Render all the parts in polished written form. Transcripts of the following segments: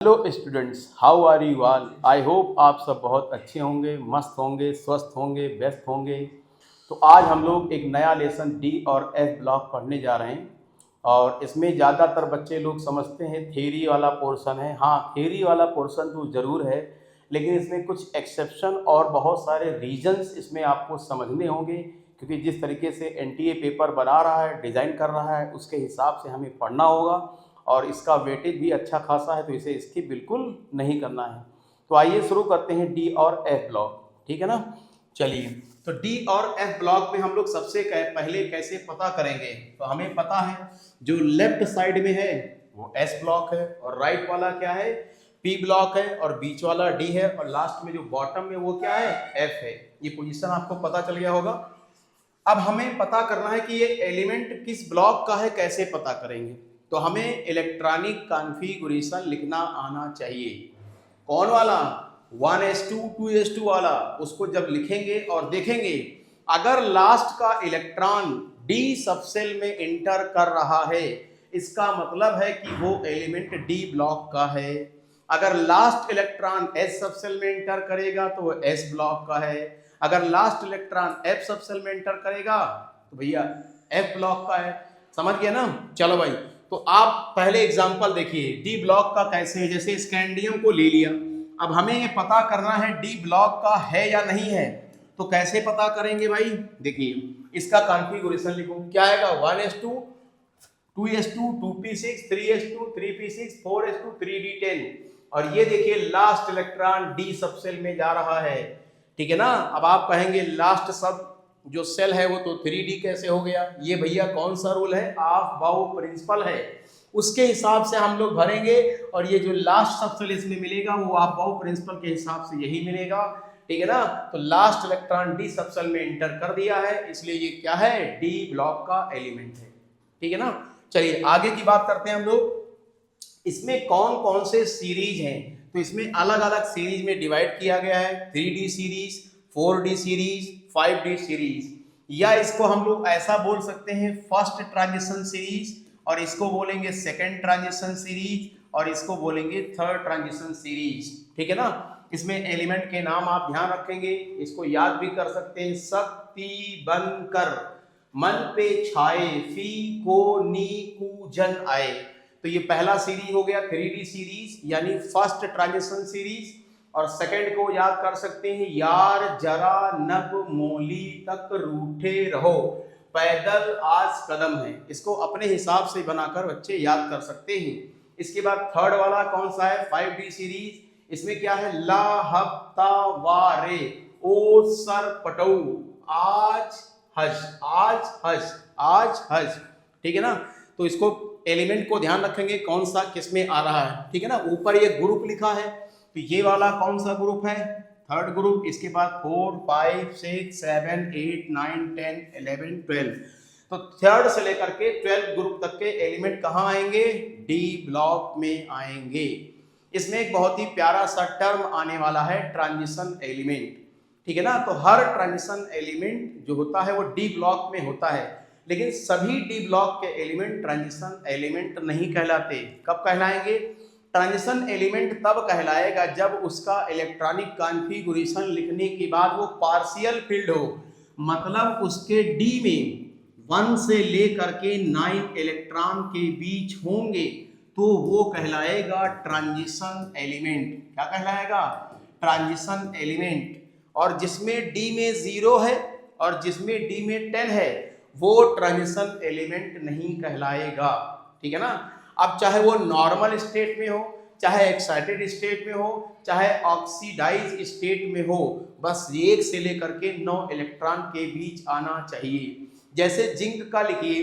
Hello students, how are you all. I hope आप सब बहुत अच्छे होंगे, मस्त होंगे, स्वस्थ होंगे, व्यस्त होंगे। तो आज हम लोग एक नया लेसन डी और एफ ब्लॉक पढ़ने जा रहे हैं और इसमें ज़्यादातर बच्चे लोग समझते हैं थ्योरी वाला पोर्शन है। हाँ, थ्योरी वाला पोर्शन तो ज़रूर है, लेकिन इसमें कुछ एक्सेप्शन और बहुत सारे रीजंस इसमें आपको समझने होंगे, क्योंकि जिस तरीके से एनटीए पेपर बना रहा है, डिज़ाइन कर रहा है, उसके हिसाब से हमें पढ़ना होगा और इसका वेटेज भी अच्छा खासा है, तो इसे स्किप बिल्कुल नहीं करना है। तो आइए शुरू करते हैं डी और एफ ब्लॉक, ठीक है ना। चलिए, तो डी और एफ ब्लॉक में हम लोग सबसे पहले कैसे पता करेंगे। तो हमें पता है जो लेफ्ट साइड में है वो एस ब्लॉक है और राइट वाला क्या है, पी ब्लॉक है और बीच वाला डी है और लास्ट में जो बॉटम में वो क्या है, एफ है। ये पोजीशन आपको पता चल गया होगा। अब हमें पता करना है कि ये एलिमेंट किस ब्लॉक का है, कैसे पता करेंगे। तो हमें इलेक्ट्रॉनिक कॉन्फ़िगरेशन लिखना आना चाहिए। कौन वाला, 1s2 2s2 वाला। उसको जब लिखेंगे और देखेंगे अगर लास्ट का इलेक्ट्रॉन डी सबसेल में इंटर कर रहा है, इसका मतलब है कि वो एलिमेंट डी ब्लॉक का है। अगर लास्ट इलेक्ट्रॉन एस सबसेल में इंटर करेगा तो वो एस ब्लॉक का है। अगर लास्ट इलेक्ट्रॉन एफ सबसेल में इंटर करेगा तो भैया एफ ब्लॉक का है। समझ गए ना। चलो भाई, तो आप पहले एग्जांपल देखिए डी ब्लॉक का कैसे है। जैसे स्कैंडियम को ले लिया, अब हमें ये पता करना है डी ब्लॉक का है या नहीं है। तो कैसे पता करेंगे भाई, देखिए इसका कॉन्फ़िगरेशन लिखो। क्या आएगा, 1s2 2s2 2p6 3s2 3p6 4s2 3d10। और ये देखिए लास्ट इलेक्ट्रॉन डी सबसेल में जा रहा है, ठीक है ना। अब आप कहेंगे लास्ट सब जो सेल है वो तो 3D कैसे हो गया। ये भैया कौन सा रूल है, ऑफ बाउ प्रिंसिपल है, उसके हिसाब से हम लोग भरेंगे। और ये जो लास्ट सब सेल इसमें मिलेगा वो ऑफ बाउ प्रिंसिपल के हिसाब से यही मिलेगा, ठीक है ना। तो लास्ट इलेक्ट्रॉन डी सब सेल में इंटर कर दिया है, इसलिए ये क्या है, डी ब्लॉक का एलिमेंट है, ठीक है ना। चलिए आगे की बात करते हैं हम लोग। इसमें कौन कौन से सीरीज हैं, तो इसमें अलग अलग सीरीज में डिवाइड किया गया है। 3D series, 4D series, 5D series, या इसको हम लोग ऐसा बोल सकते हैं फर्स्ट ट्रांजिशन सीरीज, और इसको बोलेंगे सेकंड ट्रांजिशन सीरीज, और इसको बोलेंगे थर्ड ट्रांजिशन सीरीज, ठीक है ना। इसमें एलिमेंट के नाम आप ध्यान रखेंगे, इसको याद भी कर सकते हैं। शक्ति बनकर मन पे छाए, फी को नी कु जन आए। तो ये पहला सीरीज हो गया 3D सीरीज यानी फर्स्ट ट्रांजिशन सीरीज। और सेकंड को याद कर सकते हैं, यार जरा नब मोली तक रूठे रहो, पैदल आज कदम है। इसको अपने हिसाब से बनाकर बच्चे याद कर सकते हैं। इसके बाद थर्ड वाला कौन सा है, 5D सीरीज। इसमें क्या है, ला हफ्ता वारे ओ सर पटऊ, आज हज, आज हज, आज हज, ठीक है ना। तो इसको एलिमेंट को ध्यान रखेंगे कौन सा किस में आ रहा है, ठीक है ना। ऊपर ये ग्रुप लिखा है, तो ये वाला कौन सा ग्रुप है, थर्ड ग्रुप। इसके बाद 4 5 6 7 8 9 10 11 12। तो थर्ड से लेकर के 12 ग्रुप तक के एलिमेंट कहाँ आएंगे, डी ब्लॉक में आएंगे। इसमें एक बहुत ही प्यारा सा टर्म आने वाला है, ट्रांजिशन एलिमेंट, ठीक है ना। तो हर ट्रांजिशन एलिमेंट जो होता है वो डी ब्लॉक में होता है, लेकिन सभी डी ब्लॉक के एलिमेंट ट्रांजिशन एलिमेंट नहीं कहलाते। कब कहलाएंगे, ट्रांजिशन एलिमेंट तब कहलाएगा जब उसका इलेक्ट्रॉनिक कॉन्फ़िगरेशन लिखने के बाद वो पार्शियल फिल्ड हो, मतलब उसके डी में 1 से लेकर के 9 इलेक्ट्रॉन के बीच होंगे, तो वो कहलाएगा ट्रांजिशन एलिमेंट। क्या कहलाएगा, ट्रांजिशन एलिमेंट। और जिसमें डी में 0 है और जिसमें डी में 10 है वो ट्रांजिशन एलिमेंट नहीं कहलाएगा, ठीक है ना। अब चाहे वो नॉर्मल स्टेट में हो, चाहे एक्साइटेड स्टेट में हो, चाहे ऑक्सीडाइज स्टेट में हो, बस 1 से लेकर के 9 इलेक्ट्रॉन के बीच आना चाहिए। जैसे जिंक का लिखिए,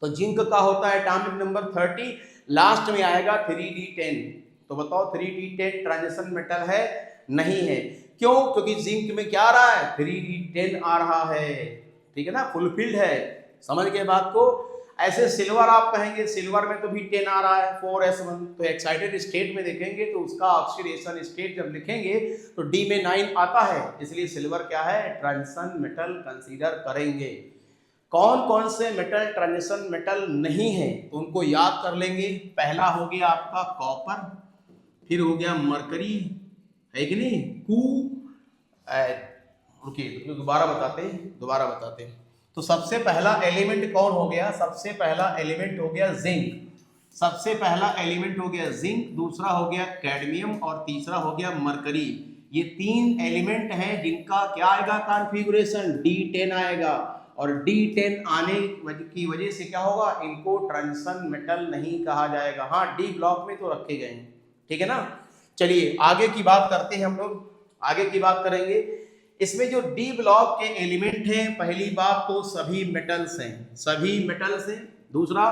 तो जिंक का होता है एटॉमिक नंबर 30, लास्ट में आएगा 3D10। तो बताओ 3D10 ट्रांजिशन मेटल है, नहीं है। क्यों, क्योंकि जिंक में क्या आ रहा है, 3D10 आ रहा है, ठीक है ना, फुलफिल्ड है। समझ गए बात को। ऐसे सिल्वर आप कहेंगे, सिल्वर में तो भी 10 आ रहा है, 4s1। तो एक्साइटेड स्टेट में देखेंगे तो उसका ऑक्सीडेशन स्टेट जब लिखेंगे तो डी में 9 आता है, इसलिए सिल्वर क्या है, ट्रांजिशन मेटल कंसीडर करेंगे। कौन कौन से मेटल ट्रांजिशन मेटल नहीं है तो उनको याद कर लेंगे। पहला हो गया आपका कॉपर, फिर हो गया मरकरी, है कि नहीं, कू, रुकिए दोबारा बताते हैं। तो सबसे पहला एलिमेंट कौन हो गया, सबसे पहला एलिमेंट हो गया जिंक, सबसे पहला एलिमेंट हो गया जिंक, दूसरा हो गया कैडमियम और तीसरा हो गया मरकरी। ये 3 एलिमेंट हैं जिनका क्या आएगा कॉन्फ़िगरेशन, D10 आएगा। और D10 आने की वजह से क्या होगा, इनको ट्रांजिशन मेटल नहीं कहा जाएगा। हाँ, डी ब्लॉक में तो रखे गए हैं, ठीक है ना। चलिए आगे की बात करते हैं, हम लोग आगे की बात करेंगे। इसमें जो डी ब्लॉक के एलिमेंट हैं, पहली बात तो सभी मेटल्स हैं, दूसरा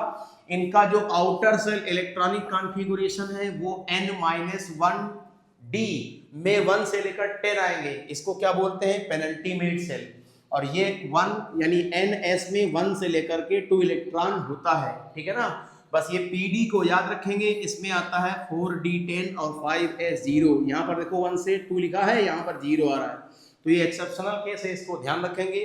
इनका जो आउटर सेल इलेक्ट्रॉनिक कॉन्फ़िगरेशन है वो n-1 d में 1 से लेकर 10 आएंगे, इसको क्या बोलते हैं, पेनल्टीमेट सेल। और ये 1 यानी ns में 1 से लेकर के 2 इलेक्ट्रॉन होता है, ठीक है ना। बस ये pd को याद रखेंगे, इसमें आता है 4d10 और 5s0। यहाँ पर देखो 1 से 2 लिखा है, यहाँ पर 0 आ रहा है, तो ये एक्सेप्शनल केस है, इसको ध्यान रखेंगे,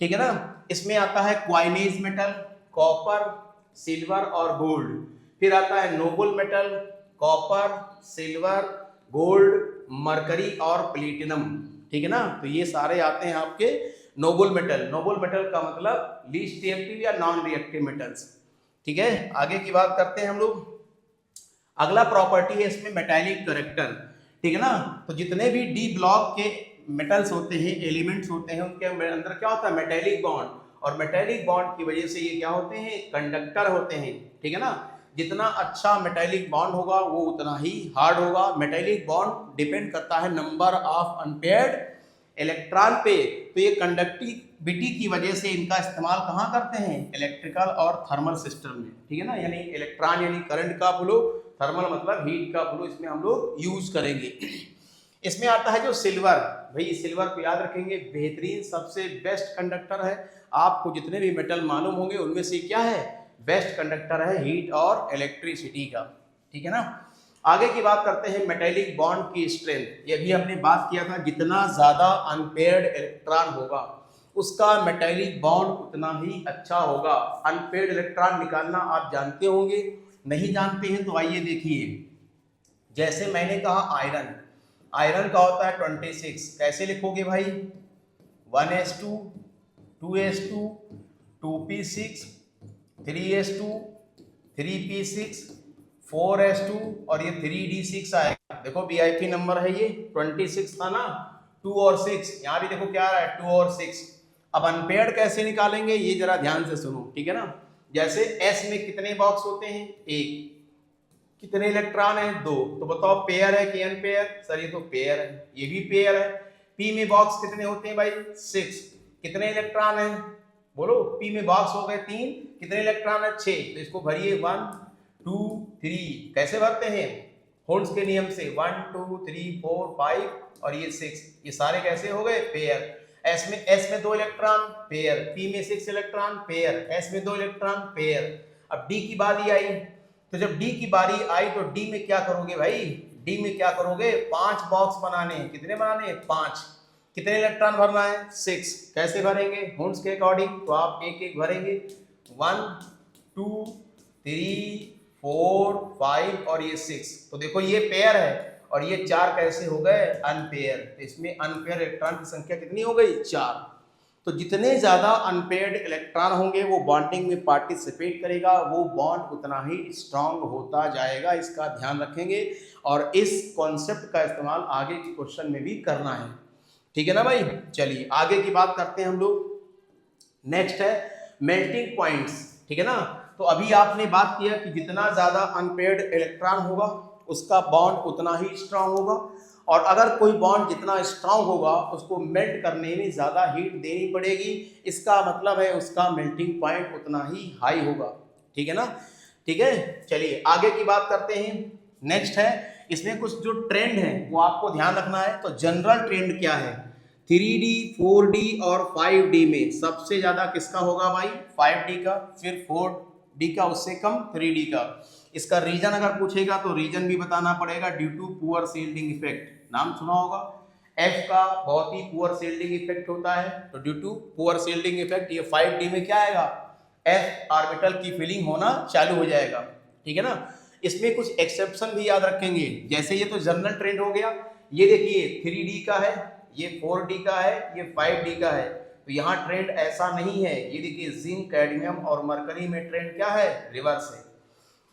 ठीक है ना। इसमें आता है क्वाइनेज मेटल, कॉपर, सिल्वर और गोल्ड। फिर आता है Nobel metal, copper, silver, gold, mercury और प्लेटिनम, ठीक है ना। तो ये सारे आते हैं आपके नोबल मेटल। नोबल मेटल का मतलब लीस्ट रिएक्टिव या नॉन रिएक्टिव मेटल्स, ठीक है। आगे की बात करते हैं हम लोग। अगला प्रॉपर्टी है इसमें मेटालिक कैरेक्टर, ठीक है ना। तो जितने भी डी ब्लॉक के मेटल्स होते हैं, एलिमेंट्स होते हैं, उनके अंदर क्या होता है, मेटालिक बॉन्ड। और मेटालिक बॉन्ड की वजह से ये क्या होते हैं, कंडक्टर होते हैं, ठीक है ना। जितना अच्छा मेटालिक बॉन्ड होगा वो उतना ही हार्ड होगा। मेटालिक बॉन्ड डिपेंड करता है नंबर ऑफ अनपेयर्ड इलेक्ट्रॉन पे। तो ये कंडक्टिविटी की वजह से इनका इस्तेमाल कहाँ करते हैं, इलेक्ट्रिकल और थर्मल सिस्टम में, ठीक है ना। यानी इलेक्ट्रॉन यानी करंट का फ्लो, थर्मल मतलब हीट का फ्लो, इसमें हम लोग यूज करेंगे। इसमें आता है जो सिल्वर, भाई सिल्वर को याद रखेंगे, बेहतरीन सबसे बेस्ट कंडक्टर है। आपको जितने भी मेटल मालूम होंगे उनमें से क्या है, बेस्ट कंडक्टर है हीट और इलेक्ट्रिसिटी का, ठीक है ना। आगे की बात करते हैं मेटालिक बॉन्ड की स्ट्रेंथ। ये भी हमने बात किया था, जितना ज्यादा अनपेयर्ड इलेक्ट्रॉन होगा उसका मेटालिक बॉन्ड उतना ही अच्छा होगा। अनपेयर्ड इलेक्ट्रॉन निकालना आप जानते होंगे, नहीं जानते हैं तो आइए देखिए। जैसे मैंने कहा आयरन, आयरन का होता है 26, कैसे लिखोगे भाई, 1s2, 2s2, 2p6, 3s2, 3p6, 4s2 और ये 3d6 आएगा। देखो VIP नंबर है ये, 26 था ना, 2 और 6, यहाँ भी देखो क्या आ रहा है 2 और 6। अब अनपेयर्ड कैसे निकालेंगे ये जरा ध्यान से सुनो, ठीक है ना। जैसे S में कितने बॉक्स होते हैं, 1, कितने इलेक्ट्रॉन है, 2, तो बताओ पेयर है कि अनपेयर, सर ये तो पेयर है, ये भी पेयर है। P में बॉक्स कितने होते हैं भाई, 6, कितने इलेक्ट्रॉन है, बोलो, P में बॉक्स हो गए 3, कितने इलेक्ट्रॉन है, 6, तो इसको भरिए 1 2 3, कैसे भरते हैं, होल्स के नियम से, 1 2 3 4 5 और ये 6, ये सारे कैसे हो गए, पेयर। S में 2 इलेक्ट्रॉन, पेयर। P में 6 इलेक्ट्रॉन, पेयर। S में 2 इलेक्ट्रॉन, पेयर। अब D की बारी आई, तो जब D की बारी आई तो D में क्या करोगे भाई, D में क्या करोगे, 5 बॉक्स बनाने हैं, कितने बनाने हैं, 5, कितने इलेक्ट्रॉन भरना है, 6, कैसे भरेंगे, होल्स के अकॉर्डिंग, तो आप एक एक भरेंगे, 1 2 3 4 5 और ये 6, तो देखो ये पेयर है और ये 4 कैसे हो गए, अनपेयर। तो इसमें अनपेयर इलेक्ट्रॉन की संख्या कितनी हो गई, 4। तो जितने ज्यादा अनपेयर्ड इलेक्ट्रॉन होंगे वो बॉन्डिंग में पार्टिसिपेट करेगा, वो बॉन्ड उतना ही स्ट्रांग होता जाएगा, इसका ध्यान रखेंगे। और इस कॉन्सेप्ट का इस्तेमाल आगे के क्वेश्चन में भी करना है, ठीक है ना भाई। चलिए आगे की बात करते हैं हम लोग। नेक्स्ट है मेल्टिंग पॉइंट्स, ठीक है ना। तो अभी आपने बात किया कि जितना ज्यादा अनपेयर्ड इलेक्ट्रॉन होगा उसका बॉन्ड उतना ही स्ट्रांग होगा, और अगर कोई बॉन्ड जितना स्ट्रांग होगा उसको मेल्ट करने में ज्यादा हीट देनी पड़ेगी, इसका मतलब है उसका मेल्टिंग पॉइंट उतना ही हाई होगा, ठीक है ना। ठीक है, चलिए आगे की बात करते हैं। नेक्स्ट है, इसमें कुछ जो ट्रेंड है वो आपको ध्यान रखना है। तो जनरल ट्रेंड क्या है, 3D 4D और 5D में सबसे ज्यादा किसका होगा भाई, 5D का, फिर 4D का, उससे कम 3D का। इसका रीजन अगर पूछेगा तो रीजन भी बताना पड़ेगा, due to poor shielding effect, नाम सुना होगा। F का बहुत ही पुअर शील्डिंग इफेक्ट होता है, तो due to poor shielding effect ये 5D में क्या आएगा, F ऑर्बिटल की फिलिंग होना चालू हो जाएगा, ठीक है ना। इसमें कुछ एक्सेप्शन भी याद रखेंगे। जैसे ये तो जनरल ट्रेंड हो गया, ये देखिए 3D का है, ये 4D का है, ये 5D का है। तो यहाँ ट्रेंड ऐसा नहीं है। ये देखिए जिंक, कैडमियम और मरकरी में ट्रेंड क्या है, रिवर्स है।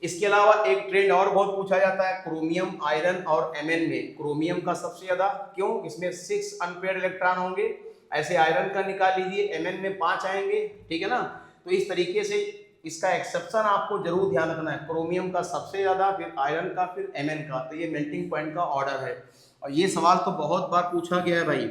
इसके अलावा एक ट्रेंड और बहुत पूछा जाता है क्रोमियम, आयरन और Mn में। क्रोमियम का सबसे ज्यादा, क्यों? इसमें 6 अनपेयर्ड इलेक्ट्रॉन होंगे। ऐसे आयरन का निकाल लीजिए, Mn में 5 आएंगे, ठीक है ना। तो इस तरीके से इसका एक्सेप्शन आपको जरूर ध्यान रखना है, क्रोमियम का सबसे ज्यादा, फिर आयरन का, फिर Mn का। तो ये मेल्टिंग पॉइंट का ऑर्डर है। और ये सवाल तो बहुत बार पूछा गया है भाई।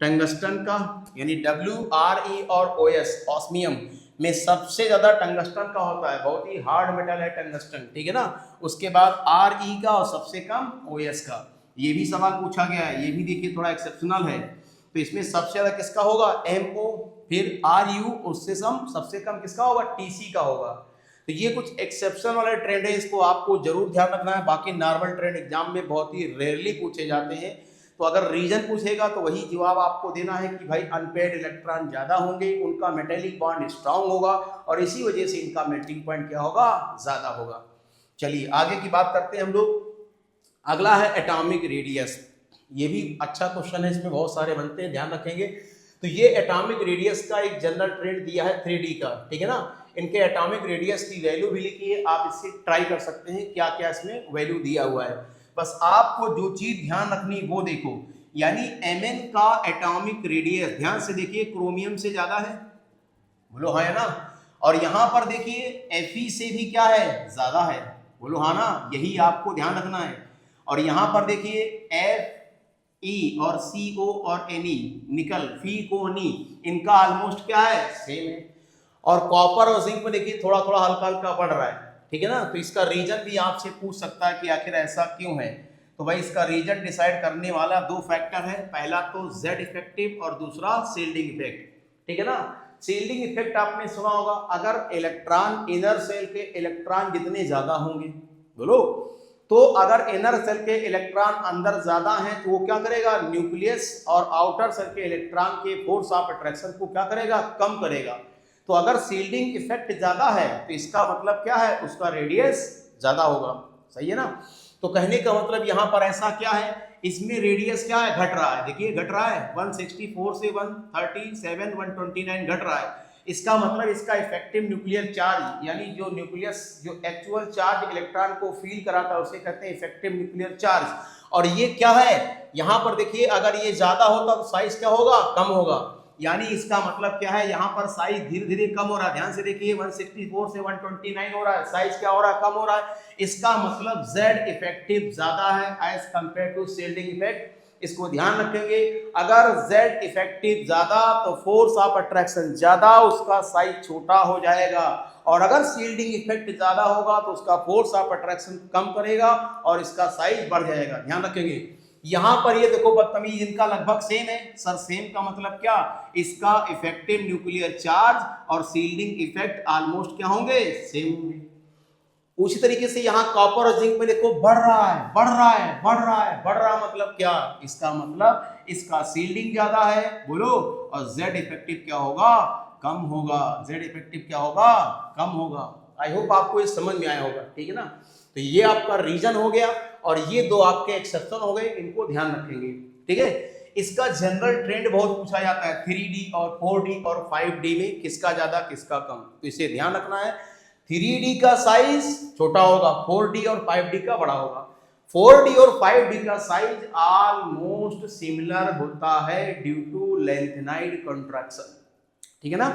टंगस्टन का यानी Wi और OS, ऑस्मियम में सबसे ज्यादा टंगस्टन का होता है, बहुत ही हार्ड मेटल है टंगस्टन, ठीक है ना। उसके बाद Re का और सबसे कम OS का। ये भी सवाल पूछा गया है, ये भी देखिए थोड़ा एक्सेप्शनल है। तो इसमें सबसे ज्यादा किसका होगा, MO, फिर Ru, उससे सबसे कम किसका होगा, TC का होगा। तो ये कुछ एक्सेप्शन वाले ट्रेंड है, इसको आपको जरूर ध्यान रखना है। बाकी नॉर्मल ट्रेंड एग्जाम में बहुत ही रेयरली पूछे जाते हैं। तो अगर रीजन पूछेगा तो वही जवाब आपको देना है कि भाई अनपेयर्ड इलेक्ट्रॉन ज्यादा होंगे, उनका मेटेलिक बॉन्ड स्ट्रांग होगा और इसी वजह से इनका मेल्टिंग पॉइंट क्या होगा, ज्यादा होगा। चलिए आगे की बात करते हैं हम लोग। अगला है एटॉमिक रेडियस। ये भी अच्छा क्वेश्चन है, इसमें बहुत सारे बनते हैं, ध्यान रखेंगे। तो ये एटॉमिक रेडियस का एक जनरल ट्रेंड दिया है 3D का, ठीक है ना। इनके एटॉमिक रेडियस की वैल्यू भी लिखी है, आप इससे ट्राई कर सकते हैं क्या क्या इसमें वैल्यू दिया हुआ है। बस आपको जो चीज ध्यान रखनी वो देखो, यानी Mn का एटॉमिक रेडियस ध्यान से देखिए क्रोमियम से ज्यादा है, बोलो हाँ है ना। और यहां पर देखिए Fe से भी क्या है, ज्यादा है, बोलो हाँ ना। यही आपको ध्यान रखना है। और यहां पर देखिए Fe और Co और Ne, निकल, फी को नी, इनका ऑलमोस्ट क्या है, सेम है। और कॉपर और जिंक में देखिए थोड़ा थोड़ा हल्का हल्का बढ़ रहा है, ठीक है ना। तो इसका रीजन भी आपसे पूछ सकता है कि आखिर ऐसा क्यों है। तो भाई इसका रीजन डिसाइड करने वाला 2 फैक्टर है, पहला तो Z इफेक्टिव और दूसरा शील्डिंग इफेक्ट, ठीक है ना। शील्डिंग इफेक्ट आपने सुना होगा, अगर इलेक्ट्रॉन इनर सेल के इलेक्ट्रॉन जितने ज्यादा होंगे, बोलो, तो अगर इनर सेल के इलेक्ट्रॉन अंदर ज्यादा हैं तो वो क्या करेगा, न्यूक्लियस और आउटर सेल के इलेक्ट्रॉन के फोर्स ऑफ अट्रैक्शन को क्या करेगा, कम करेगा। तो अगर शील्डिंग इफेक्ट ज्यादा है तो इसका मतलब क्या है, उसका रेडियस ज्यादा होगा, सही है ना। तो कहने का मतलब यहाँ पर ऐसा क्या है, इसमें रेडियस क्या है, घट रहा है। देखिए घट रहा है, 164 से 137, 129 घट रहा है। इसका मतलब इसका इफेक्टिव न्यूक्लियर चार्ज, यानी जो न्यूक्लियस जो एक्चुअल चार्ज इलेक्ट्रॉन को फील कराता है उसे कहते हैं इफेक्टिव न्यूक्लियर चार्ज। और ये क्या है, यहाँ पर देखिए अगर ये ज्यादा होता तो साइज क्या होगा, कम होगा। यानी इसका मतलब क्या है, यहाँ पर साइज धीरे धीरे कम हो रहा है। ध्यान से देखिए 164 से 129 हो रहा है, साइज क्या हो रहा है, कम हो रहा है। इसका मतलब Z इफेक्टिव ज्यादा है as compare to shielding effect. इसको ध्यान रखेंगे, अगर Z इफेक्टिव ज्यादा तो फोर्स ऑफ अट्रैक्शन ज्यादा, उसका साइज छोटा हो जाएगा। और अगर शील्डिंग इफेक्ट ज्यादा होगा तो उसका फोर्स ऑफ अट्रैक्शन कम करेगा और इसका साइज बढ़ जाएगा, ध्यान रखेंगे। यहां पर ये देखो बदतमीज, इनका लगभग सेम है। सर सेम का मतलब क्या, इसका इफेक्टिव न्यूक्लियर चार्ज और शील्डिंग इफेक्ट ऑलमोस्ट क्या होंगे, सेम होंगे। उसी तरीके से यहाँ कॉपर और जिंक में देखो बढ़ रहा है, बढ़ रहा है, बढ़ रहा है, बढ़ रहा मतलब क्या, इसका मतलब इसका शील्डिंग ज्यादा है, बोलो। और Z इफेक्टिव क्या होगा, कम होगा। Z इफेक्टिव क्या होगा, कम होगा। आई होप आपको ये समझ में आया होगा, ठीक है ना। तो ये आपका रीजन हो गया और ये 2 आपके एक्सेप्शन हो गए, इनको ध्यान रखेंगे, ठीक है। इसका जनरल ट्रेंड बहुत पूछा जाता है 3D और 4D और 5D में किसका ज्यादा किसका कम, तो इसे ध्यान रखना है। 3D का साइज छोटा होगा, 4D और 5D का बड़ा होगा। 4D और 5D का साइज ऑलमोस्ट सिमिलर होता है ड्यू टू लेंथेनाइड कॉन्ट्रैक्शन, ठीक है ना।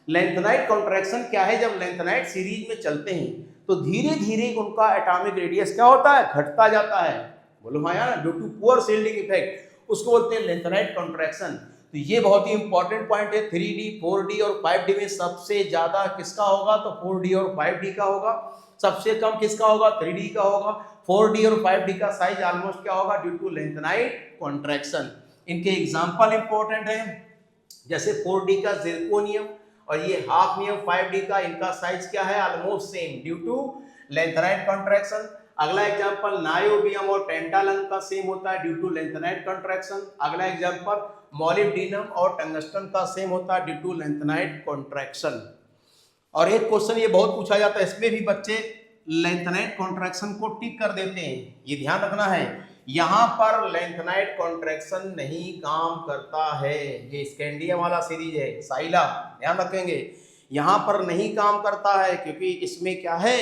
लेंथेनाइड कॉन्ट्रैक्शन क्या है, जब लेंथेनाइड सीरीज में चलते हैं तो धीरे धीरे उनका एटॉमिक रेडियस क्या होता है, घटता जाता है, बोलो हाँ यार, due to poor shielding effect, उसको बोलते हैं लेंथेनाइड कॉन्ट्रैक्शन। तो ये बहुत ही इंपॉर्टेंट पॉइंट है। 3D, 4D और 5D में सबसे ज्यादा किसका होगा, तो 4D और 5D का होगा। सबसे कम किसका होगा, 3D का होगा। 4D और 5D का साइज ऑलमोस्ट क्या होगा, ड्यू टू लेंथेनाइड कॉन्ट्रैक्शन। इनके एग्जांपल इंपॉर्टेंट है, जैसे 4D का जिरकोनियम और ये हाफनियम 5D का, इनका साइज क्या है, almost same due to lanthanide contraction. अगला एग्जांपल नायोबियम और टेंटालन का सेम होता है ड्यू टू लेंथेनाइड कॉन्ट्रैक्शन। अगला एग्जांपल मॉलिब्डेनम और टंगस्टन का सेम होता है ड्यू टू लेंथेनाइड कॉन्ट्रैक्शन। और एक क्वेश्चन ये बहुत पूछा जाता है, इसमें भी बच्चे लेंथेनाइट कॉन्ट्रैक्शन को टिक कर देते हैं। ये ध्यान रखना है, यहाँ पर लेंथेनाइट कॉन्ट्रैक्शन नहीं काम करता है। ये स्कैंडियम वाला सीरीज है साइला, ध्यान रखेंगे, यहाँ पर नहीं काम करता है क्योंकि इसमें क्या है,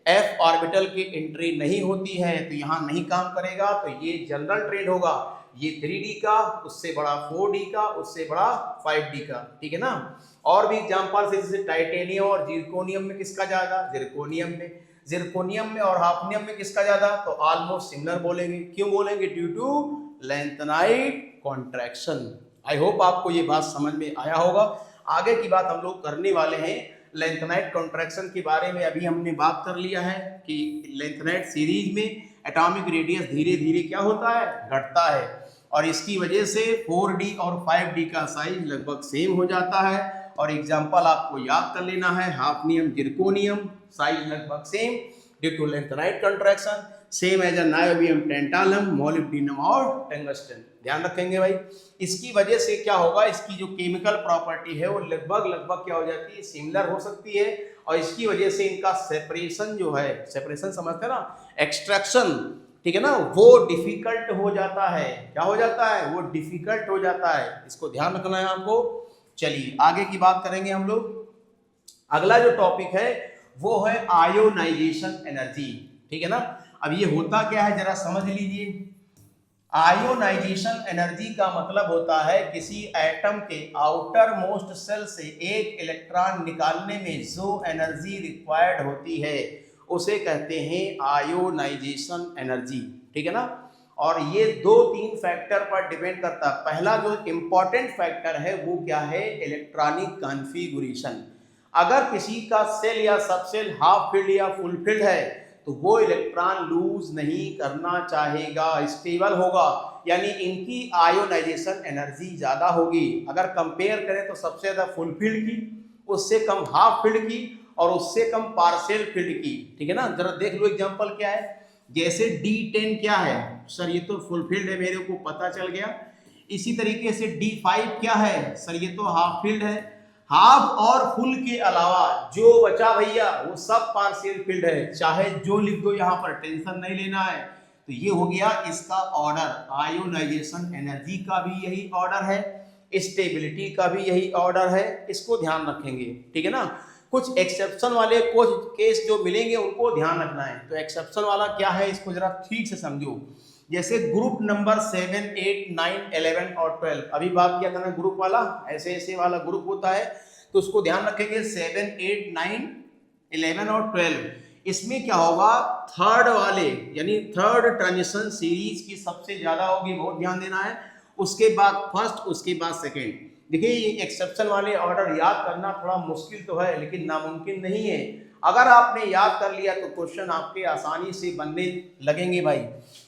एफ ऑर्बिटल की एंट्री नहीं होती है, तो यहाँ नहीं काम करेगा। तो ये जनरल ट्रेंड होगा, ये 3D का, उससे बड़ा 4D का, उससे बड़ा 5D का, ठीक है ना। और भी एग्जांपल से जैसे टाइटेनियम और जिरकोनियम में किसका ज्यादा, जिरकोनियम में और हाफनियम में किसका ज्यादा, तो ऑलमोस्ट सिमिलर बोलेंगे। क्यों बोलेंगे, due to lanthanide contraction. I hope आपको ये बात समझ में आया होगा। आगे की बात हम लोग करने वाले हैं लेंथेनाइट कॉन्ट्रैक्शन के बारे में। अभी हमने बात कर लिया है कि लेंथेनाइट सीरीज में एटॉमिक रेडियस धीरे धीरे क्या होता है, घटता है, और इसकी वजह से 4D और 5D का साइज लगभग सेम हो जाता है। और एग्जांपल आपको याद कर लेना है, हाफनियम जिरकोनियम साइज लगभग same due to lanthanide contraction, same as niobium tantalum, molybdenum और टंगस्टन। ध्यान रखेंगे भाई, इसकी वजह से क्या होगा, इसकी जो केमिकल प्रॉपर्टी है वो लगभग क्या हो जाती है, सिमिलर हो सकती है, और इसकी वजह से इनका सेपरेशन जो है, सेपरेशन समझते हैं ना, एक्सट्रैक्शन, ठीक है ना, वो डिफिकल्ट हो जाता है। क्या हो जाता है, वो डिफिकल्ट हो जाता है। इसको ध्यान रखना है आपको। चलिए आगे की बात करेंगे हम लोग। अगला जो टॉपिक है वो है आयोनाइजेशन एनर्जी, ठीक है ना। अब ये होता क्या है जरा समझ लीजिए। आयोनाइजेशन एनर्जी का मतलब होता है किसी एटम के आउटर मोस्ट सेल से एक इलेक्ट्रॉन निकालने में जो एनर्जी रिक्वायर्ड होती है उसे कहते हैं आयोनाइजेशन एनर्जी, ठीक है ना। और ये 2-3 फैक्टर पर डिपेंड करता है। पहला जो इंपॉर्टेंट फैक्टर है वो क्या है, इलेक्ट्रॉनिक कॉन्फ़िगरेशन। अगर किसी का सेल या सबसेल हाफ फील्ड या फुल फील्ड है तो वो इलेक्ट्रॉन लूज नहीं करना चाहेगा, स्टेबल होगा, यानी इनकी आयोनाइजेशन एनर्जी ज्यादा होगी। अगर कंपेयर करें तो सबसे ज्यादा फुल फील्ड की, उससे कम हाफ फील्ड की, और उससे कम पार्शियल फील्ड की, ठीक है ना। जरा देख लो एग्जांपल क्या है, जैसे D10 क्या है सर, ये तो फुल फील्ड है, मेरे को पता चल गया। इसी तरीके से D5 क्या है सर, ये तो हाफ फील्ड है। हाफ और फुल के अलावा जो बचा भैया वो सब पार्शियल फील्ड है, चाहे जो लिख दो, यहाँ पर टेंशन नहीं लेना है। तो ये हो गया इसका ऑर्डर। आयोनाइजेशन एनर्जी का भी यही ऑर्डर है, स्टेबिलिटी का भी यही ऑर्डर है, इसको ध्यान रखेंगे, ठीक है ना। कुछ एक्सेप्शन वाले कुछ केस जो मिलेंगे उनको ध्यान रखना है। तो एक्सेप्शन वाला क्या है, इसको जरा ठीक से समझो। जैसे ग्रुप नंबर 7, 8, 9, 11 और 12, अभी बात किया था ना ग्रुप वाला, ऐसे ऐसे वाला ग्रुप होता है, तो उसको ध्यान रखेंगे। 7, 8, 9, 11 और 12, इसमें क्या होगा, थर्ड वाले यानी थर्ड ट्रांजिशन सीरीज की सबसे ज्यादा होगी, बहुत ध्यान देना है। उसके बाद फर्स्ट, उसके बाद सेकेंड। देखिए ये एक्सेप्शन वाले ऑर्डर याद करना थोड़ा मुश्किल तो है लेकिन नामुमकिन नहीं है। अगर आपने याद कर लिया तो क्वेश्चन आपके आसानी से बनने लगेंगे भाई।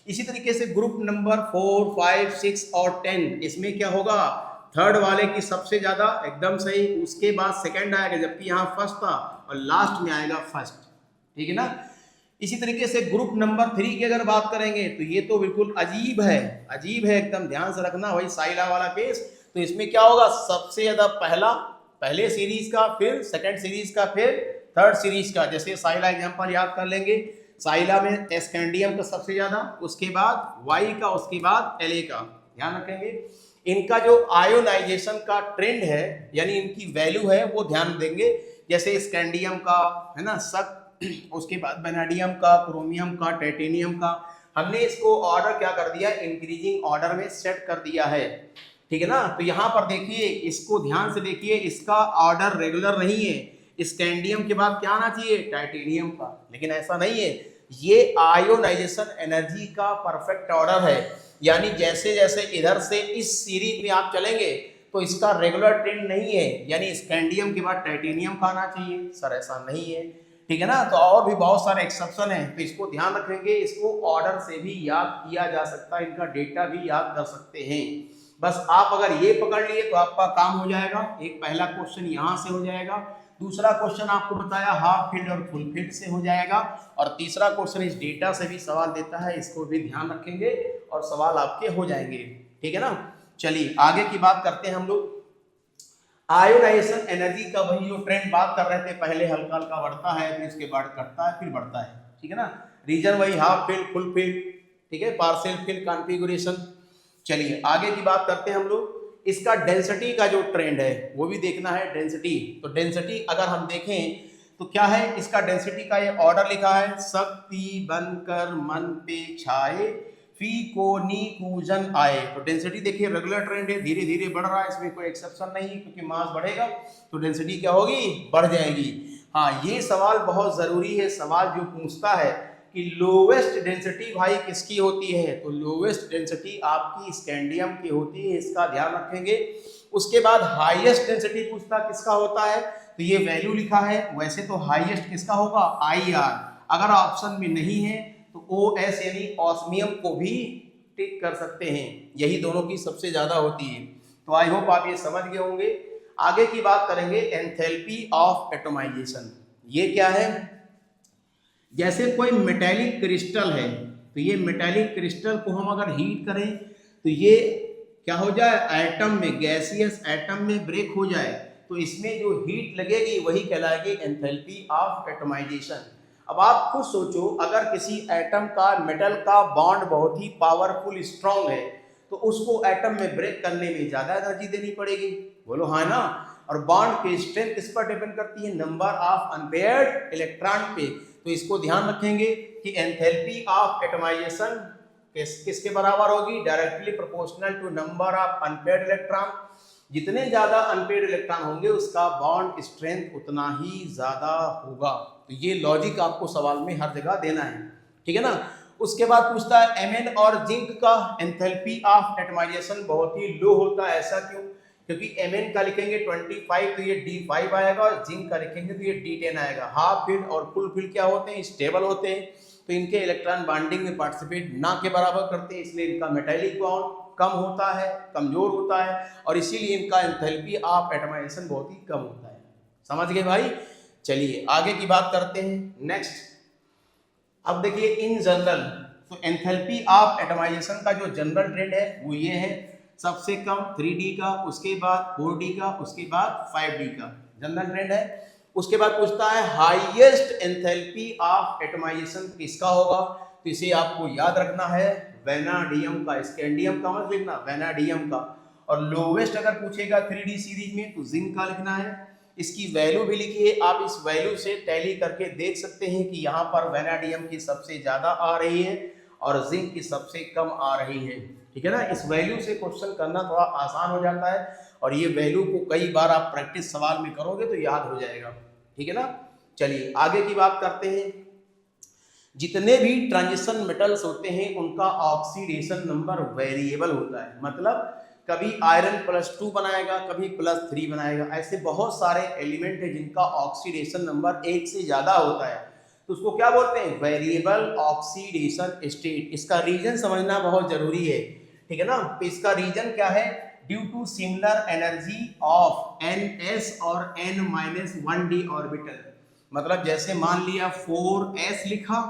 इसी तरीके से ग्रुप नंबर 4, 5, 6 और 10, इसमें क्या होगा, थर्ड वाले की सबसे ज्यादा, एकदम सही, उसके बाद सेकंड आएगा, जबकि यहाँ फर्स्ट था, और लास्ट में आएगा फर्स्ट, ठीक है ना। इसी तरीके से ग्रुप नंबर 3 की अगर बात करेंगे तो ये तो बिल्कुल अजीब है, अजीब है एकदम, ध्यान से रखना भाई, साइला वाला केस। तो इसमें क्या होगा, सबसे ज्यादा पहले सीरीज का, फिर सेकंड सीरीज का, फिर थर्ड सीरीज का। जैसे साइला एग्जांपल याद कर लेंगे, साइला में स्कैंडियम का सबसे ज्यादा, उसके बाद वाई का, उसके बाद एल का, ध्यान रखेंगे। इनका जो आयोनाइजेशन का ट्रेंड है यानी इनकी वैल्यू है वो ध्यान देंगे। जैसे स्कैंडियम का है ना शक, उसके बाद वेनेडियम का, क्रोमियम का, टाइटेनियम का, हमने इसको ऑर्डर क्या कर दिया, इंक्रीजिंग ऑर्डर में सेट कर दिया है, ठीक है ना। तो यहाँ पर देखिए, इसको ध्यान से देखिए, इसका ऑर्डर रेगुलर नहीं है। स्कैंडियम के बाद क्या आना चाहिए, टाइटेनियम का, लेकिन ऐसा नहीं है। ये आयोनाइजेशन एनर्जी का परफेक्ट ऑर्डर है, यानी जैसे जैसे इधर से इस सीरीज में आप चलेंगे तो इसका रेगुलर ट्रेंड नहीं है, यानी स्कैंडियम के बाद टाइटेनियम का आना चाहिए, सर ऐसा नहीं है, ठीक है ना। तो और भी बहुत सारे एक्सेप्शन है, तो इसको ध्यान रखेंगे। इसको ऑर्डर से भी याद किया जा सकता है, इनका डेटा भी याद कर सकते हैं। बस आप अगर ये पकड़ लिए तो आपका काम हो जाएगा। एक पहला क्वेश्चन यहाँ से हो जाएगा, दूसरा क्वेश्चन आपको बताया हाफ फील्ड और फुल फील्ड से हो जाएगा, और तीसरा क्वेश्चन इस डेटा से भी सवाल देता है, इसको भी ध्यान रखेंगे और सवाल आपके हो जाएंगे, ठीक है ना। चलिए आगे की बात करते हैं हम लोग। आयोनाइजेशन एनर्जी का वही जो ट्रेंड बात कर रहे थे, पहले हल्का हल्का बढ़ता है, फिर इसके बाद घटता है, फिर बढ़ता है, ठीक है ना। रीजन वही हाफ फील्ड, फुल फील्ड, ठीक है, पार्शियल फील्ड कॉन्फ़िगरेशन। चलिए आगे की बात करते हैं हम लोग। इसका डेंसिटी का जो ट्रेंड है वो भी देखना है, डेंसिटी। तो डेंसिटी अगर हम देखें तो क्या है, इसका डेंसिटी का ये ऑर्डर लिखा है, शक्ति बनकर मन पे छाए, फी को नी कूजन आए। तो डेंसिटी देखिए रेगुलर ट्रेंड है, धीरे धीरे बढ़ रहा है, इसमें कोई एक्सेप्शन नहीं, क्योंकि मास बढ़ेगा तो डेंसिटी क्या होगी, बढ़ जाएगी। हाँ, ये सवाल बहुत जरूरी है, सवाल जो पूछता है कि लोवेस्ट डेंसिटी भाई किसकी होती है, तो लोवेस्ट डेंसिटी आपकी स्कैंडियम की होती है, इसका ध्यान रखेंगे। उसके बाद हाईएस्ट डेंसिटी पूछता किसका होता है, तो ये वैल्यू लिखा है। वैसे तो हाईएस्ट किसका होगा, IR। अगर ऑप्शन में नहीं है तो OS यानी ऑस्मियम को भी टिक कर सकते हैं, यही दोनों की सबसे ज्यादा होती है। तो आई होप आप ये समझ गए होंगे। आगे की बात करेंगे एंथैल्पी ऑफ एटोमाइजेशन। ये क्या है, जैसे कोई मेटेलिक क्रिस्टल है, तो ये मेटेलिक क्रिस्टल को हम अगर हीट करें तो ये क्या हो जाए, एटम में, गैसियस एटम में ब्रेक हो जाए, तो इसमें जो हीट लगेगी वही कहलाएगी एंथैल्पी ऑफ एटोमाइजेशन। अब आप खुद सोचो, अगर किसी एटम का, मेटल का बॉन्ड बहुत ही पावरफुल स्ट्रॉन्ग है, तो उसको एटम में ब्रेक करने में ज्यादा एनर्जी देनी पड़ेगी, बोलो हाँ ना। और बॉन्ड की स्ट्रेंथ किस पर डिपेंड करती है, नंबर ऑफ अनपेयर्ड इलेक्ट्रॉन पे। तो इसको ध्यान रखेंगे कि एंथैल्पी ऑफ एटोमाइजेशन किसके बराबर होगी, directly proportional to number of unpaired electron. जितने ज्यादा अनपेयर्ड इलेक्ट्रॉन होंगे उसका बॉन्ड स्ट्रेंथ उतना ही ज्यादा होगा। तो ये लॉजिक आपको सवाल में हर जगह देना है, ठीक है ना। उसके बाद पूछता है Mn और जिंक का एंथैल्पी ऑफ एटोमाइजेशन बहुत ही लो होता है, ऐसा क्यों, क्योंकि Mn का लिखेंगे 25 तो ये D5 आएगा, और जिंक का लिखेंगे तो ये D10 आएगा। हाफ फील्ड और फुल फील्ड क्या होते हैं, स्टेबल होते हैं, तो इनके इलेक्ट्रॉन बॉन्डिंग में पार्टिसिपेट ना के बराबर करते हैं, इसलिए इनका मेटालिक बॉन्ड कम होता है, कमजोर होता है, और इसीलिए इनका एंथैल्पी ऑफ एटोमाइजेशन बहुत ही कम होता है। समझ गए भाई। चलिए आगे की बात करते हैं नेक्स्ट। अब देखिए इन जनरल, तो एंथैल्पी ऑफ एटोमाइजेशन का जो जनरल ट्रेंड है वो ये है, सबसे कम 3D का, उसके बाद 4D का, उसके बाद 5D का जनरल ट्रेंड है। उसके बाद पूछता है हाईएस्ट एंथैल्पी ऑफ एटोमाइजेशन किसका होगा, तो इसे आपको याद रखना है, वैनाडियम का, स्कैंडियम का मत लिखना, वैनाडियम का। और लोवेस्ट अगर पूछेगा 3D सीरीज में तो जिंक का लिखना है। इसकी वैल्यू भी लिखिए, आप इस वैल्यू से टैली करके देख सकते हैं कि यहाँ पर वैनाडियम की सबसे ज्यादा आ रही है और जिंक की सबसे कम आ रही है, ठीक है ना। इस वैल्यू से क्वेश्चन करना थोड़ा आसान हो जाता है, और ये वैल्यू को कई बार आप प्रैक्टिस सवाल में करोगे तो याद हो जाएगा, ठीक है ना। चलिए आगे की बात करते हैं। जितने भी ट्रांजिशन मेटल्स होते हैं उनका ऑक्सीडेशन नंबर वेरिएबल होता है, मतलब कभी आयरन +2 बनाएगा, कभी +3 बनाएगा। ऐसे बहुत सारे एलिमेंट है जिनका ऑक्सीडेशन नंबर 1 से ज्यादा होता है, तो उसको क्या बोलते हैं, वेरिएबल ऑक्सीडेशन स्टेट। इसका रीजन समझना बहुत जरूरी है, ठीक है ना। तो इसका रीजन क्या है, due to similar energy of Ns और N-1d ऑर्बिटल। मतलब जैसे मान लिया 4s लिखा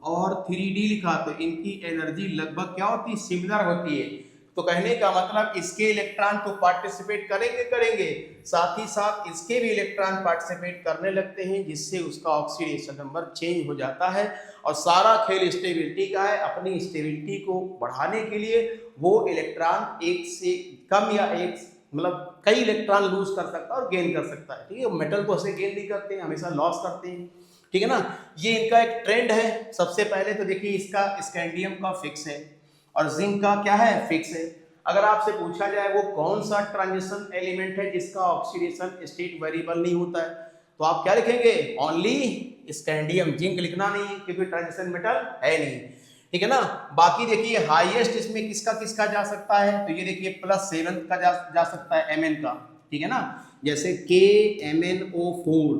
और 3d लिखा, तो इनकी एनर्जी लगभग क्या होती है, सिमिलर होती है। तो कहने का मतलब इसके इलेक्ट्रॉन तो पार्टिसिपेट करेंगे, साथ ही साथ इसके भी इलेक्ट्रॉन पार्टिसिपेट करने लगते हैं, जिससे उसका ऑक्सीडेशन नंबर चेंज हो जाता है। और सारा खेल स्टेबिलिटी का है, अपनी स्टेबिलिटी को बढ़ाने के लिए वो इलेक्ट्रॉन एक से कम या एक मतलब कई इलेक्ट्रॉन लूज कर सकता है और गेन कर सकता है, ठीक है। मेटल तो ऐसे गेन नहीं करते हैं, हमेशा लॉस करते हैं, ठीक है ना। ये इनका एक ट्रेंड है। सबसे पहले तो देखिए इसका स्कैंडियम का फिक्स है और जिंक का क्या है, फिक्स है। अगर आपसे पूछा जाए वो कौन सा ट्रांजिशन एलिमेंट है जिसका ऑक्सीडेशन स्टेट वेरिएबल नहीं होता है, तो आप क्या लिखेंगे, ओनली स्कैंडियम। जिंक लिखना नहीं है क्योंकि ट्रांजिशन मेटल है नहीं, ठीक है ना। बाकी देखिए हाईएस्ट इसमें किसका किसका जा सकता है, तो ये देखिए +7 का जा सकता है, Mn का, ठीक है ना। जैसे KMnO4,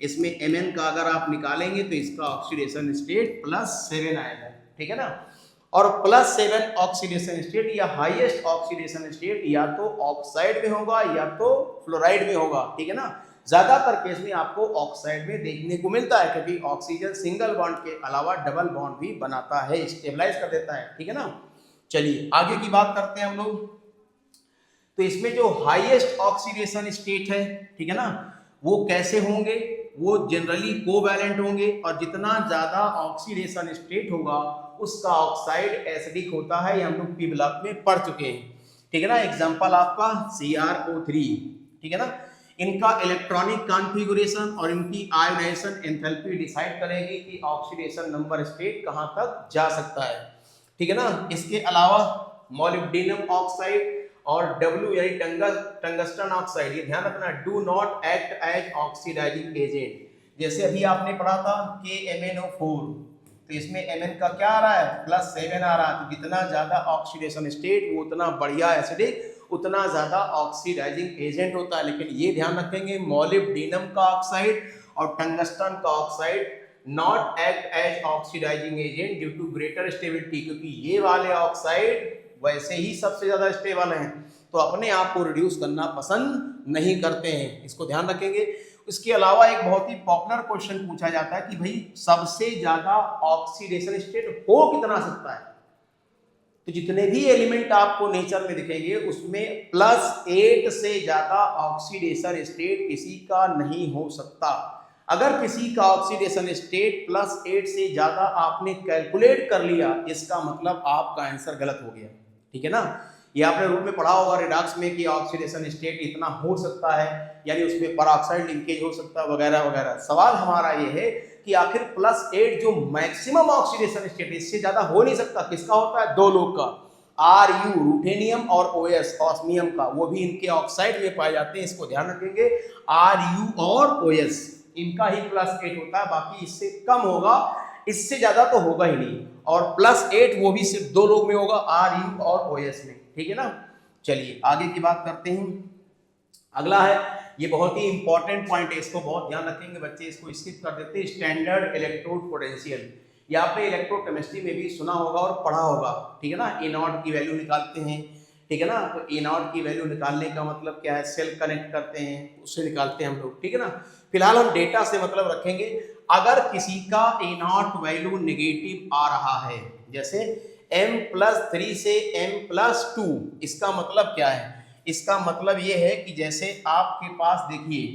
इसमें Mn का अगर आप निकालेंगे तो इसका ऑक्सीडेशन स्टेट +7 आएगा, ठीक है ना। और +7 ऑक्सीडेशन स्टेट या हाईएस्ट ऑक्सीडेशन स्टेट या तो ऑक्साइड में होगा या तो फ्लोराइड में होगा, ठीक है ना। ज्यादातर केस में आपको ऑक्साइड में देखने को मिलता है, क्योंकि ऑक्सीजन सिंगल बॉन्ड के अलावा डबल बॉन्ड भी बनाता है, स्टेबलाइज कर देता है, ठीक है ना। चलिए आगे की बात करते हैं हम लोग। तो इसमें जो हाईएस्ट ऑक्सीडेशन स्टेट है, ठीक है ना, वो कैसे होंगे, वो जनरली कोवैलेंट होंगे, और जितना ज्यादा ऑक्सीडेशन स्टेट होगा उसका ऑक्साइड एसिडिक होता है। ये हम लोग पी ब्लॉक में पढ़ चुके हैं, ठीक है ना। एग्जांपल आपका CrO3, ठीक है ना। इनका इलेक्ट्रॉनिक कॉन्फ़िगरेशन और इनकी आयोनाइजेशन एंथैल्पी डिसाइड करेगी कि ऑक्सीडेशन नंबर स्टेट कहां तक जा सकता है, ठीक है ना। इसके अलावा मोलिब्डेनम ऑक्साइड और W यानी टंगस्टन ऑक्साइड, ये ध्यान रखना, do not act as oxidising agent. जैसे अभी आपने पढ़ा था KMnO4, तो इसमें Mn का क्या आ रहा है, +7 आ रहा है। तो जितना ज्यादा ऑक्सीडेशन स्टेट वो उतना बढ़िया एसिडिक, उतना ज्यादा ऑक्सीडाइजिंग एजेंट होता है। लेकिन ये ध्यान रखेंगे मोलिब्डेनम का ऑक्साइड और टंगस्टन का oxide not act as oxidising agent due to greater stability, क्योंकि ये वाले ऑक्साइड वैसे ही सबसे ज्यादा स्टेबल हैं, तो अपने आप को रिड्यूस करना पसंद नहीं करते हैं, इसको ध्यान रखेंगे। इसके अलावा एक बहुत ही पॉपुलर क्वेश्चन पूछा जाता है कि भाई सबसे ज्यादा ऑक्सीडेशन स्टेट हो कितना सकता है। तो जितने भी एलिमेंट आपको नेचर में दिखेंगे उसमें +8 से ज्यादा ऑक्सीडेशन स्टेट किसी का नहीं हो सकता। अगर किसी का ऑक्सीडेशन स्टेट +8 से ज्यादा आपने कैलकुलेट कर लिया, इसका मतलब आपका आंसर गलत हो गया, ठीक है ना। ये आपने रूल में पढ़ा होगा रिडॉक्स में कि ऑक्सीडेशन स्टेट इतना हो सकता है, यानी उसमें परऑक्साइड लिंकेज हो सकता है वगैरह वगैरह। सवाल हमारा ये है कि आखिर +8 जो मैक्सिमम ऑक्सीडेशन स्टेट, इससे ज्यादा हो नहीं सकता। किसका होता है, 2 लोग का, Ru रूथेनियम और OS ऑस्मियम का, वो भी इनके ऑक्साइड में पाए जाते हैं, इसको ध्यान रखेंगे। Ru और OS इनका ही +8 होता है, बाकी इससे कम होगा, इससे ज्यादा तो होगा ही नहीं। और +8 वो भी सिर्फ 2 लोग में होगा, Ru और OS में, ठीक है ना। चलिए आगे की बात करते हैं। अगला है, ये बहुत ही इंपॉर्टेंट पॉइंट है, इसको बहुत ध्यान रखेंगे बच्चे, इसको स्किप कर देते हैं। स्टैंडर्ड इलेक्ट्रोड पोटेंशियल, ये आपने इलेक्ट्रोकेमिस्ट्री में भी सुना होगा और पढ़ा होगा, ठीक है ना। A0 की वैल्यू निकालते हैं, ठीक है ना। तो A0 की वैल्यू निकालने का मतलब क्या है, सेल कनेक्ट करते हैं, उससे निकालते हैं हम लोग, ठीक है ना। फिलहाल हम डेटा से मतलब रखेंगे। अगर किसी का A0 वैल्यू नेगेटिव आ रहा है, जैसे M+3 से M+2, इसका मतलब क्या है, इसका मतलब ये है कि जैसे आपके पास देखिए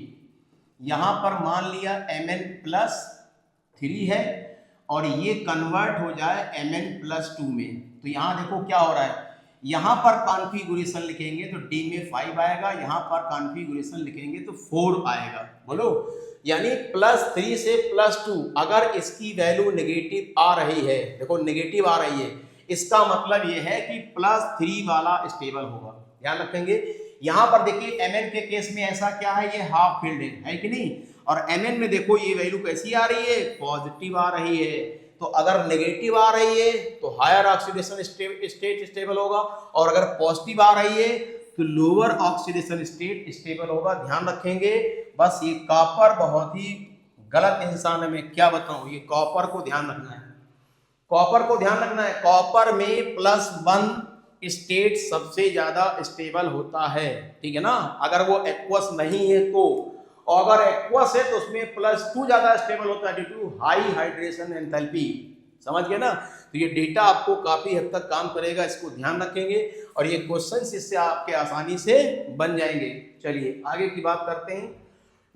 यहां पर मान लिया Mn+3 है और ये कन्वर्ट हो जाए Mn+2 में, तो यहां देखो क्या हो रहा है, यहां पर कॉन्फ़िगरेशन लिखेंगे तो D में 5 आएगा, यहां पर कॉन्फ़िगरेशन लिखेंगे तो 4 आएगा, बोलो। यानी +3 से +2 अगर इसकी वैल्यू नेगेटिव आ रही है, देखो नेगेटिव आ रही है, इसका मतलब ये है कि +3 वाला स्टेबल होगा, ध्यान रखेंगे। यहां पर देखिए Mn के केस में ऐसा क्या है, ये हाफ फील्ड है कि नहीं, और Mn में देखो ये वैल्यू कैसी आ रही है, पॉजिटिव आ रही है। तो अगर नेगेटिव आ रही है तो हायर ऑक्सीडेशन स्टेट स्टेबल होगा, और अगर पॉजिटिव आ रही है तो लोअर ऑक्सीडेशन स्टेट स्टेबल होगा, ध्यान रखेंगे। बस ये कॉपर बहुत ही गलत इंसान है, मैं क्या बताऊं, ये कॉपर को ध्यान रखना है, कॉपर को ध्यान रखना है। कॉपर में +1 स्टेट सबसे ज्यादा स्टेबल होता है, ठीक है ना। अगर वो एक्वस नहीं है तो, और अगर एक्वस है तो उसमें +2 ज्यादा स्टेबल होता है due to high hydration enthalpy, समझ गए ना। तो ये डेटा आपको काफी हद तक काम करेगा, इसको ध्यान रखेंगे, और ये क्वेश्चंस इससे आपके आसानी से बन जाएंगे। चलिए आगे की बात करते हैं।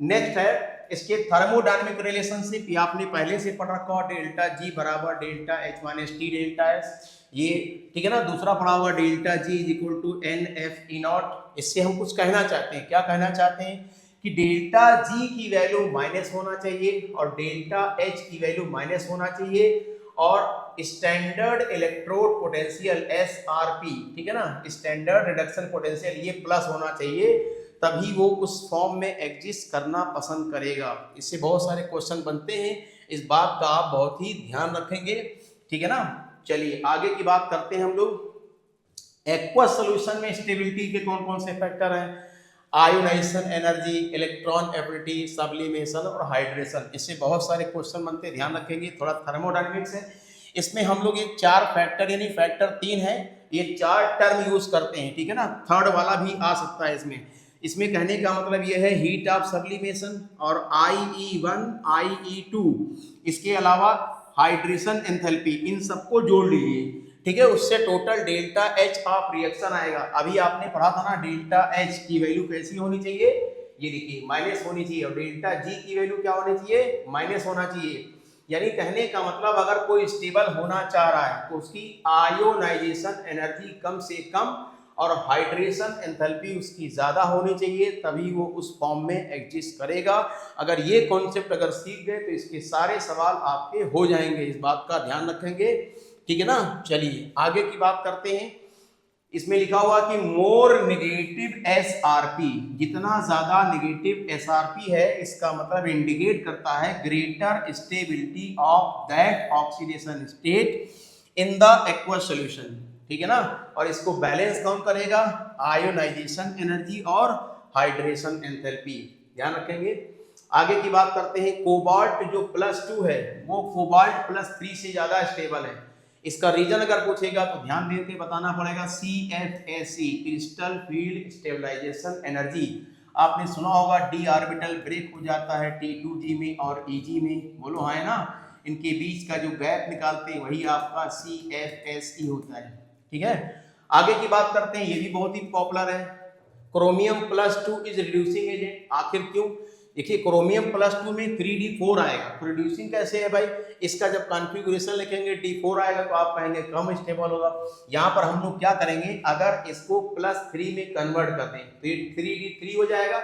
नेक्स्ट है इसके थर्मोडायनेमिक रिलेशनशिप, ये आपने पहले से पढ़ रखा हो, ΔG = ΔH - T ΔS, ये ठीक है ना। दूसरा पढ़ा हुआ ΔG = NFE0। इससे हम कुछ कहना चाहते हैं, क्या कहना चाहते हैं कि ΔG की वैल्यू माइनस होना चाहिए और ΔH की वैल्यू माइनस होना चाहिए, और स्टैंडर्ड इलेक्ट्रोड पोटेंशियल SRP, ठीक है ना, स्टैंडर्ड रिडक्शन पोटेंशियल, ये प्लस होना चाहिए, तभी वो उस फॉर्म में एग्जिस्ट करना पसंद करेगा। इससे बहुत सारे क्वेश्चन बनते हैं, इस बात का आप बहुत ही ध्यान रखेंगे, ठीक है ना। चलिए आगे की बात करते हैं हम लोग। एक्वस सॉल्यूशन में स्टेबिलिटी के कौन कौन से फैक्टर हैं, ionisation energy, electron affinity, sublimation और हाइड्रेशन। इससे बहुत सारे क्वेश्चन बनते हैं, ध्यान रखेंगे। थोड़ा थर्मोडायनेमिक्स है, इसमें हम लोग एक 4 फैक्टर यानी फैक्टर 3 है, ये 4 टर्म यूज करते हैं, ठीक है ना। थर्ड वाला भी आ सकता है इसमें कहने का मतलब यह है हीट ऑफ सब्लिमेशन और IE1 IE2, इसके अलावा हाइड्रेशन एंथैल्पी, इन सबको जोड़ लीजिए, ठीक है, उससे total delta H of reaction आएगा। अभी आपने पढ़ा था ना डेल्टा एच की वैल्यू कैसी होनी चाहिए, ये देखिए माइनस होनी चाहिए, और डेल्टा जी की वैल्यू क्या होनी चाहिए, माइनस होना चाहिए। यानी कहने का मतलब अगर कोई स्टेबल होना चाह रहा है तो उसकी आयोनाइजेशन एनर्जी कम से कम और हाइड्रेशन एंथैल्पी उसकी ज़्यादा होनी चाहिए, तभी वो उस फॉर्म में एग्जिस्ट करेगा। अगर ये कॉन्सेप्ट अगर सीख गए तो इसके सारे सवाल आपके हो जाएंगे, इस बात का ध्यान रखेंगे, ठीक है ना। चलिए आगे की बात करते हैं। इसमें लिखा हुआ कि मोर नेगेटिव एसआरपी, जितना ज्यादा नेगेटिव एसआरपी है इसका मतलब इंडिकेट करता है greater stability of that oxidation state in the aqueous solution, ठीक है ना। और इसको बैलेंस कौन करेगा, आयोनाइजेशन एनर्जी और हाइड्रेशन एंथैल्पी, ध्यान रखेंगे। आगे की बात करते हैं। कोबाल्ट जो +2 है वो कोबाल्ट +3 से ज्यादा स्टेबल है। इसका रीजन अगर पूछेगा तो ध्यान देके बताना पड़ेगा, CFSE crystal field stabilisation energy. आपने सुना होगा डी ऑर्बिटल ब्रेक हो जाता है T2G में और EG में, बोलो है ना, इनके बीच का जो गैप निकालते हैं वही आपका CFSE होता है, ठीक है। आगे की बात करते हैं, ये भी बहुत ही पॉपुलर है, क्रोमियम +2 इज रिड्यूसिंग एजेंट। आखिर क्यों, देखिए क्रोमियम +2 में 3D4 आएगा, प्रोड्यूसिंग कैसे है भाई, इसका जब कॉन्फ़िगरेशन लिखेंगे D4 आएगा तो आप कहेंगे कम स्टेबल होगा। यहाँ पर हम लोग क्या करेंगे, अगर इसको +3 में कन्वर्ट कर दें तो ये 3D3 हो जाएगा,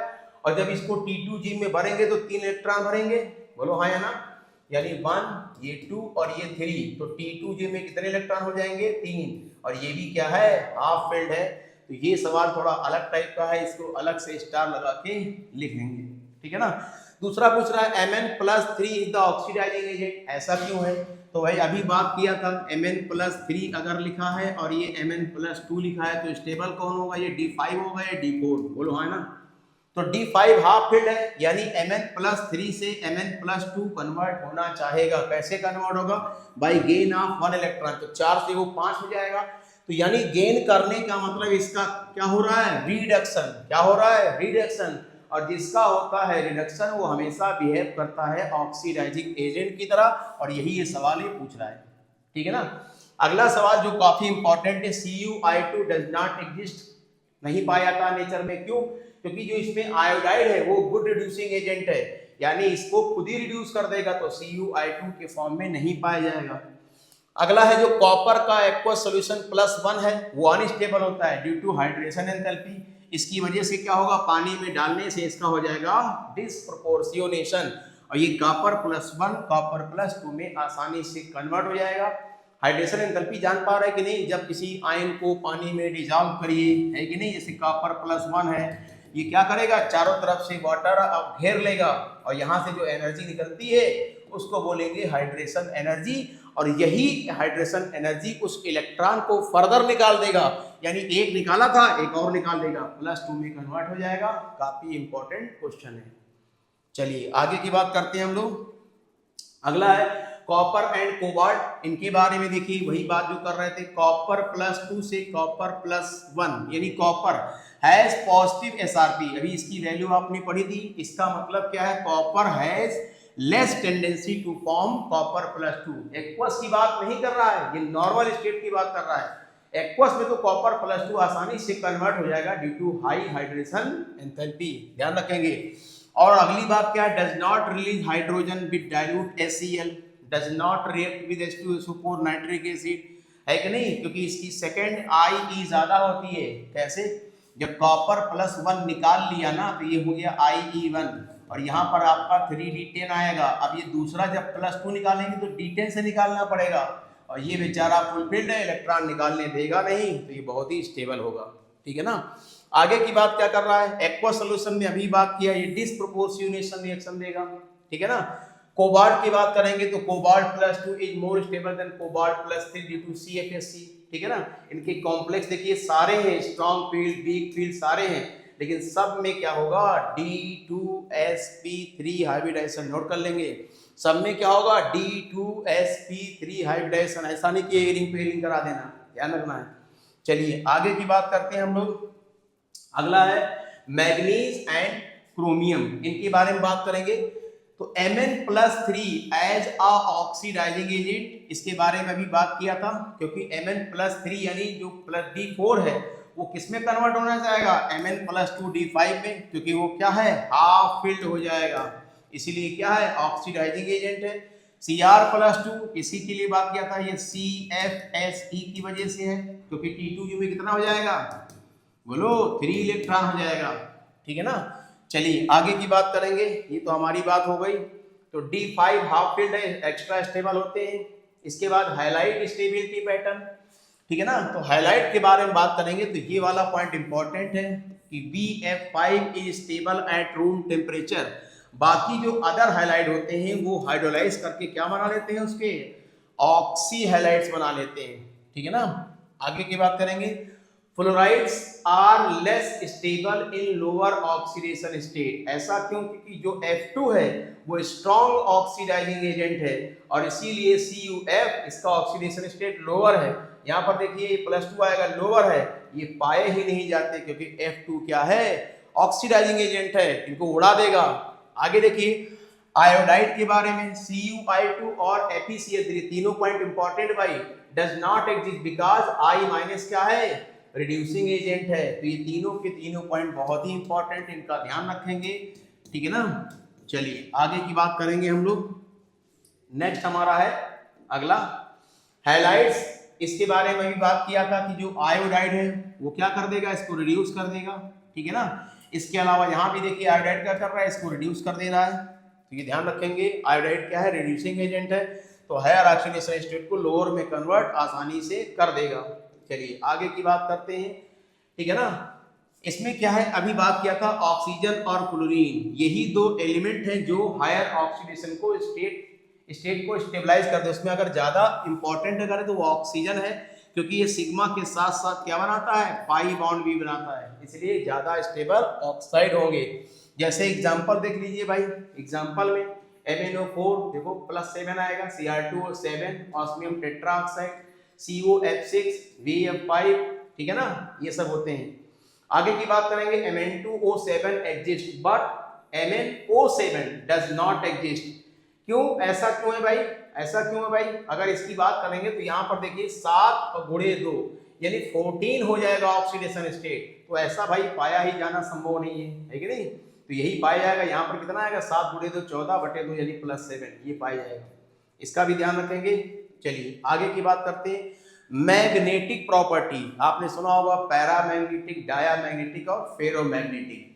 और जब इसको T2G में भरेंगे तो 3 इलेक्ट्रॉन भरेंगे, बोलो हाँ या ना, यानी 1 ये 2 और ये 3, तो T2G में कितने इलेक्ट्रॉन हो जाएंगे, 3, और ये भी क्या है, हाफ फील्ड है। तो ये सवाल थोड़ा अलग टाइप का है, इसको अलग से स्टार लगा के लिख लेंगे, ठीक है ना। दूसरा पूछ रहा है Mn+3 is the oxidising agent, ऐसा क्यों है, तो भाई अभी बात किया था Mn+3 अगर लिखा है और ये Mn+2 लिखा है तो स्टेबल कौन होगा, ये D5 होगा या D4, बोलो है ना। तो D5 हाफ फील्ड है, यानी Mn+3 से Mn+2 कन्वर्ट होना चाहेगा, कैसे कन्वर्ट होगा, बाई गेन ऑफ 1 इलेक्ट्रॉन, तो 4 से वो 5 हो जाएगा। तो यानी गेन करने का मतलब इसका क्या हो रहा है, रिडक्शन, क्या हो रहा है, रिडक्शन, और जिसका होता है रिडक्शन वो हमेशा बिहेव करता है ऑक्सीडाइजिंग एजेंट की तरह, और यही ये सवाल ये पूछ रहा है, ठीक है ना। अगला सवाल जो काफी इंपॉर्टेंट है, CuI2 डज नॉट एग्जिस्ट, नहीं पाया जाता नेचर में, क्यों, क्योंकि जो इसमें आयोडाइड है वो गुड रिड्यूसिंग एजेंट है, यानी इसको खुद ही रिड्यूस कर देगा, तो CuI2 के फॉर्म में नहीं पाया जाएगा। अगला है जो कॉपर का एक्वस सॉल्यूशन +1 है वो अनस्टेबल होता है ड्यू टू हाइड्रेशन एंथैल्पी, इसकी वजह से क्या होगा, पानी में डालने से इसका हो जाएगा डिस्प्रोपोर्शनेशन, और ये कॉपर +1 कॉपर +2 में आसानी से कन्वर्ट हो जाएगा। हाइड्रेशन एंथैल्पी जान पा रहे हैं कि नहीं, जब किसी आयन को पानी में डिजॉल्व करिए, है कि नहीं, जैसे कॉपर +1 है, ये क्या करेगा, चारों तरफ से वाटर अब घेर लेगा, और यहाँ से जो एनर्जी निकलती है उसको बोलेंगे हाइड्रेशन एनर्जी, और यही हाइड्रेशन एनर्जी उस इलेक्ट्रॉन को फर्दर निकाल देगा, यानी एक निकाला था एक और निकाल देगा, +2 में कन्वर्ट हो जाएगा। काफी इंपॉर्टेंट क्वेश्चन है। चलिए आगे की बात करते हैं हम लोग। अगला है कॉपर एंड कोबाल्ट, इनके बारे में देखिए वही बात जो कर रहे थे, कॉपर +2 से कॉपर +1, यानी कॉपर हैज पॉजिटिव एसआरपी, अभी इसकी वैल्यू आपने पढ़ी थी, इसका मतलब क्या है, copper has less tendency to form copper +2। Aqueous की बात नहीं कर रहा है, ये नॉर्मल स्टेट की बात कर रहा है। एक्वस में तो कॉपर +2 आसानी से कन्वर्ट हो जाएगा due to high hydration enthalpy, ध्यान रखेंगे। और अगली बात क्या है, does not release hydrogen with dilute HCl, does not react with H2SO4 nitric acid, है कि नहीं, क्योंकि इसकी सेकेंड IE ज्यादा होती है। कैसे, जब कॉपर +1 निकाल लिया ना तो ये हो गया IE1, और यहाँ पर आपका 3D10 आएगा। अब ये दूसरा जब +2 निकालेंगे तो D10 से निकालना पड़ेगा, और ये बेचारा फुलफिल्ड है, इलेक्ट्रॉन निकालने देगा नहीं, तो ये बहुत ही स्टेबल होगा, ठीक है ना। आगे की बात क्या कर रहा है, एक्वस सॉल्यूशन में अभी बात किया, ये डिस्प्रोपोर्शनेशन रिएक्शन देगा, ठीक है ना। कोबाल्ट की बात करेंगे तो cobalt +2 is more stable than cobalt +3 due to CFSE, ठीक है ना। इनके कॉम्प्लेक्स देखिए सारे हैं, स्ट्रॉन्ग फील्ड वीक फील्ड सारे हैं, लेकिन सब में क्या होगा, D2sp3 हाइब्रिडाइजेशन, नोट कर लेंगे, सब में क्या होगा, D2sp3 हाइब्रिडाइजेशन, ऐसा नहीं कि एयरिंग पेयरिंग करा देना, ध्यान रखना है। चलिए आगे की बात करते हैं हम लोग। अगला है मैग्नीज एंड क्रोमियम, इनके बारे में बात करेंगे। तो तो Mn+3 as a oxidising agent, इसके बारे में अभी बात किया था, क्योंकि Mn+3 यानी जो D4 है वो किस में कन्वर्ट होना चाहेगा, Mn+2 D5 में, क्योंकि वो क्या है, हाफ फिल्ड हो जाएगा, इसीलिए क्या है, ऑक्सीडाइजिंग एजेंट है। Cr+2 इसी के लिए बात किया था, ये CFSE की वजह से है, क्योंकि T2 में कितना हो जाएगा, बोलो 3 इलेक्ट्रॉन हो जाएगा, ठीक है ना। चलिए आगे की बात करेंगे, ये तो हमारी बात हो गई। तो D5 हाफ फील्ड है, एक्स्ट्रा स्टेबल होते हैं। इसके बाद हाईलाइट स्टेबिलिटी पैटर्न, ठीक है ना। तो हाईलाइट के बारे में बात करेंगे तो ये वाला पॉइंट इंपॉर्टेंट है कि BF5 is stable at room temperature. बाकी जो अदर हाईलाइट होते हैं वो हाइड्रोलाइज करके क्या बना लेते हैं, उसके ऑक्सी हाइलाइट्स बना लेते हैं, ठीक है ना। आगे की बात करेंगे, fluorides are less stable in lower oxidation state. ऐसा क्यों, क्योंकि जो F2 है वो स्ट्रॉन्ग ऑक्सीडाइजिंग एजेंट है और इसीलिए CuF इसका ऑक्सीडेशन स्टेट लोअर है। यहाँ पर देखिए ये +2 आएगा, लोअर है, ये पाए ही नहीं जाते क्योंकि F2 क्या है, ऑक्सीडाइजिंग एजेंट है, इनको उड़ा देगा। आगे देखिए आयोडाइड के बारे में, Cu2 और FeCl3 तीनों पॉइंट इंपॉर्टेंट भाई, does not exist because I- क्या है, रिड्यूसिंग एजेंट है। तो ये तीनों के तीनों पॉइंट बहुत ही इंपॉर्टेंट, इनका ध्यान रखेंगे, ठीक है ना। चलिए आगे की बात करेंगे हम लोग। नेक्स्ट हमारा है अगला हाइलाइट्स। इसके बारे में भी बात किया था कि जो आयोडाइड है वो क्या कर देगा, इसको रिड्यूस कर देगा, ठीक है ना। इसके अलावा यहाँ भी देखिए आयोडाइड क्या कर रहा है, इसको रिड्यूस कर दे रहा है, तो ये ध्यान रखेंगे। आयोडाइड क्या है, रिड्यूसिंग एजेंट है, तो हायर ऑक्सीडेशन स्टेट को लोअर में कन्वर्ट आसानी से कर देगा। चलिए आगे की बात करते हैं, ठीक है ना। इसमें क्या है, अभी बात किया था ऑक्सीजन और क्लोरीन, यही दो एलिमेंट हैं जो हायर ऑक्सीडेशन को स्टेट को स्टेबलाइज करते हैं। उसमें अगर ज्यादा इंपॉर्टेंट अगर तो वो ऑक्सीजन है, क्योंकि ये सिग्मा के साथ साथ क्या बनाता है, पाई बॉन्ड भी बनाता है, इसलिए ज्यादा स्टेबल ऑक्साइड होंगे। जैसे एग्जांपल देख लीजिए भाई, एग्जांपल में MnO4 देखो +7 आएगा, Cr2O7 osmium tetroxide, COF6 VF5, ठीक है ना, ये सब होते हैं। आगे की बात करेंगे, Mn2O7 exist but MnO7 does not exist. क्यों, ऐसा क्यों है भाई, ऐसा क्यों है भाई, अगर इसकी बात करेंगे तो यहाँ पर देखिए 7 × 2 यानी 14 हो जाएगा ऑक्सीडेशन स्टेट, तो ऐसा भाई पाया ही जाना संभव नहीं है कि नहीं। तो यही पाया जाएगा, यहाँ पर कितना आएगा, 7 × 2 14/2 यानी +7, ये पाया जाएगा, इसका भी ध्यान रखेंगे। चलिए आगे की बात करते हैं। मैग्नेटिक प्रॉपर्टी, आपने सुना होगा पैरामैग्नेटिक, डायामैग्नेटिक और फेरोमैग्नेटिक।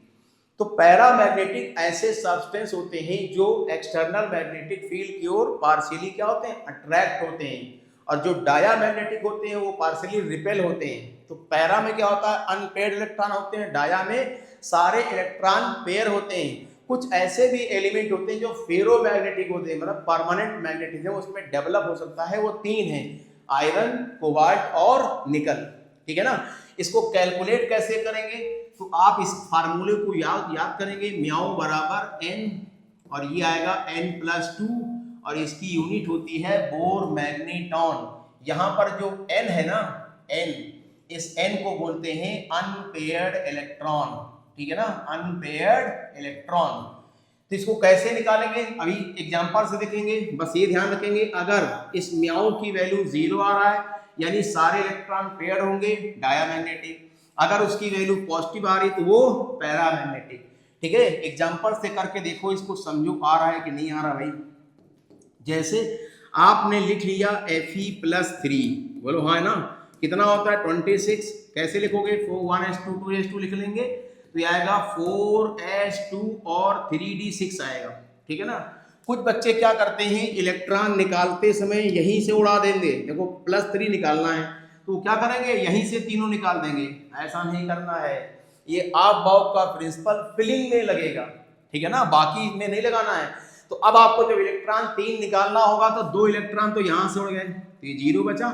तो पैरामैग्नेटिक ऐसे सब्सटेंस होते हैं जो एक्सटर्नल मैग्नेटिक फील्ड की ओर पार्शियली क्या होते हैं, अट्रैक्ट होते हैं, और जो डायामैग्नेटिक होते हैं वो पार्शियली रिपेल होते हैं। तो पैरा में क्या होता है, अनपेयर्ड इलेक्ट्रॉन होते हैं, डाया में सारे इलेक्ट्रॉन पेयर होते हैं। कुछ ऐसे भी एलिमेंट होते हैं जो फेरोमैग्नेटिक होते हैं, मतलब परमानेंट मैग्नेटिज्म उसमें डेवलप हो सकता है, वो 3 हैं, आयरन, कोबाल्ट और निकल, ठीक है ना। इसको कैलकुलेट कैसे करेंगे, तो आप इस फार्मूले को याद करेंगे, म्याओ बराबर n और ये आएगा n+2 और इसकी यूनिट होती है बोर मैग्नेटॉन। यहाँ पर जो n है ना, n, इस n को बोलते हैं अनपेयर्ड इलेक्ट्रॉन, ठीक है ना, अनपेयर्ड इलेक्ट्रॉन। तो इसको कैसे निकालेंगे, अभी एग्जांपल से देखेंगे। बस ये ध्यान रखेंगे, अगर इस म्याओ की वैल्यू 0 आ रहा है यानी सारे इलेक्ट्रॉन पेयर्ड होंगे, डायामैग्नेटिक, अगर उसकी वैल्यू पॉजिटिव आ रही तो वो पैरामैग्नेटिक, ठीक है। एग्जांपल से करके देखो, इसको समझो आ रहा है कि नहीं आ रहा भाई। जैसे आपने लिख लिया Fe+3, बोलो हाँ है ना, कितना होता है 26, कैसे लिखोगे, 1s2 2s2 लिख लेंगे, तो ये आएगा 4s2 और 3d6 आएगा, ठीक है ना। कुछ बच्चे क्या करते हैं, इलेक्ट्रॉन निकालते समय यहीं से उड़ा देंगे, देखो +3 निकालना है तो क्या करेंगे, यहीं से तीनों निकाल देंगे, ऐसा नहीं करना है। ये आप बाव का प्रिंसिपल फिलिंग में लगेगा, ठीक है ना, बाकी में नहीं लगाना है। तो अब आपको जब इलेक्ट्रॉन 3 निकालना होगा तो 2 इलेक्ट्रॉन तो यहाँ से उड़ गए, तो ये 0 बचा,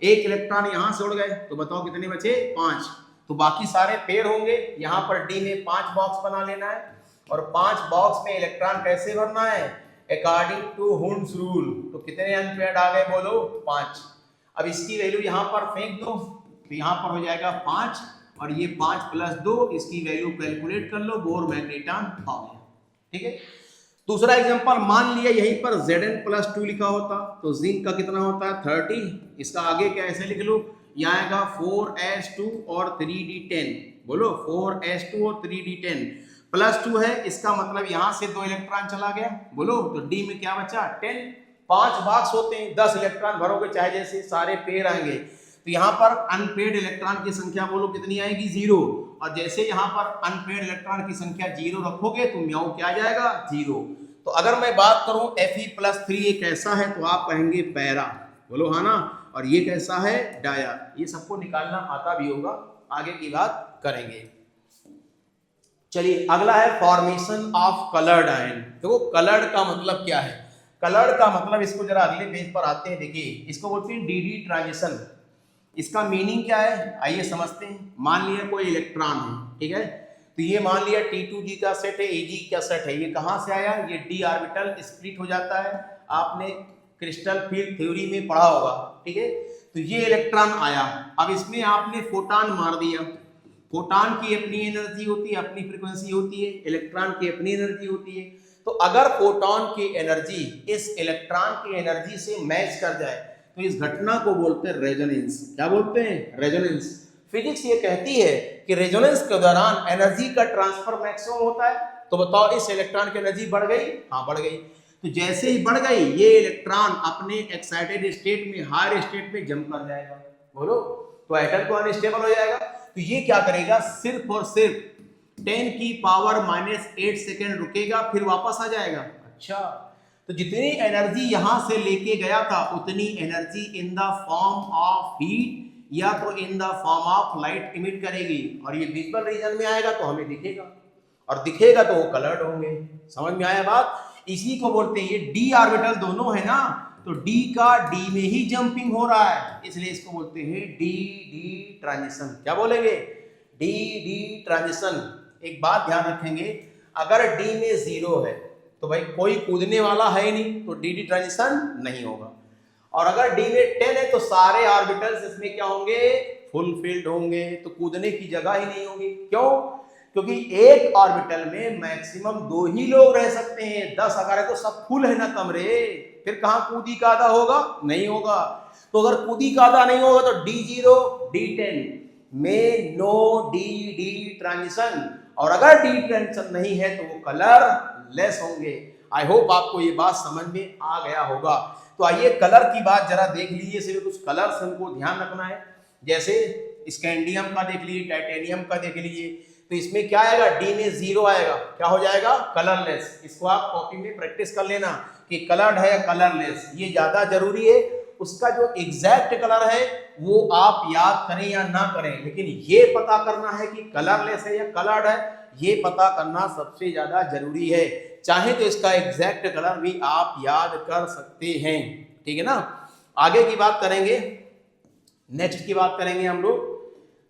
1 इलेक्ट्रॉन यहाँ से उड़ गए, तो बताओ कितने बचे, 5। तो बाकी सारे पेयर होंगे, यहाँ पर डी में 5 बॉक्स बना लेना है, और 5 बॉक्स में इलेक्ट्रॉन कैसे भरना है, अकॉर्डिंग टू हुंड्स रूल। तो कितने अनपेयर्ड आ गए, बोलो 5। अब इसकी वैल्यू यहाँ पर फेंक दो, तो यहाँ पर हो जाएगा 5, और ये 5 + 2, इसकी वैल्यू कैलकुलेट कर लो, बोर मैग्नेटॉन आ गया, ठीक है। दूसरा एग्जांपल, मान लिया यहीं पर Zn+2 लिखा होता तो जिंक का कितना होता है 30, इसका आगे क्या ऐसे लिख लो, यहाँ आएगा 4s2 और 3d10, बोलो 4s2 और 3d10 +2 है, इसका मतलब यहाँ से 2 इलेक्ट्रॉन चला गया, बोलो तो d में क्या बचा 10, 5 बॉक्स होते हैं, 10 इलेक्ट्रॉन भरोगे चाहे जैसे सारे पेयर आएंगे, तो यहाँ पर अनपेड इलेक्ट्रॉन की संख्या बोलो कितनी आएगी 0, और जैसे यहाँ पर अनपेड इलेक्ट्रॉन की संख्या 0 रखोगे तो म्याऊ क्या आ जाएगा 0। तो अगर मैं बात करूं Fe+3 ये कैसा है तो आप कहेंगे पैरा, बोलो हाँ ना, और ये कैसा है डाया, ये सबको निकालना आता भी होगा, आगे की बात करेंगे। चलिए अगला है फॉर्मेशन ऑफ कलर्ड आयन। देखो कलर्ड का मतलब क्या है, कलर्ड का मतलब, इसको जरा अगले पेज पर आते हैं, देखिए इसको बोलते हैं डी ट्रांजिशन। इसका मीनिंग क्या है आइए समझते हैं। मान लिया कोई इलेक्ट्रॉन है, ठीक है, तो ये मान लिया T2G का सेट है, Ag का सेट है, ये कहाँ से आया, ये d ऑर्बिटल स्प्लिट हो जाता है, आपने क्रिस्टल फील्ड थ्योरी में पढ़ा होगा, ठीक है। तो ये इलेक्ट्रॉन आया, अब इसमें आपने फोटॉन मार दिया, फोटॉन की अपनी एनर्जी होती है, अपनी फ्रीक्वेंसी होती है, इलेक्ट्रॉन की अपनी एनर्जी होती है। तो अगर फोटॉन की एनर्जी इस इलेक्ट्रॉन की एनर्जी से मैच कर जाए तो इस घटना को बोलते हैं रेजोनेंस। क्या बोलते हैं, रेजोनेंस। फिजिक्स ये कहती है कि रेजोनेंस के दौरान एनर्जी का ट्रांसफर मैक्सिमम होता है। तो बताओ इस इलेक्ट्रॉन की एनर्जी बढ़ गई, हाँ बढ़ गई। तो जैसे ही बढ़ गई ये इलेक्ट्रॉन अपने एक्साइटेड स्टेट में हायर स्टेट में जंप कर जाएगा, बोलो तो एटम को अनस्टेबल हो जाएगा। तो ये क्या करेगा, सिर्फ और सिर्फ 10 की पावर -8 सेकेंड रुकेगा, फिर वापस आ जाएगा। अच्छा, तो जितनी एनर्जी यहां से लेके गया था उतनी energy in the form of heat या तो in the form of light emit करेगी, और ये विजिबल रीजन में आएगा तो हमें दिखेगा, और दिखेगा तो वो कलर्ड होंगे। समझ में आया बात, इसी को बोलते हैं, ये डी ऑर्बिटल दोनों है ना, तो डी का डी में ही जंपिंग हो रहा है, इसलिए इसको बोलते हैं डी डी ट्रांजिशन। क्या बोलेंगे, डी डी ट्रांजिशन। एक बात ध्यान रखेंगे, अगर डी में 0 है तो भाई कोई कूदने वाला है ही नहीं, तो डी डी ट्रांजिशन नहीं होगा। और अगर डी में 10 है तो सारे ऑर्बिटल्स इसमें क्या होंगे, फुलफिल्ड होंगे, तो कूदने की जगह ही नहीं होगी। क्यों, क्योंकि एक ऑर्बिटल में मैक्सिमम 2 ही लोग रह सकते हैं, 10 अगर है तो सब फुल है ना कमरे, फिर कहां कूदी का आधा होगा, नहीं होगा। तो अगर कूदी का आधा नहीं होगा तो D0 D10 में नो डी डी ट्रांजिशन, और अगर डी ट्रांजिशन नहीं है तो वो कलर लेस होंगे। आई होप आपको ये बात समझ में आ गया होगा। तो आइए कलर की बात जरा देख लीजिए, सिर्फ कुछ कलर्स हमको ध्यान रखना है, जैसे स्कैंडियम का देख लीजिए, टाइटेनियम का देख लीजिए, तो इसमें क्या आएगा, डी में 0 आएगा, क्या हो जाएगा, कलरलेस। इसको आप कॉपी में प्रैक्टिस कर लेना कि कलर्ड है या कलरलेस, ये ज्यादा जरूरी है। उसका जो एग्जैक्ट कलर है वो आप याद करें या ना करें, लेकिन ये पता करना है कि कलरलेस है या कलर्ड है, ये पता करना सबसे ज्यादा जरूरी है। चाहे तो इसका एग्जैक्ट कलर भी आप याद कर सकते हैं, ठीक है ना। आगे की बात करेंगे, नेक्स्ट की बात करेंगे हम लोग।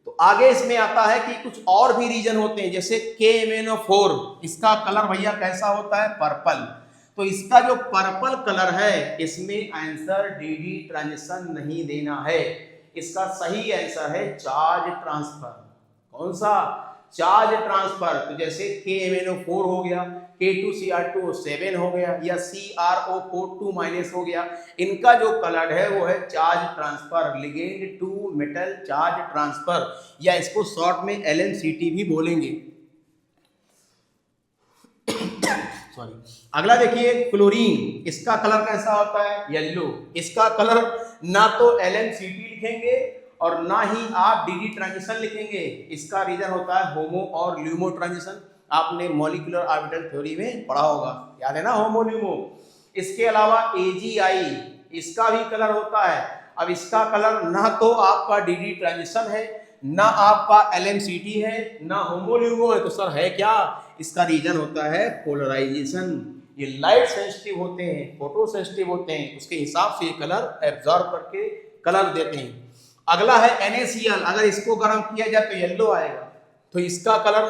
तो आगे इसमें आता है कि कुछ और भी रीजन होते हैं, जैसे KMnO4, इसका कलर भैया कैसा होता है, पर्पल। तो इसका जो पर्पल कलर है इसमें आंसर DD ट्रांजिशन नहीं देना है, इसका सही आंसर है चार्ज ट्रांसफर। कौन सा, चार्ज ट्रांसफर। तो जैसे KMnO4 हो गया, K2Cr2O7 हो गया, या CrO4 2- हो गया, इनका जो कलर है वो है charge transfer, ligand to metal charge transfer, या इसको शॉर्ट में LMCT भी बोलेंगे। सॉरी। अगला देखिए क्लोरीन, इसका कलर कैसा होता है, येलो। इसका कलर ना तो LMCT लिखेंगे और ना ही आप DD ट्रांजिशन लिखेंगे, इसका रीजन होता है होमो और ल्यूमो ट्रांजिशन। आपने मॉलिक्यूलर ऑर्बिटल थ्योरी में पढ़ा होगा, याद है ना, होमो ल्यूमो। इसके अलावा AgI, इसका भी कलर होता है। अब इसका कलर ना तो आपका DD ट्रांजिशन है, ना आपका LMCT है, ना होमो ल्यूमो है, तो सर है क्या, इसका रीजन होता है पोलराइजेशन। ये लाइट सेंसिटिव होते हैं, फोटो सेंसिटिव होते हैं, उसके हिसाब से ये कलर एब्जॉर्ब करके कलर देते हैं। अगला है NaCl, अगर इसको गर्म किया जाए तो येलो आएगा। तो इसका कलर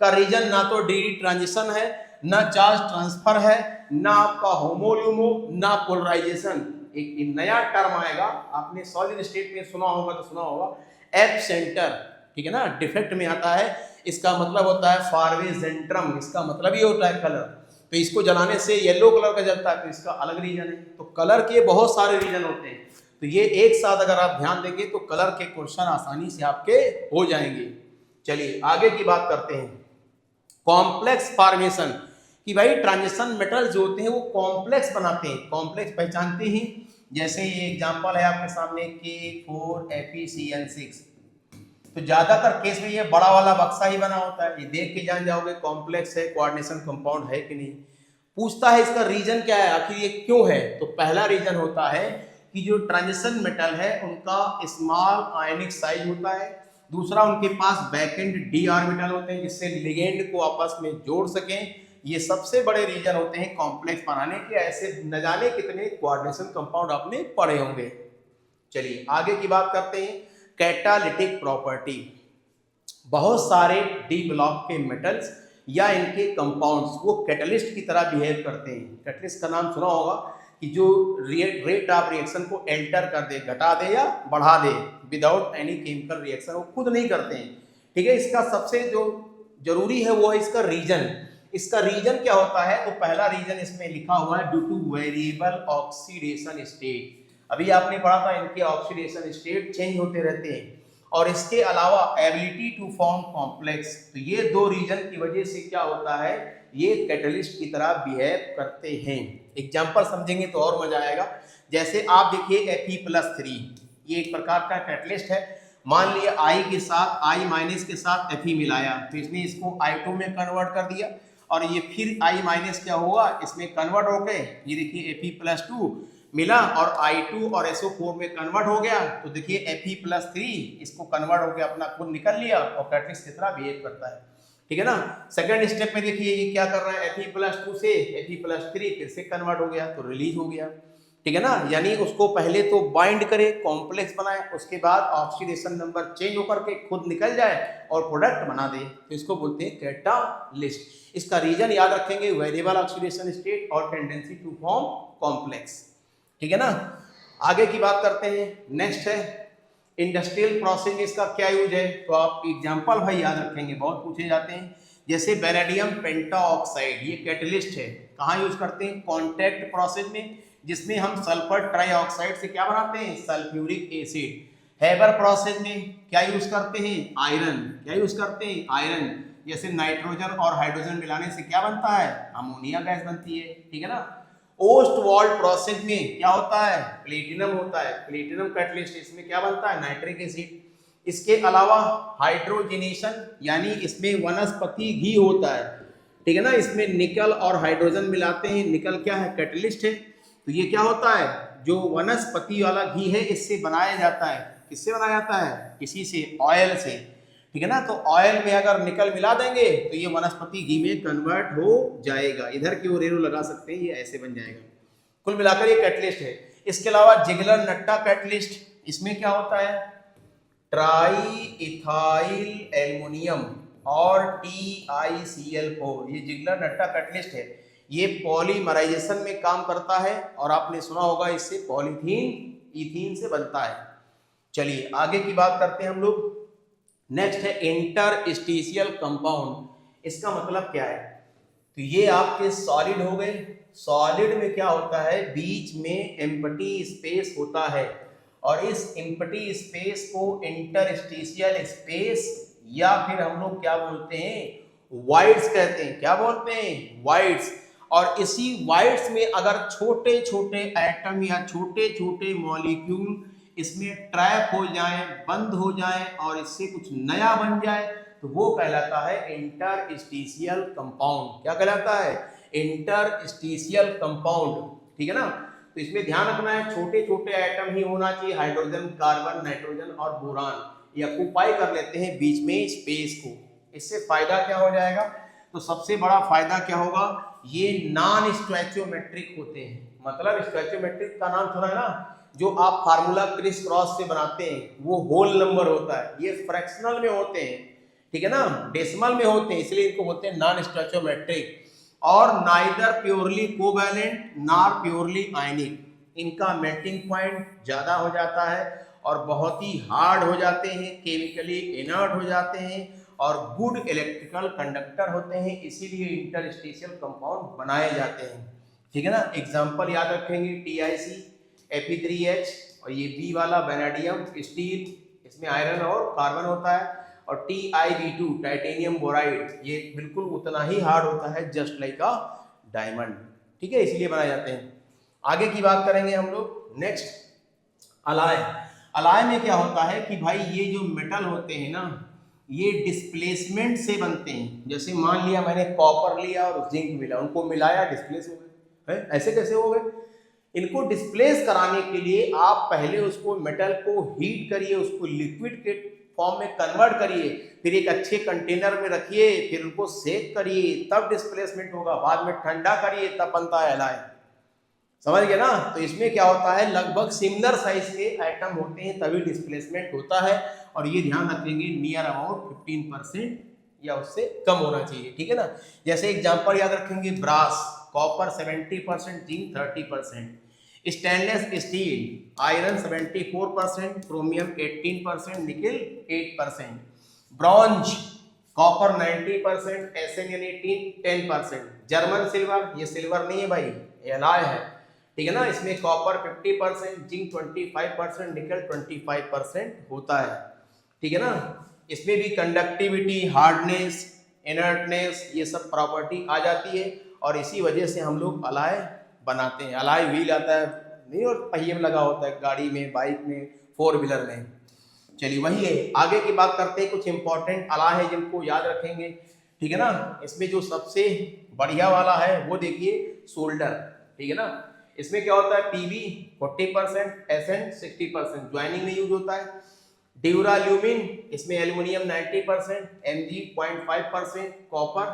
का रीजन ना तो DD ट्रांजिशन है, ना चार्ज ट्रांसफर है, ना आपका होमोल्यूमो, ना पोलराइजेशन। एक नया टर्म आएगा, आपने सॉलिड स्टेट में सुना होगा तो सुना होगा, एप सेंटर, ठीक है ना, डिफेक्ट में आता है। इसका मतलब होता है फारवे जेंट्रम, इसका मतलब ये होता है कलर। तो इसको जलाने से येलो कलर का जलता है, तो इसका अलग रीजन है। तो कलर के बहुत सारे रीजन होते हैं, तो ये एक साथ अगर आप ध्यान देंगे तो कलर के क्वेश्चन आसानी से आपके हो जाएंगे। चलिए आगे की बात करते हैं, कॉम्प्लेक्स फॉर्मेशन, कि भाई ट्रांजिशन मेटल जो होते हैं वो कॉम्प्लेक्स बनाते हैं। कॉम्प्लेक्स पहचानते ही, जैसे ये एग्जांपल है आपके सामने K4FeCN6, तो ज्यादातर केस में ये बड़ा वाला बक्सा ही बना होता है। ये देख के जान जाओगे कॉम्प्लेक्स है, कोऑर्डिनेशन कंपाउंड है कि नहीं। पूछता है इसका रीजन क्या है, आखिर ये क्यों है। तो पहला रीजन होता है कि जो ट्रांजिशन मेटल है उनका स्मॉल आयनिक साइज होता है। दूसरा, उनके पास बैकेंड डी ऑर्बिटल होते हैं जिससे लिगेंड को आपस में जोड़ सकें। ये सबसे बड़े रीजन होते हैं कॉम्प्लेक्स बनाने के। ऐसे न जाने कितने कोऑर्डिनेशन कंपाउंड आपने पढ़े होंगे। चलिए आगे की बात करते हैं, कैटालिटिक प्रॉपर्टी। बहुत सारे डी ब्लॉक के मेटल्स या इनके कंपाउंड्स वो कैटलिस्ट की तरह बिहेव करते हैं। कैटलिस्ट का नाम सुना होगा, कि जो रेट ऑफ रिएक्शन को एल्टर कर दे, घटा दे या बढ़ा दे विदाउट एनी केमिकल रिएक्शन, वो खुद नहीं करते हैं। ठीक है, इसका सबसे जो जरूरी है वो है इसका रीजन। इसका रीजन क्या होता है, तो पहला रीजन इसमें लिखा हुआ है due two variable oxidation state. अभी आपने पढ़ा था इनके ऑक्सीडेशन स्टेट चेंज होते रहते हैं। और इसके अलावा एबिलिटी टू फॉर्म कॉम्प्लेक्स, तो ये दो रीजन की वजह से क्या होता है, ये कैटलिस्ट की तरह बिहेव करते हैं। एग्जांपल समझेंगे तो और मजा आएगा। जैसे आप देखिए Fe+3, ये एक प्रकार का कैटलिस्ट है। मान लिया I के साथ I- के साथ Fe मिलाया, तो इसने इसको I2 में कन्वर्ट कर दिया, और ये फिर I- क्या होगा, इसमें कन्वर्ट हो गए। ये देखिए Fe+2 मिला और I2 और SO4 में कन्वर्ट हो गया। तो देखिए Fe+3 इसको कन्वर्ट होकर अपना खुद निकल लिया और कैटलिस्ट की तरह बिहेव करता है। ठीक है ना। सेकंड स्टेप में देखिए ये क्या कर रहा है, Fe+2 से Fe+3 फिर से कन्वर्ट हो गया, तो रिलीज हो गया। ठीक है ना, यानी उसको पहले तो बाइंड करे, कॉम्प्लेक्स बनाए, उसके बाद ऑक्सीडेशन नंबर चेंज होकर के खुद निकल जाए और प्रोडक्ट बना दे, तो इसको बोलते हैं कैटालिस्ट। इसका रीजन याद रखेंगे, वेरिएबल ऑक्सीडेशन स्टेट और टेंडेंसी टू फॉर्म कॉम्प्लेक्स। ठीक है ना। आगे की बात करते हैं, नेक्स्ट है इंडस्ट्रियल प्रोसेस में इसका क्या यूज है। तो आप एग्जांपल भाई याद रखेंगे, बहुत पूछे जाते हैं। जैसे बेरिलियम पेंटाऑक्साइड, ये कैटलिस्ट है, कहाँ यूज करते हैं, कॉन्टैक्ट प्रोसेस में, जिसमें हम सल्फर ट्राइऑक्साइड से क्या बनाते हैं, सल्फ्यूरिक एसिड। हेबर प्रोसेस में क्या यूज करते हैं, आयरन। क्या यूज करते हैं, आयरन। जैसे नाइट्रोजन और हाइड्रोजन मिलाने से क्या बनता है, अमोनिया गैस बनती है। ठीक है ना। ओस्टवाल्ड प्रोसेस में क्या होता है, प्लेटिनम होता है, प्लेटिनम कैटलिस्ट, इसमें क्या बनता है, नाइट्रिक एसिड। इसके अलावा हाइड्रोजनेशन, यानी इसमें वनस्पति घी होता है। ठीक है ना, इसमें निकल और हाइड्रोजन मिलाते हैं, निकल क्या है, कैटलिस्ट है। तो ये क्या होता है, जो वनस्पति वाला घी है इससे बनाया जाता है। किससे बनाया जाता है, किसी से, ऑयल से। ठीक है ना, तो ऑयल में अगर निकल मिला देंगे तो ये वनस्पति घी में कन्वर्ट हो जाएगा। इधर की ओर एरो लगा सकते हैं, ये ऐसे बन जाएगा। कुल मिलाकर ये कैटलिस्ट है। इसके अलावा जिगलर नट्टा कैटलिस्ट, इसमें क्या होता है, ट्राई इथाइल एल्युमिनियम और TiCl4, ये जिगलर नट्टा कैटलिस्ट है। ये पॉलीमराइजेशन में काम करता है, और आपने सुना होगा इससे पॉलीथीन इथीन से बनता है। चलिए आगे की बात करते हैं हम लोग। नेक्स्ट है इंटरस्टिशियल कंपाउंड। इसका मतलब क्या है, तो ये आपके सॉलिड हो गए। सॉलिड में क्या होता है, बीच में एम्प्टी स्पेस होता है, और इस एम्प्टी स्पेस को इंटरस्टिशियल स्पेस या फिर हम लोग क्या बोलते हैं, वाइड्स कहते हैं। क्या बोलते हैं, वाइड्स। और इसी वाइड्स में अगर छोटे छोटे एटम या छोटे छोटे मॉलिक्यूल इसमें ट्रैप हो जाए, बंद हो जाए, और इससे कुछ नया बन जाए, तो वो कहलाता है इंटरस्टिशियल कंपाउंड। क्या कहलाता है, इंटरस्टिशियल कंपाउंड। ठीक है ना। तो इसमें ध्यान रखना है, छोटे छोटे एटम ही होना चाहिए, हाइड्रोजन, कार्बन, नाइट्रोजन और बोरान, ये ऑक्यूपाई कर लेते हैं बीच में स्पेस को। इससे फायदा क्या हो जाएगा, तो सबसे बड़ा फायदा क्या होगा, ये नॉन स्टोइचियोमेट्रिक होते हैं। मतलब स्टोइचियोमेट्रिक का नाम सुना है ना, जो आप फार्मूला क्रिस क्रॉस से बनाते हैं, वो होल नंबर होता है। ये फ्रैक्शनल में होते हैं, ठीक है ना, डेसिमल में होते हैं, इसलिए इनको बोलते हैं नॉन स्टोइचियोमेट्रिक। और neither purely covalent nor purely ionic. इनका मेल्टिंग पॉइंट ज्यादा हो जाता है और बहुत ही हार्ड हो जाते हैं, केमिकली इनर्ट हो जाते हैं, और गुड इलेक्ट्रिकल कंडक्टर होते हैं, इसीलिए इंटरस्टेशियल कंपाउंड बनाए जाते हैं। ठीक है ना। एग्जाम्पल याद रखेंगे, TiC Fe3H, और ये बी वाला वैनेडियम स्टील, इसमें आयरन और कार्बन होता है, और TiB2 टाइटेनियम बोराइड, ये बिल्कुल उतना ही हार्ड होता है जस्ट लाइक अ डायमंड। ठीक है, इसलिए बनाए जाते हैं। आगे की बात करेंगे हम लोग। नेक्स्ट अलाय। अलाय में क्या होता है कि भाई ये जो मेटल होते हैं ना, ये डिस्प्लेसमेंट से बनते हैं। जैसे मान लिया मैंने कॉपर लिया और जिंक मिला, उनको मिलाया, डिस्प्लेस हो गए हैं। ऐसे कैसे हो गए? इनको डिस्प्लेस कराने के लिए आप पहले उसको मेटल को हीट करिए, उसको लिक्विड के फॉर्म में कन्वर्ट करिए, फिर एक अच्छे कंटेनर में रखिए, फिर उनको सेक करिए, तब डिस्प्लेसमेंट होगा। बाद में ठंडा करिए, तब बनता है एलाय। समझ गए ना। तो इसमें क्या होता है, लगभग सिमिलर साइज के आइटम होते हैं तभी डिस्प्लेसमेंट होता है, और ये ध्यान रखेंगे नियर अबाउट 15% या उससे कम होना चाहिए। ठीक है ना। जैसे एग्जांपल याद रखेंगे, brass, copper 70%, zinc 30%, stainless steel, iron 74%, chromium 18%, nickel 8%, bronze, copper 90%, SN यानी 10%, जर्मन सिल्वर, ये सिल्वर नहीं है भाई, एलॉय है। ठीक है ना। इसमें कॉपर 50%, जिंक 25%, निकल 25% होता है। ठीक है ना। इसमें भी कंडक्टिविटी, हार्डनेस, इनर्टनेस, ये सब प्रॉपर्टी आ जाती है, और इसी वजह से हम लोग अलाय बनाते हैं। अलाय व्हील आता है नहीं, और पहिए में लगा होता है गाड़ी में, बाइक में, 4 व्हीलर में। चलिए वही है। आगे की बात करते हैं, कुछ इंपॉर्टेंट अलाय है जिनको याद रखेंगे। ठीक है ना। इसमें जो सबसे बढ़िया वाला है वो देखिए, सोल्डर। ठीक है ना। इसमें क्या होता है, PB 40%, SN 60%, ज्वाइनिंग में यूज होता है। ड्यूराल्यूमिन, इसमें एल्यूमिनियम 90%, Mg 0.5%, कॉपर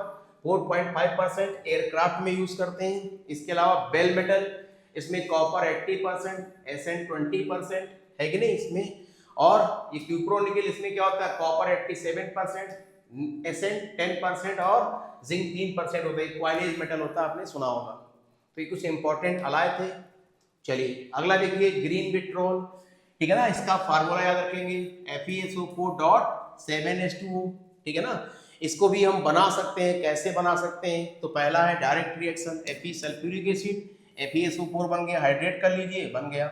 4.5% एयरक्राफ्ट में यूज करते हैं। इसके अलावा बेल मेटल, इसमें कॉपर 80%, SN 20%, है कि नहीं इसमें। और ये क्यूप्रोनिकल, इसमें क्या होता है, कॉपर 87%, SN 10% और जिंक 3% होता है। क्वाइनेज मेटल होता है, आपने सुना होगा। तो ये कुछ इंपॉर्टेंट अलाय थे। चलिए अगला देखिए, ग्रीन विट्रोल। ठीक है ना। इसका फार्मूला याद रखेंगे, FeSO4.7H2O। ठीक है ना। इसको भी हम बना सकते हैं। कैसे बना सकते हैं? तो पहला है direct reaction, Fe sulphuric acid, FeSO4 बन गया, हाइड्रेट कर लीजिए, बन गया।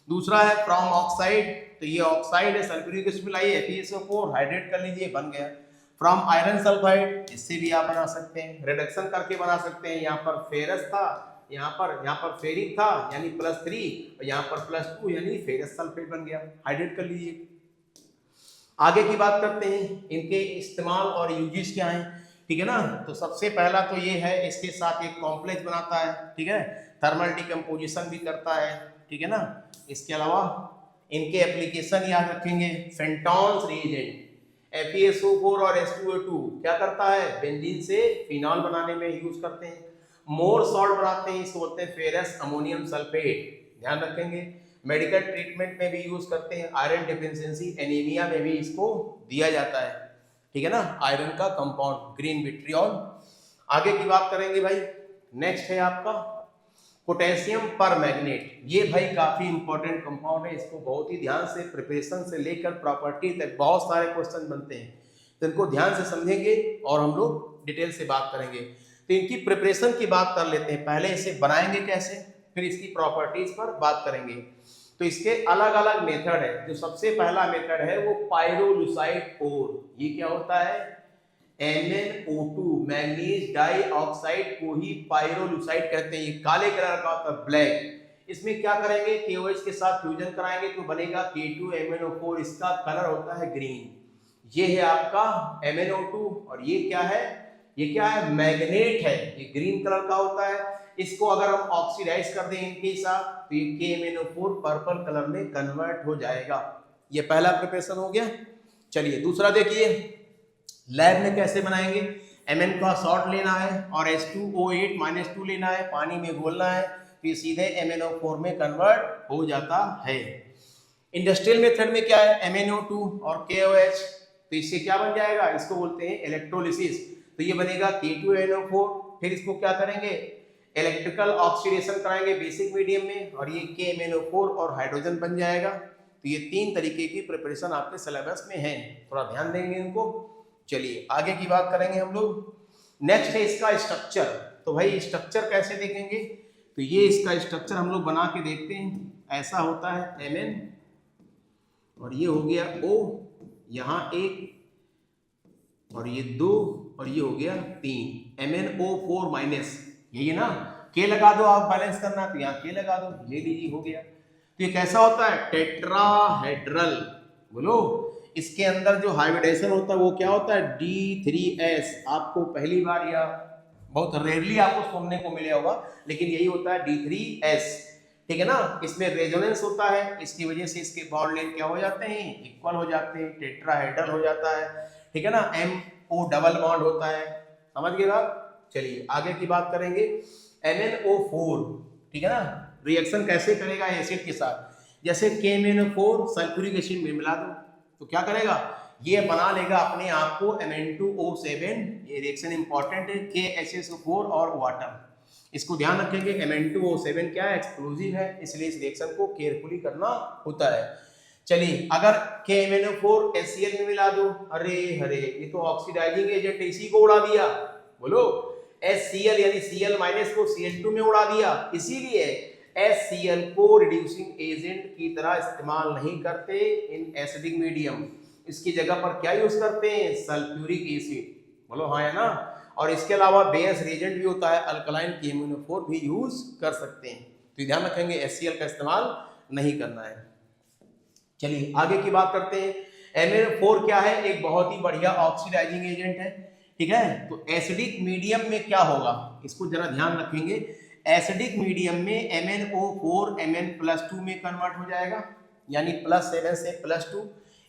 दूसरा है फ्रॉम ऑक्साइड, तो ये ऑक्साइड है, सल्फ्यूरिक एसिड मिलाइए, FeSO4, हाइड्रेट कर लीजिए, बन गया। फ्रॉम आयरन सल्फाइड, इससे भी आप बना सकते हैं, रिडक्शन करके बना सकते हैं। यहाँ पर फेरस था, यहाँ पर फेरिक था यानी +3, और यहाँ पर +2 यानी फेरस सल्फेट बन गया, हाइड्रेट कर लीजिए। आगे की बात करते हैं, इनके इस्तेमाल और यूजेस क्या हैं। ठीक है ना। तो सबसे पहला तो ये है, इसके साथ एक कॉम्प्लेक्स बनाता है। ठीक है। थर्मल डिकम्पोजिशन भी करता है। ठीक है ना। इसके अलावा इनके एप्लीकेशन याद रखेंगे, फेंटॉन्स रिएजेंट, FeSO4 और H2O2 क्या करता है, बेंजीन से फिनॉल बनाने में यूज करते हैं। मोर सॉल्ट बनाते हैं, इसको बोलते हैं फेरस अमोनियम सल्फेट, ध्यान रखेंगे। मेडिकल ट्रीटमेंट में भी यूज करते हैं। आयरन डिफिशियंसी एनीमिया में भी इसको दिया जाता है। ठीक है ना। आयरन का कंपाउंड ग्रीन विट्रियोल। आगे की बात करेंगे भाई। नेक्स्ट है आपका पोटेशियम पर मैग्नेट। ये भाई काफी इंपॉर्टेंट कंपाउंड है, इसको बहुत ही ध्यान से प्रिपरेशन से लेकर प्रॉपर्टी तक बहुत सारे क्वेश्चन बनते हैं, तो इनको ध्यान से समझेंगे और हम लोग डिटेल से बात करेंगे। तो इनकी प्रिपरेशन की बात कर लेते हैं। पहले इसे बनाएंगे कैसे, फिर इसकी प्रॉपर्टीज पर बात करेंगे। तो इसके अलग अलग मेथड है। जो सबसे पहला मेथड है वो पायरोलुसाइड ओर। ये क्या होता है, MnO2 मैंगनीज डाई ऑक्साइड को ही पायरोलुसाइड कहते हैं। ये काले कलर का होता है, ब्लैक। इसमें क्या करेंगे, KOH के साथ फ्यूजन कराएंगे तो बनेगा K2MnO4, इसका कलर होता है ग्रीन। ये है आपका MnO2, और ये क्या है, ये क्या है, मैग्नेट है, ये ग्रीन कलर का होता है। इसको अगर हम ऑक्सीडाइज कर दें इनके साथ तो ये KMnO4 पर्पल कलर में कन्वर्ट हो जाएगा। ये पहला प्रिपरेशन हो गया। चलिए दूसरा देखिए, लैब में कैसे बनाएंगे। Mn का शॉर्ट लेना है और H2O8 -2 लेना है, पानी में घोलना है, फिर सीधे MnO4 में कन्वर्ट हो जाता है। इंडस्ट्रियल मेथड में क्या है, MnO2 और KOH, तो इससे क्या बन जाएगा, इसको बोलते हैं इलेक्ट्रोलिसिस। तो ये बनेगा K2NO4, फिर इसको क्या करेंगे, इलेक्ट्रिकल ऑक्सीडेशन कराएंगे बेसिक मीडियम में, और ये KMnO4 और हाइड्रोजन बन जाएगा। तो ये 3 तरीके की प्रिपरेशन आपके सिलेबस में है, थोड़ा ध्यान देंगे इनको। चलिए आगे की बात करेंगे हम लोग। नेक्स्ट है इसका स्ट्रक्चर। तो भाई स्ट्रक्चर कैसे देखेंगे, तो ये इसका स्ट्रक्चर हम लोग बना के देखते हैं। ऐसा होता है Mn और ये हो गया O, यहाँ 1 और ये 2 और ये हो गया 3, MnO4 माइनस, यही है ना। के लगा दो, आप बैलेंस करना तो यहाँ के लगा दो, ये लीजिए हो गया। तो ये कैसा होता है, टेट्राहेड्रल। बोलो, इसके अंदर जो हाइब्रिडेशन होता है वो क्या होता है, D3S। आपको पहली बार या बहुत रेयरली आपको सुनने को मिला होगा, लेकिन यही होता है D3S, ठीक है ना। इसमें रेजोनेंस होता है, इसकी वजह से इसके बॉन्ड लेंथ क्या हो जाते हैं, इक्वल हो जाते हैं, टेट्राहेड्रल हो जाता है, ठीक है ना। MO डबल बॉन्ड होता है, समझ गए आप। चलिए आगे की बात करेंगे। MnO4, ठीक है ना, रिएक्शन कैसे करेगा एसिड के साथ। जैसे KMnO4 सल्फ्यूरिक एसिड में मिला दो तो क्या करेगा, ये बना लेगा अपने आप को Mn2O7। ये रिएक्शन इंपॉर्टेंट है, KHSO4 और वाटर। इसको ध्यान रखेंगे, Mn2O7 क्या है, एक्सप्लोजिव है, इसलिए इस रिएक्शन को केयरफुली करना होता है। चलिए अगर KMnO4 HCl में मिला दो, अरे हरे ये तो ऑक्सीडाइजिंग एजेंट, इसी को उड़ा दिया। बोलो, HCl यानी Cl माइनस को Cl2 में उड़ा दिया, इसीलिए HCl को रिड्यूसिंग एजेंट की तरह इस्तेमाल नहीं करते इन एसिडिक मीडियम। इसकी जगह पर क्या यूज करते हैं, सल्फ्यूरिक एसिड। बोलो हाँ है ना। और इसके अलावा बेस रिएजेंट भी होता है, अल्कलाइन KMnO4 भी यूज कर सकते हैं। तो ध्यान रखेंगे HCl का इस्तेमाल नहीं करना है। चलिए आगे की बात करते हैं। MnO4 क्या है, एक बहुत ही बढ़िया ऑक्सीडाइजिंग एजेंट है, ठीक है। तो एसिडिक मीडियम में क्या होगा, इसको जरा ध्यान रखेंगे। एसिडिक मीडियम में MnO4 Mn+2 में कन्वर्ट हो जाएगा, यानी +7 से +2।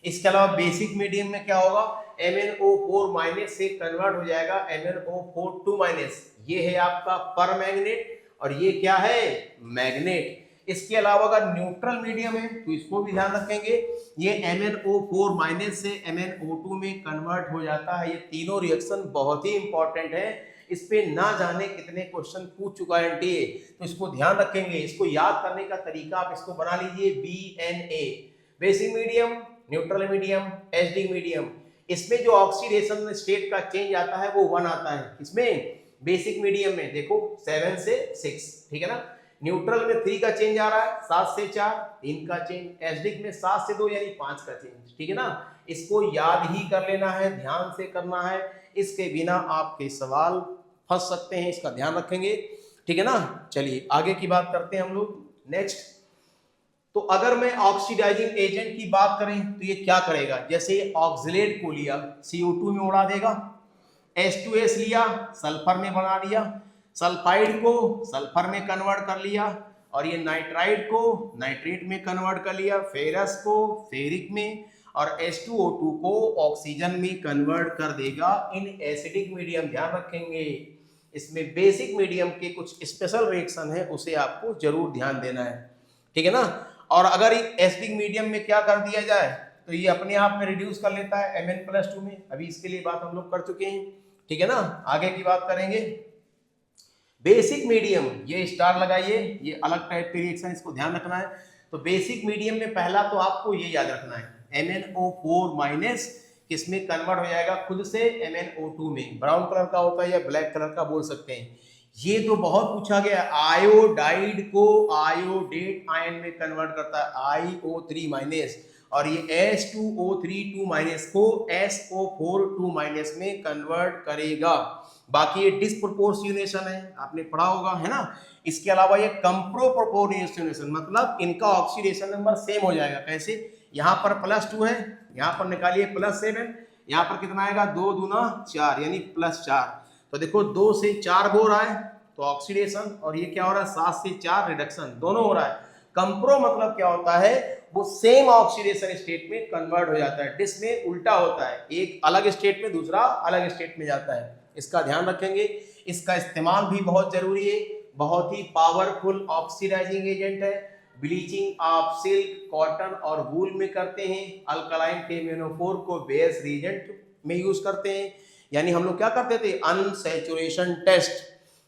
इसके अलावा बेसिक मीडियम में क्या होगा, MnO4 माइनस से कन्वर्ट हो जाएगा MnO4 2-। ये है आपका परमैंगनेट और ये क्या है, मैग्नेट। इसके अलावा अगर न्यूट्रल मीडियम है तो इसको भी ध्यान रखेंगे, ये MnO4 माइनस से MnO2 में कन्वर्ट हो जाता है। ये तीनों रिएक्शन बहुत ही इंपॉर्टेंट है, इस पे ना जाने कितने क्वेश्चन पूछ चुका है एनटीए, तो इसको ध्यान रखेंगे। इसको याद करने का तरीका आप इसको बना लीजिए BNA, basic medium, neutral medium, acidic medium. इसमें जो ऑक्सीडेशन स्टेट का चेंज आता है वो 1 आता है, इसमें बेसिक मीडियम में देखो 7 से 6, ठीक है ना। न्यूट्रल में 3 का चेंज आ रहा है, 7 से 4 3 का चेंज, एसिडिक में 7 से 2 यानी 5 का चेंज, ठीक है ना। इसको याद ही कर लेना है, ध्यान से करना है, इसके बिना आपके सवाल फंस सकते हैं, इसका ध्यान रखेंगे, ठीक है ना। चलिए आगे की बात करते हैं हम लोग। नेक्स्ट, तो अगर मैं ऑक्सीडाइजिंग एजेंट की बात करें तो ये क्या करेगा, जैसे ऑक्सलेट को लिया CO2 में उड़ा देगा, H2S लिया सल्फर में बना दिया, सल्फाइड को सल्फर में कन्वर्ट कर लिया, और ये नाइट्राइड को नाइट्रेट में कन्वर्ट कर लिया, फेरस को फेरिक में, और H2O2 को ऑक्सीजन में कन्वर्ट कर देगा इन एसिडिक मीडियम। ध्यान रखेंगे, इसमें बेसिक मीडियम के कुछ स्पेशल रिएक्शन है, उसे आपको जरूर ध्यान देना है, ठीक है ना। और अगर एसिडिक मीडियम में क्या कर दिया जाए तो ये अपने आप में रिड्यूस कर लेता है Mn+2 में, अभी इसके लिए बात हम लोग कर चुके हैं, ठीक है ना। आगे की बात करेंगे। बेसिक मीडियम, ये स्टार लगाइए, ये अलग टाइप की रिएक्शन, इसको ध्यान रखना है। तो बेसिक मीडियम में पहला तो आपको ये याद रखना है, MnO4 माइनस किसमें कन्वर्ट हो जाएगा, खुद से MnO2 में, ब्राउन कलर का होता है या ब्लैक कलर का बोल सकते हैं। ये तो बहुत पूछा गया, आयोडाइड को आयोडेट आयन में कन्वर्ट करता है IO3 माइनस, और ये H2O3 2- को SO4 2- में कन्वर्ट करेगा। बाकी ये डिस्प्रोपोर्शनेशन है, आपने पढ़ा होगा, है ना। इसके अलावा ये कंप्रोपोर्शनेशन, मतलब इनका ऑक्सीडेशन नंबर सेम हो जाएगा। कैसे, यहाँ पर +2 है, यहाँ पर निकालिए +7, यहाँ पर कितना आएगा, 2 दूना 4 यानी +4। तो देखो 2 से 4 हो रहा है तो ऑक्सीडेशन, और ये क्या हो रहा है, 7 से 4 रिडक्शन, दोनों हो रहा है। कंप्रो मतलब क्या होता है, वो सेम ऑक्सीडेशन स्टेट में कन्वर्ट हो जाता है। डिस में उल्टा होता है, एक अलग स्टेट में दूसरा अलग स्टेट में जाता है, इसका ध्यान रखेंगे। इसका इस्तेमाल भी बहुत जरूरी है, बहुत ही पावरफुल ऑक्सीडाइजिंग एजेंट है। ब्लीचिंग आप सिल्क, कॉटन और वूल में करते हैं। अल्कलाइन KMnO4 को बेस रिएजेंट में यूज करते हैं, यानी हम लोग क्या करते थे, अनसैचुरेशन टेस्ट,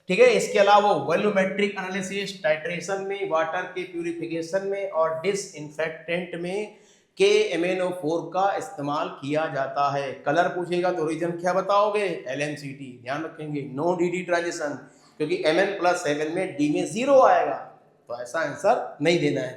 ठीक है। इसके अलावा वॉल्यूमेट्रिक एनालिसिस, टाइट्रेशन में, वाटर के प्यूरिफिकेशन में और डिसइंफेक्टेंट में KMnO4 का इस्तेमाल किया जाता है। कलर पूछेगा तो रीजन क्या बताओगे? LMCT, ध्यान रखेंगे। नो DD ट्रांजिशन, क्योंकि Mn+7 में D में 0 आएगा, तो ऐसा आंसर नहीं देना है।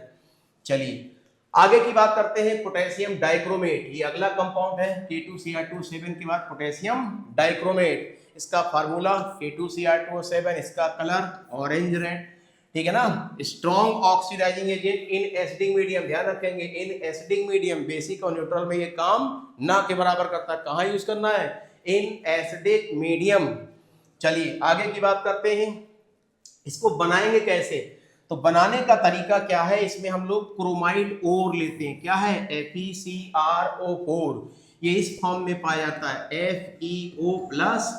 चलिए आगे की बात करते हैं, पोटेशियम डाइक्रोमेट। ये अगला कंपाउंड है, K2Cr2O7 के बाद पोटेशियम डाइक्रोमेट। इसका फार्मूला K2Cr2O7, इसका कलर ऑरेंज रेड, ठीक है ना। Strong oxidizing agent in acidic medium, ध्यान रखेंगे इन एसिडिक मीडियम, बेसिक और न्यूट्रल में ये काम ना के बराबर करता है। कहाँ यूज करना है? इन एसिडिक मीडियम। चलिए आगे की बात करते हैं, इसको बनाएंगे कैसे? तो बनाने का तरीका क्या है, इसमें हम लोग क्रोमाइड ओर लेते हैं। क्या है? FeCrO4, ये इस फॉर्म में पाया जाता है। FeO प्लस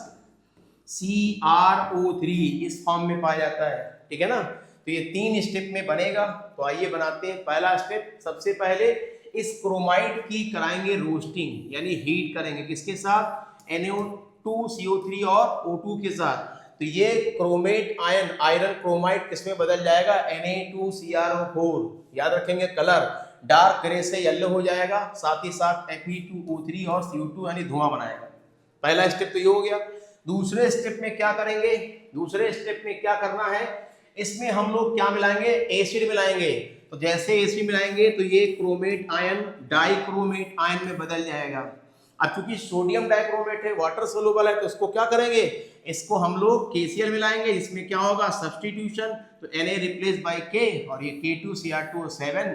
CrO3 इस फॉर्म में पाया जाता है, ठीक है ना। तो ये 3 स्टेप में बनेगा। तो आइए बनाते हैं। पहला स्टेप, सबसे पहले इस क्रोमाइड की कराएंगे रोस्टिंग, यानी हीट करेंगे। किसके साथ? NO2CO3 और O2 के साथ। तो ये क्रोमेट आयरन क्रोमाइड किसमें बदल जाएगा? Na2CrO4। याद रखेंगे कलर डार्क ग्रे से येलो हो जाएगा, साथ ही साथ Fe2O3 और CO2 यानी धुआं बनाएगा। पहला स्टेप तो ये हो गया। दूसरे स्टेप में क्या करेंगे? दूसरे स्टेप में क्या करना है, इसमें हम लोग क्या मिलाएंगे? एसिड मिलाएंगे। तो जैसे एसिड मिलाएंगे तो ये क्रोमेट आयन डाइक्रोमेट आयन में बदल जाएगा। अब चूंकि सोडियम डाइक्रोमेट है, वाटर सोल्यूबल है, तो इसको क्या करेंगे? इसको हम लोग KCl मिलाएंगे, जिसमें क्या होगा? सब्स्टिट्यूशन। तो Na रिप्लेस बाय K और ये K2Cr2O7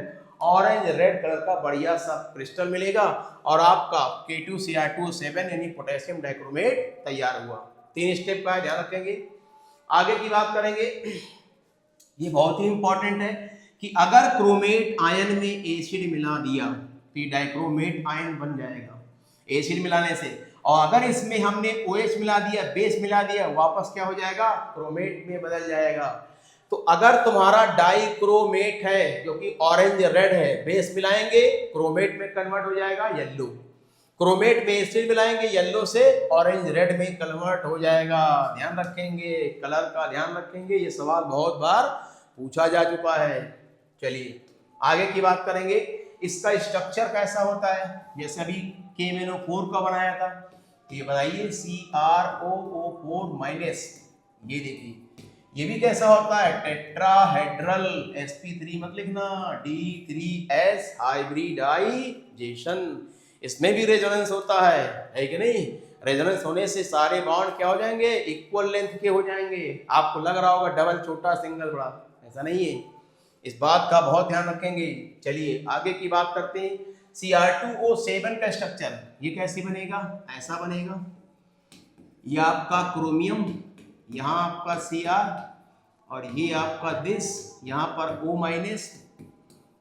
ऑरेंज रेड कलर का बढ़िया सा क्रिस्टल मिलेगा और आपका K2Cr2O7 यानी पोटेशियम डाइक्रोमेट तैयार हुआ। 3 स्टेप का ध्यान रखेंगे। आगे की बात करेंगे, ये बहुत ही इंपॉर्टेंट है कि अगर क्रोमेट आयन में एसिड मिला दिया तो ये डाइक्रोमेट आयन बन जाएगा एसिड मिलाने से। और अगर इसमें हमने OH मिला दिया, बेस मिला दिया, वापस क्या हो जाएगा? क्रोमेट में बदल जाएगा। तो अगर तुम्हारा डाइक्रोमेट है जो कि ऑरेंज रेड है, बेस मिलाएंगे क्रोमेट में कन्वर्ट हो जाएगा येलो। क्रोमेट में एसिड मिलाएंगे, येलो से ऑरेंज रेड में कन्वर्ट हो जाएगा। ध्यान रखेंगे, कलर का ध्यान रखेंगे, ये सवाल बहुत बार पूछा जा चुका है। चलिए आगे की बात करेंगे, इसका स्ट्रक्चर कैसा होता है। जैसे अभी KMnO4 का बनाया था, ये बनाइए CrOO4 माइनस, ये देखिए ये भी कैसा होता है? टेट्राहेड्रल sp3 मत लिखना, D3S हाइब्रिडाइजेशन। इसमें भी रेजोनेंस होता है कि नहीं? रेजोनेंस होने से सारे बॉन्ड क्या हो जाएंगे? इक्वल लेंथ के हो जाएंगे। आपको लग रहा होगा डबल छोटा सिंगल बड़ा, ऐसा नहीं है। इस बात का बहुत ध्यान रखेंगे। चलिए आगे की बात करते हैं, Cr2O7 का स्ट्रक्चर ये कैसे बनेगा? ऐसा बनेगा, ये आपका क्रोमियम, यहाँ आपका Cr और ये आपका दिस, यहाँ पर O माइनस,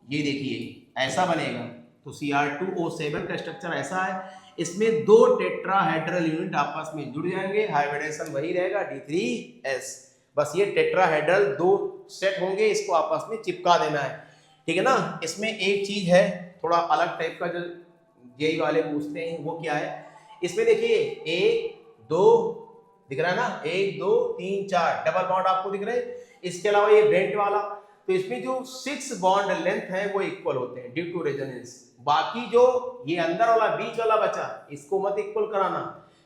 ये देखिए ऐसा बनेगा। तो Cr2O7 का स्ट्रक्चर ऐसा है। इसमें 2 टेट्राहेड्रल यूनिट आपस में जुड़ जाएंगे, हाइब्रिडेशन वही रहेगा D3S। बस ये टेट्राहेड्रल 2 सेट होंगे, इसको आपस में चिपका देना है, ठीक है ना। इसमें एक चीज है थोड़ा अलग टाइप का, जो जेई वाले पूछते हैं, वो क्या है? इसमें देखिए 1 2 दिख रहा है ना, 1 2 3 4 डबल बॉन्ड आपको दिख रहे हैं। इसके अलावा ये बेंट वाला, तो इसमें जो 6 बॉन्ड लेंथ है वो इक्वल होते हैं ड्यू टू रेजोनेंस। बाकी जो ये अंदर वाला बीच वाला बचा, इसको मत इक्वल कराना,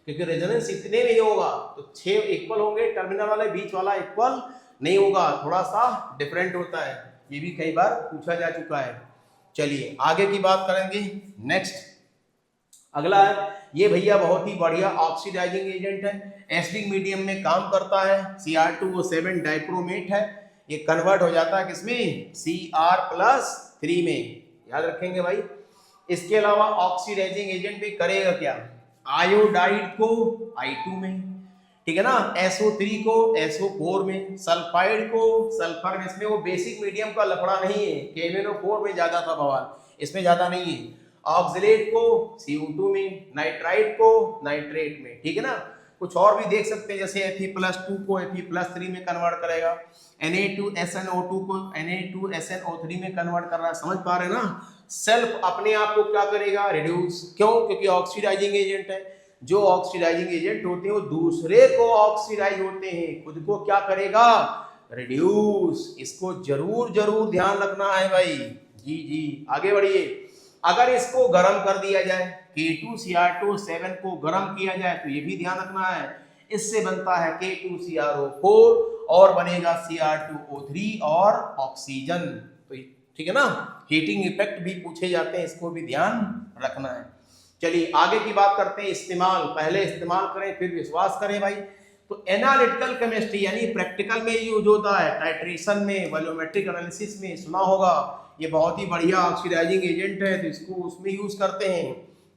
क्योंकि रेजोनेंस इतने में ही होगा तो 6 इक्वल होंगे, टर्मिनल वाले बीच वाला इक्वल नहीं होगा, थोड़ा सा डिफरेंट होता है। ये भी कई बार पूछा जा चुका है। चलिए आगे की बात करेंगे। नेक्स्ट अगला है, ये भैया बहुत ही बढ़िया ऑक्सीडाइजिंग एजेंट है, एसिडिक मीडियम में काम करता है। Cr2O7 डाइक्रोमेट है, ये कन्वर्ट हो जाता है किसमें? Cr+3 में, याद रखेंगे भाई। इसके अलावा ऑक्सीडाइजिंग एजेंट भी करेगा क्या? आयोडाइड को I2 में, ठीक है ना, SO3 को SO4 में, सल्फाइड को सल्फर में। इसमें वो बेसिक मीडियम का लफड़ा नहीं है, KMnO4 में ज्यादा था बवाल, इसमें ज्यादा नहीं है। ऑक्सलेट को CO2 में, नाइट्राइड को नाइट्रेट में, ठीक है ना। कुछ और भी देख सकते हैं, जैसे Fe+2 को Fe+3 में कन्वर्ट करेगा, Na2SnO2 को Na2SnO3 में कन्वर्ट कर रहा है। समझ पा रहे हैं ना? सेल्फ अपने आप को क्या करेगा? रिड्यूस। क्यों? क्योंकि ऑक्सीडाइजिंग एजेंट है। जो ऑक्सीडाइजिंग एजेंट होते हैं वो दूसरे को ऑक्सीडाइज होते हैं, खुद को क्या करेगा? रिड्यूस। इसको जरूर जरूर ध्यान रखना है भाई। जी जी आगे बढ़िए। अगर इसको गर्म कर दिया जाए, K2Cr7 को गर्म किया जाए, तो ये भी ध्यान रखना है, इससे बनता है K2CrO4 और बनेगा Cr2O3 और ऑक्सीजन। तो ठीक है ना, हीटिंग इफेक्ट भी पूछे जाते हैं, इसको भी ध्यान रखना है। चलिए आगे की बात करते हैं, इस्तेमाल। पहले इस्तेमाल करें फिर विश्वास करें भाई। तो एनालिटिकल केमिस्ट्री यानी प्रैक्टिकल में यूज होता है, टाइट्रेशन में, वॉल्यूमेट्रिक एनालिसिस में सुना होगा, ये बहुत ही बढ़िया ऑक्सीडाइजिंग एजेंट है, तो इसको उसमें यूज करते हैं।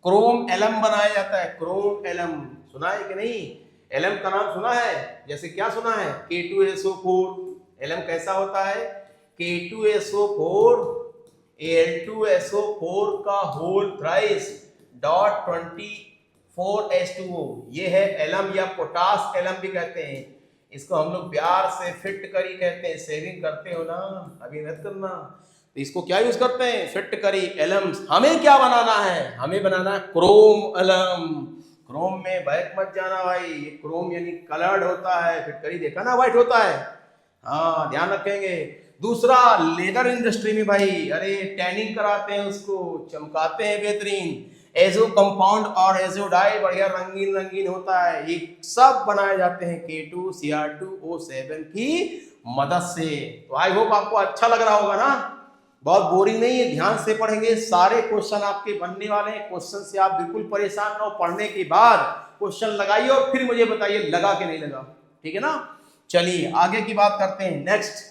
क्रोम एलम बनाया जाता है, क्रोम एलम सुना है कि नहीं? एलम का नाम सुना है? जैसे क्या सुना है? K2SO4। एलम कैसा होता है? K2SO4 Al2SO4 का होल थ्राइस डॉट 24H2O, ये है एलम या पोटास एलम भी कहते हैं। इसको हम लोग प्यार से फिट करी कहते हैं। सेविंग करते हो ना, अभी मत करना। तो इसको क्या यूज करते हैं? फिट करी एलम। हमें क्या बनाना है? हमें बनाना है क्रोम एलम। क्रोम में बैक मत जाना भाई, ये क्रोम यानी कलर्ड होता है, फिट करी देखा ना व्हाइट होता है, हाँ ध्यान रखेंगे। दूसरा लेदर इंडस्ट्री में भाई, अरे टैनिंग कराते हैं, उसको चमकाते हैं बेहतरीन। एजो कंपाउंड और एजो डाई बढ़िया रंगीन रंगीन होता है, ये सब बनाए जाते हैं K2Cr2O7 की मदद से। तो आई होप आपको अच्छा लग रहा होगा ना, बहुत बोरिंग नहीं है, ध्यान से पढ़ेंगे, सारे क्वेश्चन आपके बनने वाले हैं। क्वेश्चन से आप बिल्कुल परेशान ना हो, पढ़ने के बाद क्वेश्चन लगाइए और फिर मुझे बताइए लगा कि नहीं लगा, ठीक है ना। चलिए आगे की बात करते हैं। नेक्स्ट,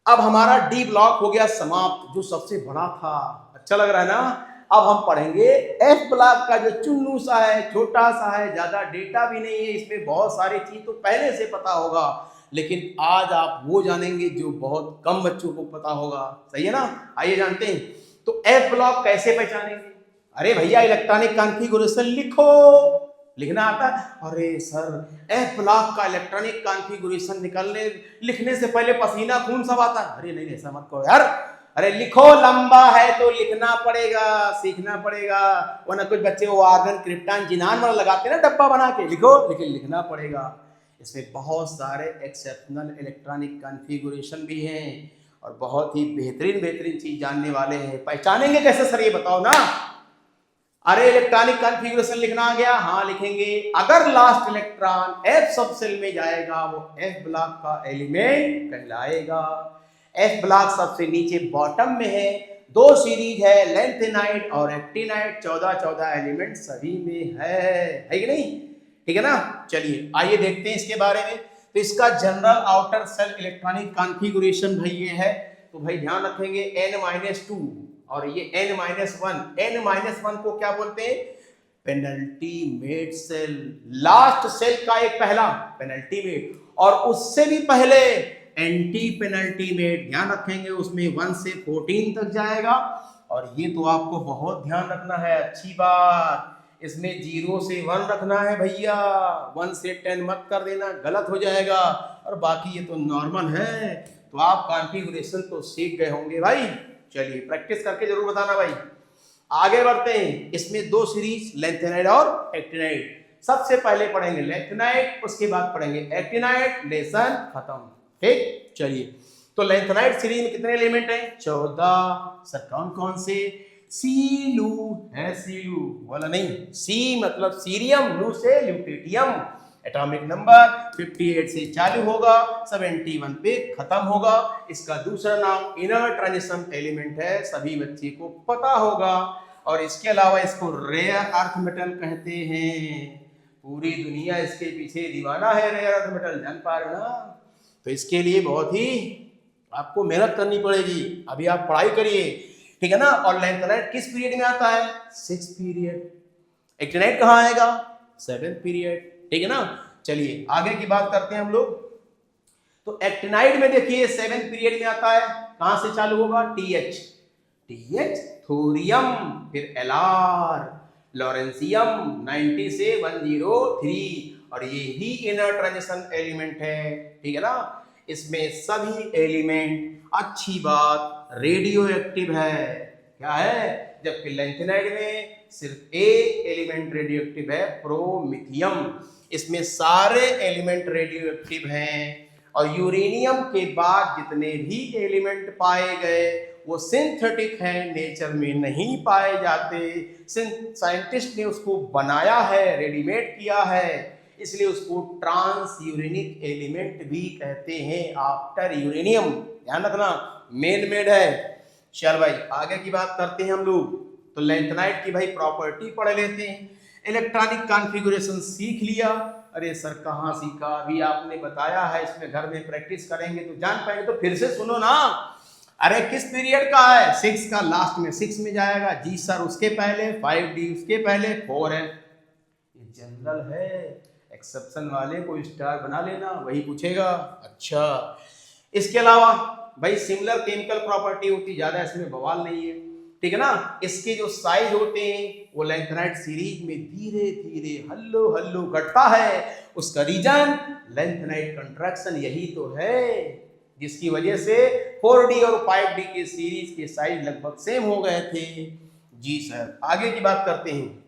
अब हमारा डी ब्लॉक हो गया समाप्त, जो सबसे बड़ा था। अच्छा लग रहा है ना। अब हम पढ़ेंगे एफ ब्लॉक का, जो चुन्नू सा है, छोटा सा है, ज्यादा डेटा भी नहीं है इसमें, बहुत सारी चीज तो पहले से पता होगा, लेकिन आज आप वो जानेंगे जो बहुत कम बच्चों को पता होगा। सही है ना, आइए जानते हैं। तो एफ ब्लॉक कैसे पहचानेंगे? अरे भैया इलेक्ट्रॉनिक कॉन्फ़िगरेशन लिखो, लिखना आता है? अरे सर एफ ब्लॉक का इलेक्ट्रॉनिक कॉन्फ़िगरेशन लिखने से पहले पसीना खून सब आता है। अरे नहीं ऐसा मत कहो यार, अरे लिखो, लंबा है तो लिखना पड़ेगा, सीखना पड़ेगा, वरना कुछ बच्चे वो आर्गन क्रिप्टॉन जिनान वाला लगाते हैं ना डब्बा बना के, लिखो, लेकिन लिखना पड़ेगा। इसमें बहुत सारे एक्सेप्शनल इलेक्ट्रॉनिक कॉन्फ़िगरेशन भी हैं और बहुत ही बेहतरीन चीज जानने वाले हैं। पहचानेंगे कैसे सर ये बताओ ना। अरे इलेक्ट्रॉनिक कॉन्फ़िगरेशन लिखना आ गया, हाँ लिखेंगे। अगर लास्ट इलेक्ट्रॉन एफ सब सेल में जाएगा, वो एफ ब्लॉक का एलिमेंट कहलाएगा। एफ ब्लॉक सबसे नीचे बॉटम में है, दो सीरीज है, लेंथेनाइड और एक्टिनाइड, 14 एलिमेंट सभी में है कि नहीं? ठीक है ना। चलिए आइए देखते हैं इसके बारे में। तो इसका general outer shell electronic configuration भाई ये है। तो भाई ध्यान रखेंगे N-2 और ये N-1। N-1 को क्या बोलते हैं? Penultimate shell. लास्ट सेल का एक पहला पेनल्टीमेट और उससे भी पहले एंटी पेनल्टीमेट। ध्यान रखेंगे उसमें 1 से 14 तक जाएगा। और ये तो आपको बहुत ध्यान रखना है, अच्छी बात, इसमें 0 से 1 रखना है भैया, 1 से 10 मत कर देना, गलत हो जाएगा। और बाकी ये तो नॉर्मल है। तो आप कॉन्फ़िगरेशन तो सीख गए होंगे भाई। चलिए प्रैक्टिस करके जरूर बताना भाई। आगे बढ़ते हैं। इसमें दो सीरीज, लेंथेनाइड और एक्टिनाइड। सबसे पहले पढ़ेंगे लेंथेनाइड, उसके बाद पढ़ेंगे एक्टिनाइड, लेसन खत्म। ठीक, चलिए। तो लेंथेनाइड सीरीज में कितने एलिमेंट हैं? 14। सर कौन कौन से? सीलू है, सीलू वाला नहीं, सी मतलब सीरियम, लू से ल्यूटेटियम। एटॉमिक नंबर 58 से चालू होगा, 71 पे खत्म होगा। इसका दूसरा नाम इनर ट्रांजिशन एलिमेंट है, सभी बच्चे को पता होगा। और इसके अलावा इसको रेयर अर्थ मेटल कहते हैं। पूरी दुनिया इसके पीछे दीवाना है, रेयर अर्थ मेटल, जान पा रहे हो ना। तो इसके लिए बहुत ही आपको मेहनत करनी पड़ेगी, अभी आप पढ़ाई करिए, ठीक है ना। और लेंथेनाइड किस पीरियड में आता है? 6th period. एक्टिनाइड कहाँ आएगा? 7th पीरियड, ठीक है ना। चलिए आगे की बात करते हैं हम लोग। तो एक्टिनाइड में देखिए 7th पीरियड में आता है, कहां से चालू होगा? TH थोरियम, फिर Lr लॉरेंसियम 90 से 103। और ये ही इनर ट्रांजिशन एलिमेंट है, ठीक है ना। इसमें सभी एलिमेंट, अच्छी बात, रेडियो एक्टिव है। क्या है? जबकि लेंथेनाइड में सिर्फ एक एलिमेंट रेडियो एक्टिव है, प्रोमिथियम। इसमें सारे एलिमेंट रेडियो एक्टिव हैं। और यूरेनियम के बाद जितने भी एलिमेंट पाए गए वो सिंथेटिक है, नेचर में नहीं पाए जाते। साइंटिस्ट ने उसको बनाया है, रेडीमेड किया है, इसलिए उसको ट्रांस यूरेनिक एलिमेंट भी कहते हैं, आफ्टर यूरेनियम। ध्यान रखना, मेन मेड है। चल भाई आगे की बात करते हैं हम लोग। तो लैंथेनाइट की भाई प्रॉपर्टी पढ़ लेते हैं। इलेक्ट्रॉनिक कॉन्फ़िगरेशन सीख लिया। अरे सर कहाँ सीखा, अभी आपने बताया है, इसमें घर में प्रैक्टिस करेंगे तो जान पाएंगे। तो फिर से सुनो ना। अरे किस पीरियड का है? 6 का, लास्ट में 6 में जाएगा। जी सर उसके पहले 5D, उसके पहले 4F। ये जनरल है, एक्सेप्शन वाले को स्टार बना लेना, वही पूछेगा। अच्छा, इसके अलावा भाई सिमिलर केमिकल प्रॉपर्टी होती, ज्यादा इसमें बवाल नहीं है, ठीक है ना। इसके जो साइज होते हैं वो लैंथेनाइट सीरीज में धीरे धीरे हल्लो हल्लो घटता है। उसका रीजन लैंथेनाइट कंट्रैक्शन यही तो है, जिसकी वजह से 4D और 5D के सीरीज के साइज लगभग सेम हो गए थे। जी सर आगे की बात करते हैं।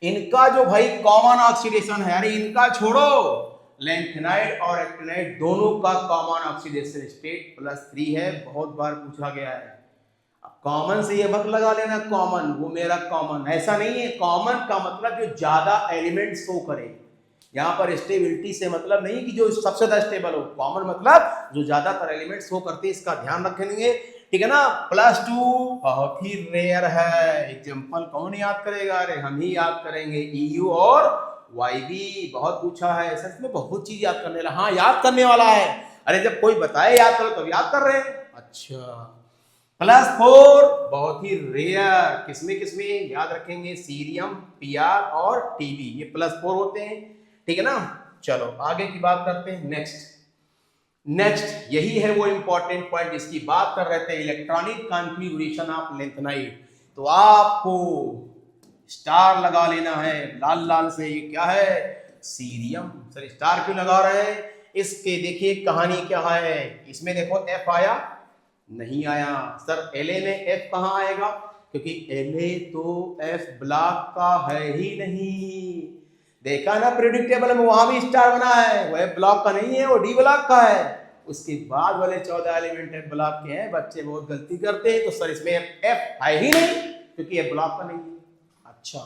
इनका जो भाई कॉमन ऑक्सीडेशन है, अरे इनका छोड़ो, लैंथेनाइट और एक्टिनाइट दोनों का कॉमन ऑक्सीडेशन स्टेट +3 है, बहुत बार पूछा गया है। कॉमन से ये मत लगा लेना कॉमन, वो मेरा कॉमन, ऐसा नहीं है। कॉमन का मतलब जो ज्यादा एलिमेंट शो करे। यहाँ पर स्टेबिलिटी से मतलब नहीं कि जो सबसे ज्यादा स्टेबल हो, कॉमन मतलब जो ज्यादातर एलिमेंट शो करते हैं, इसका ध्यान रखेंगे, ठीक है ना। +2 बहुत ही रेयर है। एग्जांपल कौन याद करेगा? अरे हम ही याद करेंगे, EU और YB। बहुत पूछा है, सच में बहुत चीज याद करने वाला। हाँ याद करने वाला है। अरे जब कोई बताए याद करो तो याद कर रहे हैं। अच्छा, +4 बहुत ही रेयर। किसमें याद रखेंगे? सीरियम, PR और TB, ये +4 होते हैं, ठीक है ना। चलो आगे की बात करते हैं। नेक्स्ट यही है वो इंपॉर्टेंट पॉइंट जिसकी बात कर रहे थे, इलेक्ट्रॉनिक कॉन्फ़िगरेशन ऑफ लैंथेनाइट। तो आपको स्टार लगा लेना है लाल लाल से। ये क्या है? सीरियम। सर स्टार क्यों लगा रहे हैं? इसके देखिए कहानी क्या है। इसमें देखो F आया, नहीं आया। सर La में F कहाँ आएगा? क्योंकि La तो F ब्लॉक का है ही नहीं। देखा ना प्रेडिक्टेबल में, वहां भी स्टार बना है, वो F ब्लॉक का नहीं है, वो D ब्लॉक का है। उसके बाद वाले 14 एलिमेंट F ब्लॉक के हैं। बच्चे बहुत गलती करते हैं। तो सर इसमें F है ही नहीं क्योंकि F ब्लॉक का नहीं है। अच्छा,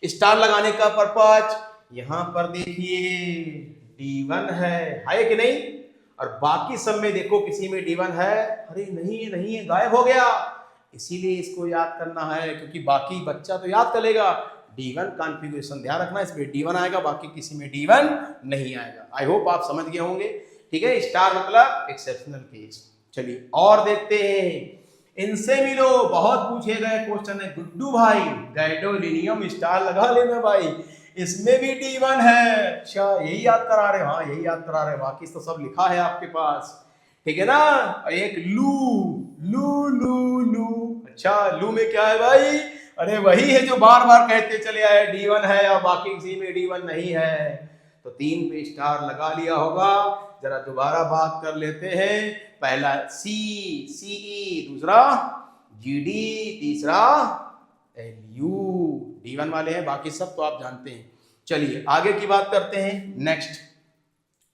स्टार लगाने का पर्पज यहां पर देखिए D1 है कि नहीं? और बाकी सब में देखो किसी में D1 है, अरे नहीं है, गायब हो गया। इसीलिए इसको याद करना है, क्योंकि बाकी बच्चा तो याद कर लेगा। D1 कॉन्फ़िगरेशन ध्यान रखना, इसमें D1 आएगा, बाकी किसी में D1 नहीं आएगा। आई होप आप समझ गए होंगे, ठीक है। स्टार मतलब एक्सेप्शनल केस। चलिए और देखते हैं। इनसे मिलो, बहुत पूछे गए क्वेश्चन है। गुड्डू भाई गैडोलिनियम स्टार लगा लेना भाई, इसमें भी D1 है। अच्छा यही याद करा रहे? हाँ यही याद करा रहे, बाकी तो सब लिखा है आपके पास, ठीक है ना। एक लू। अच्छा लू में क्या है भाई? अरे वही है जो बार बार कहते चले आए D1 है और बाकी किसी में D1 नहीं है। तो 3 पे स्टार लगा लिया होगा। जरा दोबारा बात कर लेते हैं। पहला CE, दूसरा GD, तीसरा LU। D1 वाले हैं, बाकी सब तो आप जानते हैं। चलिए आगे की बात करते हैं।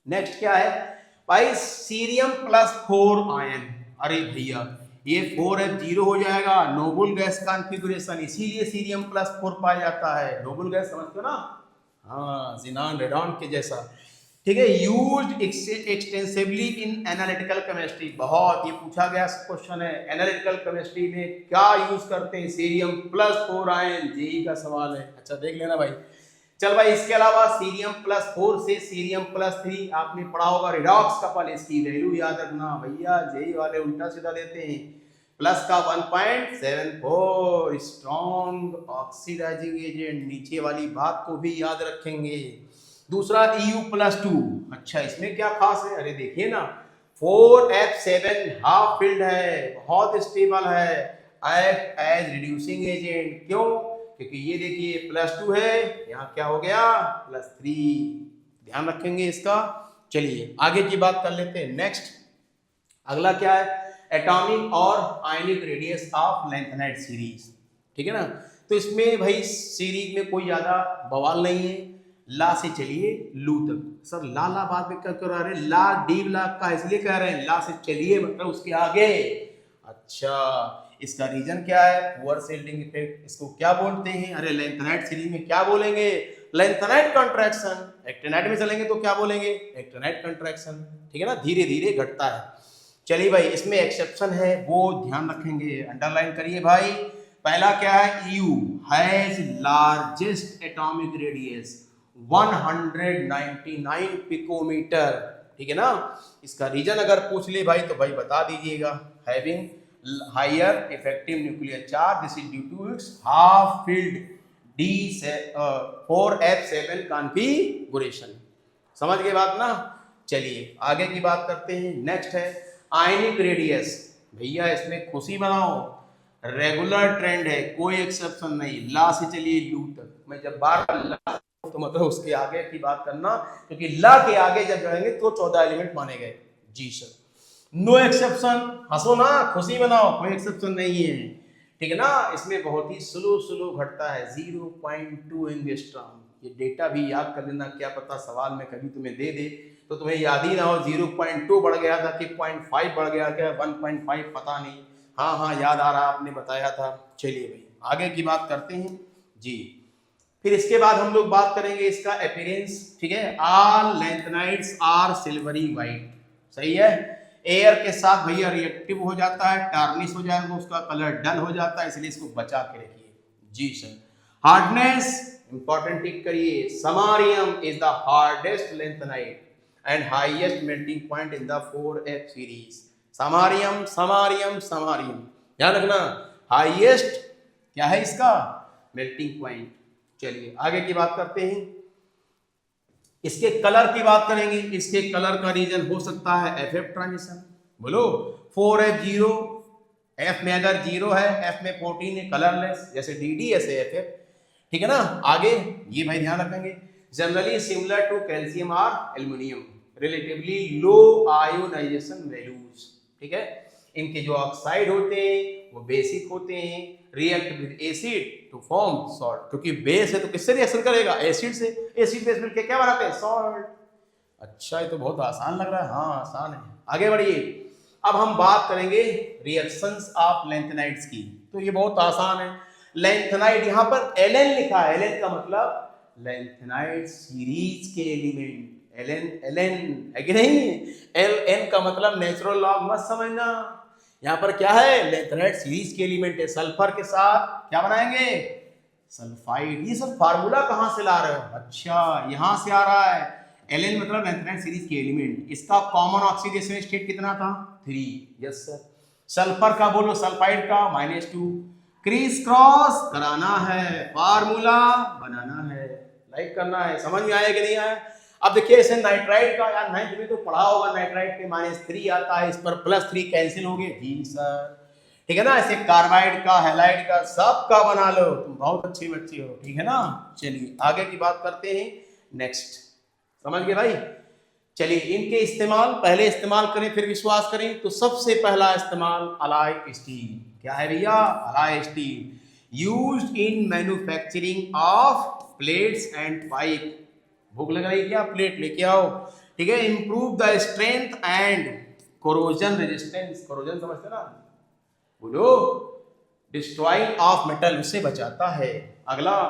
नेक्स्ट क्या है भाई? Cerium +4 ion. अरे भैया ये 4F0 हो जाएगा, नोबल गैस कॉन्फ़िगरेशन, इसीलिए सीरियम +4 पाया जाता है। नोबल गैस समझते हो ना? हाँ, ज़ीनान रेडॉन के जैसा, ठीक है। Used extensively in analytical chemistry. बहुत ये पूछा गया क्वेश्चन है, एनालिटिकल केमिस्ट्री में क्या यूज करते हैं? सीरियम +4 आयन, जेई का सवाल है। अच्छा देख लेना भाई। चल भाई इसके अलावा सीरियम +4 से सीरियम +3 आपने पढ़ा होगा रिडॉक्स कपल, इसकी वैल्यू याद रखना भैया, जेई वाले उल्टा सीधा देते हैं। प्लस का 1.74 स्ट्रॉन्ग ऑक्सीडाइजिंग एजेंट, नीचे वाली बात को भी याद रखेंगे। दूसरा EU+2। अच्छा इसमें क्या खास है? अरे देखिए ना, 4F7 हाफ फील्ड है, बहुत स्टेबल है, एक्ट एज रिड्यूसिंग एजेंट। क्यों? क्योंकि ये देखिए +2 है, यहाँ क्या हो गया? +3। ध्यान रखेंगे इसका। चलिए आगे की बात कर लेते हैं। नेक्स्ट अगला क्या है? एटॉमिक और ionic radius of lanthanide series, ठीक है ना। तो इसमें भाई सीरीज में कोई ज्यादा बवाल नहीं है। ला से चलिए लू तक। सर ला बात में क्या कर रहे हैं? ला D ब्लॉक का, इसलिए कह रहे हैं ला से चलिए, मतलब उसके आगे। अच्छा, इसका रीजन क्या है? Poor shielding effect. इसको क्या बोलते हैं? अरे लैंथेनाइड सीरीज में क्या बोलेंगे? Lanthanide contraction. एक्टिनाइड में चलेंगे तो क्या बोलेंगे? Actinide contraction. ठीक है ना, धीरे धीरे घटता है। चलिए भाई, इसमें एक्सेप्शन है वो ध्यान रखेंगे, अंडरलाइन करिए भाई। पहला क्या है? EU has largest atomic radius 199 picometer. ठीक है ना। इसका रीजन अगर पूछ ले भाई तो भाई बता दीजिएगा। Having higher effective nuclear charge, this is due to its half filled D4F7 configuration. समझ गए बात ना। चलिए आगे की बात करते हैं। नेक्स्ट है आयनिक रेडियस। भैया इसमें खुशी बनाओ, रेगुलर ट्रेंड है, कोई एक्सेप्शन नहीं। ला से चलिए यू तक। मैं जब बार ला तो मतलब उसके आगे की बात करना, क्योंकि ला के आगे जब जाएंगे तो 14 एलिमेंट माने गए। जी सर, नो एक्सेप्शन। हंसो ना, खुशी बनाओ, कोई एक्सेप्शन नहीं है। ठीक है ना। इसमें बहुत ही स्लो घटता है, 0.2 एंगस्ट्रॉम। ये डेटा भी याद कर लेना, क्या पता सवाल में कभी तुम्हें दे दे तो तुम्हें याद ही ना हो 0.2 बढ़ गया था कि 0.5 बढ़ गया, क्या 1.5 पता नहीं। हाँ हाँ याद आ रहा, आपने बताया था। चलिए भाई आगे की बात करते हैं जी। फिर इसके बाद हम लोग बात करेंगे इसका अपीयरेंस। ठीक है, all lanthanides are silvery white. सही है। एयर के साथ भैया रिएक्टिव हो जाता है, टार्निश हो जाएगा, उसका कलर डल हो जाता है, इसलिए इसको बचा के रखिए। जी सर। हार्डनेस इंपॉर्टेंट टिक करिए। Samarium is the hardest lanthanide and highest melting point in the 4F series. Samarium samarium samarium ध्यान रखना, हाईएस्ट क्या है इसका? Melting point. चलिए आगे की बात करते हैं। इसके कलर की बात करेंगे। इसके कलर का रीजन हो सकता है FF ट्रांजिशन। बोलो 4F0, F में अगर 0 है, F में 14 है, कलरलेस, जैसे DD ऐसे FF। ठीक है ना। आगे ये भाई ध्यान रखेंगे, जनरली सिमिलर टू कैल्शियम और aluminium, relatively low ionization values. ठीक है। इनके जो ऑक्साइड होते हैं वो बेसिक होते हैं, react with acid to form salt. क्योंकि बेस है तो किससे रिएक्शन करेगा? एसिड से। एसिड बेस मिलकर क्या बनाते हैं? सॉल्ट। अच्छा, ये तो बहुत आसान लग रहा है। हाँ आसान है। आगे बढ़िए। अब हम बात करेंगे रिएक्शंस ऑफ लैंथेनाइड्स की। तो ये बहुत आसान है। लैंथेनाइड यहाँ पर Ln लिखा है। Ln का मतलब लैंथेनाइड सीरीज के एलिमेंट। Ln है कि नहीं? Ln का मतलब नेचुरल लॉग मत समझना। यहाँ पर क्या है? लैंथेनाइड सीरीज के एलिमेंट है। सल्फर के साथ क्या बनाएंगे? सल्फाइड। ये सब फार्मूला कहाँ से ला रहे हो? अच्छा, यहाँ से आ रहा है। Ln मतलब लैंथेनाइड सीरीज के एलिमेंट। इसका कॉमन ऑक्सीडेशन स्टेट कितना था? 3। Yes sir. सल्फर का बोलो, सल्फाइड का -2। क्रीस क्रॉस कराना है, फार्मूला बनाना है, लाइक करना है। समझ में आया कि नहीं आया? अब देखिए इसे नाइट्राइड का, यार 9th में तो पढ़ा होगा, नाइट्राइड पे -3 आता है, इस पर +3 कैंसिल हो गए। जी सर। ठीक है ना। ऐसे कार्बाइड का, हैलाइड का, सब का बना लो, तुम बहुत अच्छी बच्ची हो। ठीक है ना। चलिए आगे की बात करते हैं। नेक्स्ट, समझ गए भाई? चलिए इनके इस्तेमाल, पहले इस्तेमाल करें फिर विश्वास करें। तो सबसे पहला इस्तेमाल अलाय स्टील। क्या है भैया? Alloy steel used in manufacturing of plates and pipe. भूख लग रही है क्या? प्लेट लेके आओ। ठीक है। Improve the strength and corrosion resistance. Corrosion समझते ना? बोलो। डिस्ट्रॉइंग ऑफ मेटल, उससे बचाता है। अगला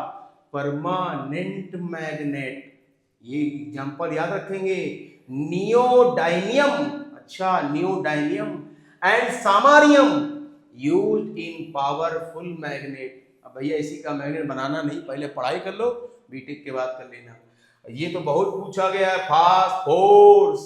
परमानेंट मैग्नेट। ये एग्जांपल याद रखेंगे। नियोडाइनियम। अच्छा, neodymium and samarium used in powerful magnet. अब भैया इसी का मैग्नेट बनाना नहीं, पहले पढ़ाई कर लो, बीटेक के बाद कर लेना। ये तो बहुत पूछा गया है। फास्फोरस,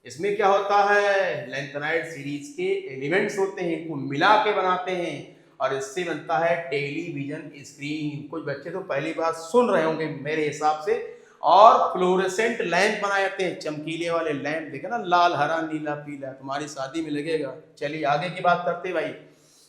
इसमें क्या होता है? लैंथेनाइड सीरीज के एलिमेंट्स होते हैं, इनको मिला के बनाते हैं और इससे बनता है टेलीविजन स्क्रीन। कुछ बच्चे तो पहली बार सुन रहे होंगे मेरे हिसाब से। और फ्लोरेसेंट लैंप बनाए जाते हैं, चमकीले वाले लैंप, देखे ना, लाल हरा नीला पीला, तुम्हारी शादी में लगेगा। चलिए आगे की बात करते भाई।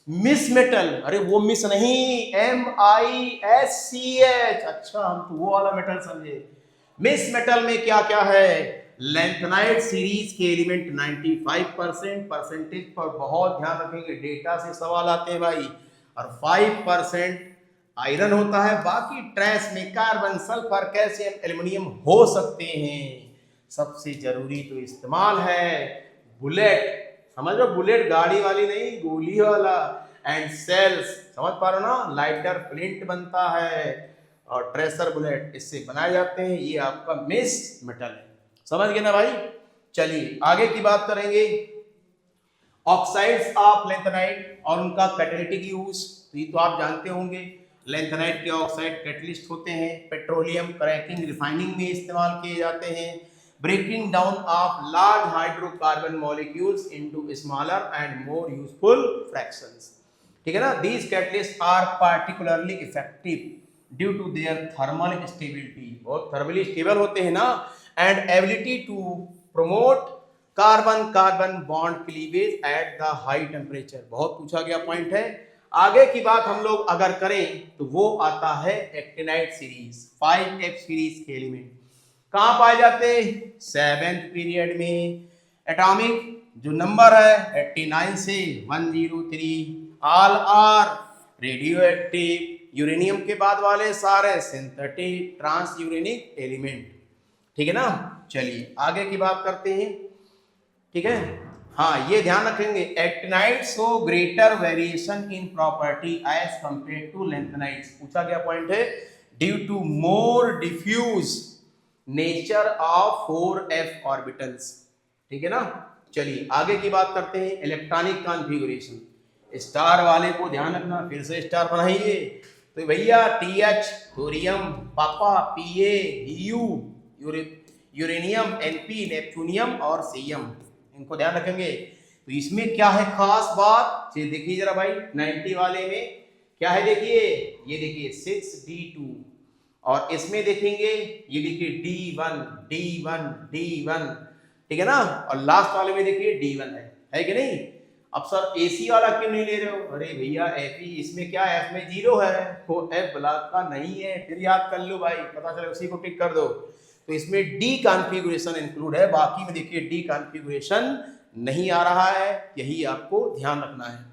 मिस मेटल, अरे वो मिस नहीं, MISCH। अच्छा, हम तो वो वाला मेटल समझे। मिस मेटल में क्या क्या है? लैंथेनाइड सीरीज के एलिमेंट 95% परसेंटेज पर बहुत ध्यान रखेंगे, डेटा से सवाल आते हैं भाई। और 5% आयरन होता है, बाकी ट्रेस में कार्बन, सल्फर, कैल्शियम, एल्युमिनियम हो सकते हैं। सबसे जरूरी तो इस्तेमाल है बुलेट। समझ लो, बुलेट गाड़ी वाली नहीं, गोली वाला। एंड सेल्स, समझ पा रहे हो ना, लाइटर फ्लिंट बनता है और ट्रेसर बुलेट इससे बनाए जाते हैं। ये आपका मिस मेटल है, समझ गए ना भाई। चलिए आगे की बात करेंगे, ऑक्साइड्स ऑफ लैंथेनाइट और उनका कैटालिटिक यूज। तो ये तो आप जानते होंगे, लैंथेनाइट के ऑक्साइड कैटलिस्ट होते हैं, पेट्रोलियम क्रैकिंग रिफाइनिंग में इस्तेमाल किए जाते हैं, breaking down of large hydrocarbon molecules into smaller and more useful fractions. ठीक है ना, these catalyst are particularly effective due to their thermal stability, बहुत थर्मली स्टेबल होते हैं ना, and ability to promote carbon carbon bond cleavage at the high temperature. बहुत पूछा गया पॉइंट है। आगे की बात हम लोग अगर करें तो वो आता है एक्टिनाइट सीरीज, 5F सीरीज के एलिमेंट कहां पाए जाते हैं, 7th पीरियड में। एटॉमिक जो नंबर है 89 से 103, all are radio active. Uranium के बाद वाले सारे सिंथेटिक ट्रांस यूरेनिक एलिमेंट। ठीक है ना, चलिए आगे की बात करते हैं। ठीक है, हाँ ये ध्यान रखेंगे, actinide show greater variation in property as compare to lanthanides. पूछा गया पॉइंट है, due to more diffuse nature of 4f orbitals. ठीक है ना, चलिए आगे की बात करते हैं, इलेक्ट्रॉनिक कॉन्फ़िगरेशन। स्टार वाले को ध्यान रखना, फिर से स्टार बनाइए तो भैया TH थोरियम, पापा Pa, Hu uranium, Np neptunium और Cm, इनको ध्यान रखेंगे। तो इसमें क्या है खास बात, ये देखिए जरा भाई, 90 वाले में क्या है, देखिए ये देखिए 6D2, और इसमें देखेंगे ये देखिए D1 D1 D1। ठीक है ना, और लास्ट वाले में देखिए D1 है कि नहीं। अब सर AC वाला क्यों नहीं ले रहे हो, अरे भैया Fe, इसमें क्या F में 0 है, वो F ब्लॉक का नहीं है, फिर याद कर लो भाई, पता चले उसी को टिक कर दो। तो इसमें D कॉन्फ़िगरेशन इंक्लूड है, बाकी में देखिए D कॉन्फ़िगरेशन नहीं आ रहा है, यही आपको ध्यान रखना है।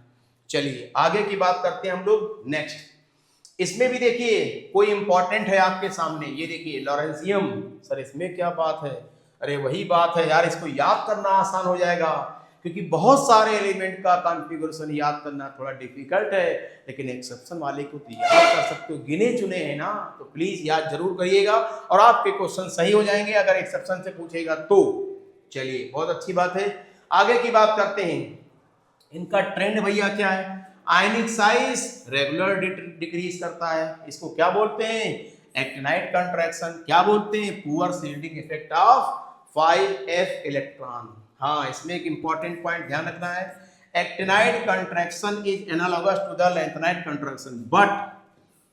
चलिए आगे की बात करते हैं हम लोग नेक्स्ट। इसमें भी देखिए कोई इंपॉर्टेंट है आपके सामने, ये देखिए लॉरेंशियम। सर इसमें क्या बात है, अरे वही बात है यार, इसको याद करना आसान हो जाएगा, क्योंकि बहुत सारे एलिमेंट का कॉन्फ़िगरेशन याद करना थोड़ा डिफिकल्ट है, लेकिन एक्सेप्शन वाले को तो याद कर सकते हो, गिने चुने हैं ना, तो प्लीज याद जरूर करिएगा और आपके क्वेश्चन सही हो जाएंगे अगर एक्सेप्शन से पूछेगा तो। चलिए बहुत अच्छी बात है, आगे की बात करते हैं। इनका ट्रेंड भैया क्या है, आयनिक साइज रेगुलर डिक्रीज करता है, इसको क्या बोलते हैं, एक्टिनाइट कंट्रैक्शन। क्या बोलते हैं, poor shielding effect of 5f electron. हाँ इसमें एक इंपॉर्टेंट पॉइंट ध्यान रखना है, actinide contraction is analogous to the lanthanide contraction but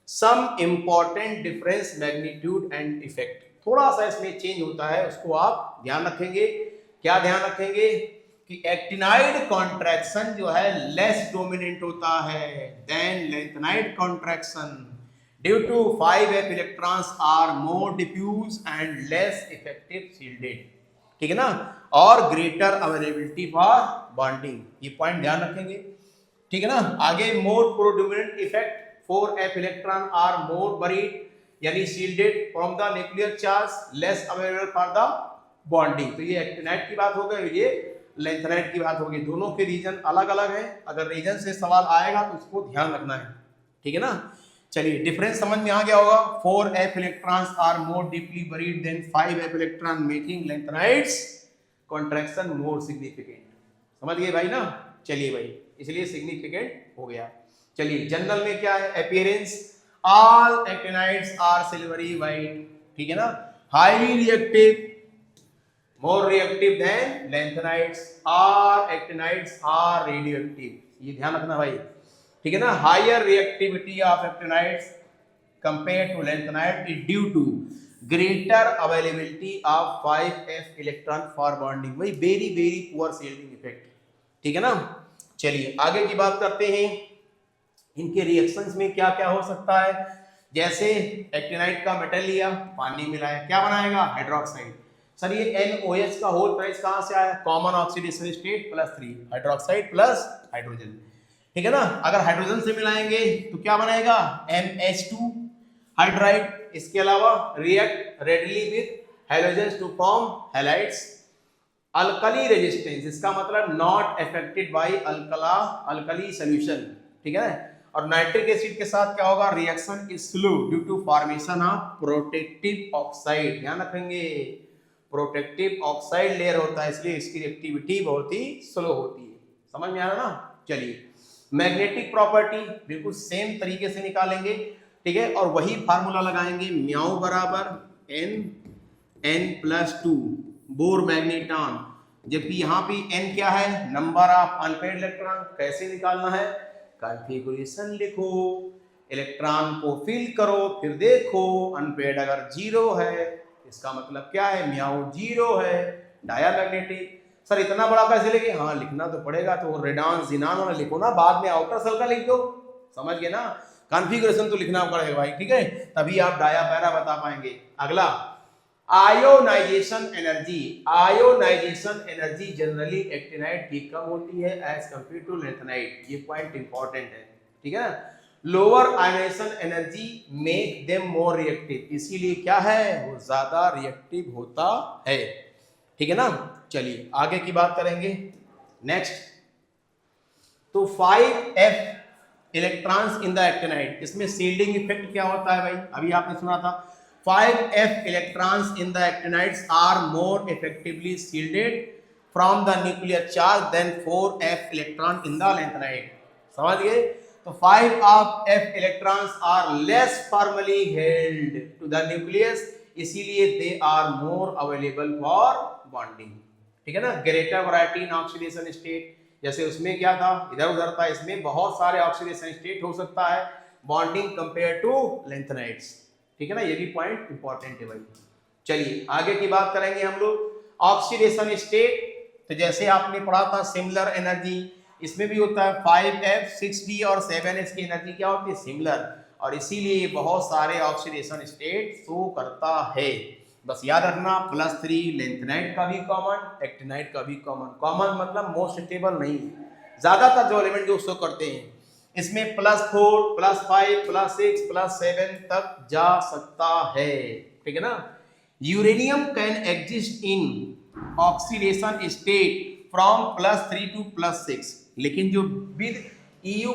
some important difference magnitude and effect. थोड़ा सा इसमें चेंज होता है, उसको आप ध्यान रखेंगे। क्या ध्यान रखेंगे कि एक्टिनाइड कॉन्ट्रैक्शन जो है लेस डोमिनेंट होता है than lanthanide contraction due to 5f electrons are more diffuse and less effective shielded. ठीक है ना, और ग्रेटर अवेलेबिलिटी फॉर बॉन्डिंग, ये पॉइंट ध्यान रखेंगे। ठीक है ना, आगे more predominant effect, 4f electron are more buried यानी shielded from the nuclear charge, less available for the bonding. तो ये एक्टिनाइट की बात हो गई, ये लैंथेनाइट की बात होगी, दोनों के रीजन अलग अलग है, अगर रीजन से सवाल आएगा तो उसको ध्यान रखना है। ठीक है ना, चलिए डिफरेंस समझ में आ गया होगा, 4f electrons are more deeply buried than 5f electron making lanthanides contraction more significant. समझ गए भाई ना, चलिए भाई, इसलिए सिग्निफिकेंट हो गया। चलिए जनरल में क्या है, appearance all actinides are silvery white. ठीक है ना, highly reactive, more reactive than lanthanides, are actinides are radioactive, ये ध्यान रखना भाई। ठीक है ना, higher reactivity of actinides compare to lanthanide is due to greater availability of 5f electron for bonding, वही very very poor shielding effect. ठीक है ना, चलिए आगे की बात करते हैं, इनके रिएक्शंस में क्या क्या हो सकता है। जैसे एक्टिनाइट का मेटल लिया, पानी मिलाया, क्या बनाएगा, हाइड्रोक्साइड। सर ये NOH का होल प्राइस कहां से आया, common oxidation state +3, hydroxide plus hydrogen. ठीक है ना, अगर हाइड्रोजन से मिलाएंगे तो क्या बनेगा, MH2 हाइड्राइड। इसके अलावा react readily with halogens to form halides. Alkali resistance, इसका मतलब not affected by alkali solution, ठीक है। और नाइट्रिक एसिड के साथ क्या होगा, reaction is slow due to formation of protective oxide, ध्यान रखेंगे प्रोटेक्टिव ऑक्साइड लेयर होता है, इसलिए इसकी रिएक्टिविटी बहुत ही स्लो होती है। समझ में आ रहा ना। चलिए मैग्नेटिक प्रॉपर्टी बिल्कुल सेम तरीके से निकालेंगे, ठीक है, और वही फार्मूला लगाएंगे, म्याऊ बराबर n+2 बोर मैग्नेटॉन, जबकि यहाँ पे n क्या है, नंबर ऑफ अनपेयर्ड इलेक्ट्रॉन। कैसे निकालना है, कॉन्फ़िगरेशन लिखो, इलेक्ट्रॉन को फिल करो, फिर देखो अनपेयर्ड अगर 0 है इसका मतलब क्या है, म्याऊ 0 है, डायामैग्नेटिक। सर इतना बड़ा कैसे लिखे, हाँ लिखना तो पड़ेगा, तो रेडॉन जिनान वाला लिखो ना, बाद में आउटर सेल का लिख दो, समझ गए ना। कॉन्फ़िगरेशन तो लिखना पड़ेगा भाई, ठीक है, तभी आप डाया पैरा बता पाएंगे। अगला ionization energy, ionization energy generally actinide की कम होती है एज कंपेयर टू लैंथेनाइड, ये पॉइंट इंपॉर्टेंट है, ठीक है। Lower ionization energy make them more reactive, इसीलिए क्या है वो ज्यादा रिएक्टिव होता है, ठीक है ना। चलिए आगे की बात करेंगे। नेक्स्ट तो 5f electrons in the actinide, इसमें शील्डिंग इफेक्ट क्या होता है भाई, अभी आपने सुना था 5f electrons in the actinides are more effectively shielded from the nuclear charge than 4f electron in the lanthanide, समझ गए। तो 5 of f electrons are less firmly held to the nucleus, इसीलिए they are more available for bonding, ठीक है ना। Greater variety in oxidation state, जैसे उसमें क्या था इधर उधर था, इसमें बहुत सारे ऑक्सीडेशन स्टेट हो सकता है, बॉन्डिंग कंपेयर टू लैंथेनाइड्स, ठीक है ना, ये भी पॉइंट इंपॉर्टेंट है भाई। चलिए आगे की बात करेंगे हम लोग ऑक्सीडेशन स्टेट। तो जैसे आपने पढ़ा था सिमिलर एनर्जी, इसमें भी होता है 5f 6d और 7s की एनर्जी क्या होती है, सिमिलर, और इसीलिए बहुत सारे ऑक्सीडेशन स्टेट शो करता है। बस याद रखना +3 लैंथेनाइड का भी कॉमन, एक्टिनाइड का भी कॉमन, कॉमन मतलब मोस्ट स्टेबल नहीं है, ज्यादातर जो एलिमेंट जो शो करते हैं इसमें +4 +5 +6 +7 तक जा सकता है, ठीक है ना। Uranium can exist in oxidation state from +3 to +6, लेकिन जो विद EU+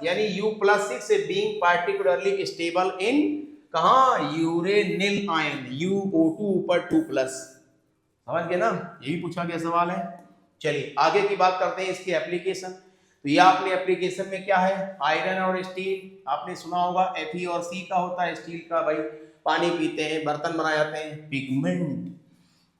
यानी U+6 से बीइंग पार्टिकुलरली स्टेबल इन कहाँ, यूरेनिल आयन UO2 ऊपर 2+, समझ गए ना, ये भी पूछा गया सवाल है। चलिए आगे की बात करते हैं इसकी एप्लीकेशन। तो ये आपने एप्लीकेशन में क्या है, आयरन और स्टील, आपने सुना होगा Fe और C का होता है, स्टील का भाई पानी पीते हैं, बर्तन बनाए जाते हैं। पिगमेंट,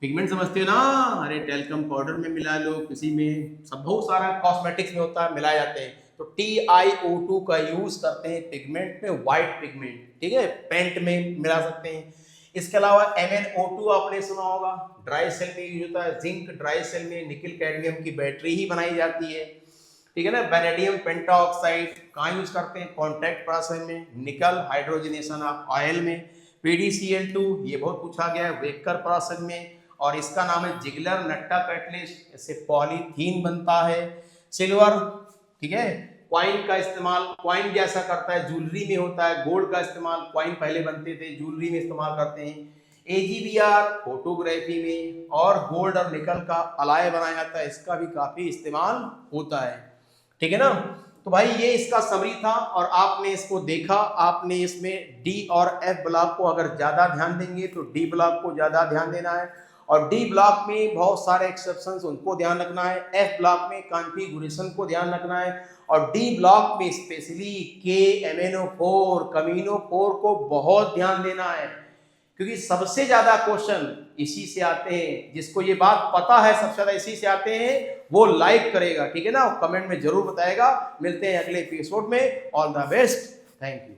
पिगमेंट समझते हो ना, अरे टेल्कम पाउडर में मिला लो, किसी में सब बहुत सारा कॉस्मेटिक्स में होता है, मिलाए जाते हैं। तो TiO2 का यूज करते हैं पिगमेंट में, व्हाइट पिगमेंट, ठीक है, पेंट में मिला सकते हैं। इसके अलावा MnO2 आपने सुना होगा, ड्राई सेल में यूज होता है, जिंक ड्राई सेल में निकल कैडमियम की बैटरी ही बनाई जाती है, ठीक है ना। वैनेडियम पेंटाऑक्साइड कहाँ यूज करते हैं, कॉन्टैक्ट प्रोसेस में, निकल हाइड्रोजनेशन ऑफ ऑयल में, PdCl2 ये बहुत पूछा गया है, वेकर प्रोसेस में, और इसका नाम है जिगलर नट्टा कैटलिस्ट, इससे पॉलीथीन बनता है। सिल्वर, ठीक है, क्वाइन का इस्तेमाल, क्वाइन जैसा करता है, ज्वेलरी में होता है, गोल्ड का इस्तेमाल, क्वाइन पहले बनते थे, ज्वेलरी में इस्तेमाल करते हैं। AgBr फोटोग्राफी में, और गोल्ड और निकल का अलाय बनाया जाता है, इसका भी काफी इस्तेमाल होता है, ठीक है ना। तो भाई ये इसका समरी था, और आपने इसको देखा, आपने इसमें D और F ब्लॉक को अगर ज्यादा ध्यान देंगे तो D ब्लॉक को ज्यादा ध्यान देना है, और D ब्लॉक में बहुत सारे एक्सेप्शंस उनको ध्यान रखना है, F ब्लॉक में कॉन्फ़िगरेशन को ध्यान रखना है, और D ब्लॉक में स्पेशली KMnO4 कमीनो4 को बहुत ध्यान देना है, क्योंकि सबसे ज्यादा क्वेश्चन इसी से आते हैं। जिसको ये बात पता है सबसे ज्यादा इसी से आते हैं वो लाइक करेगा, ठीक है ना, कमेंट में जरूर बताएगा। मिलते हैं अगले एपिसोड में, all the best, thank you.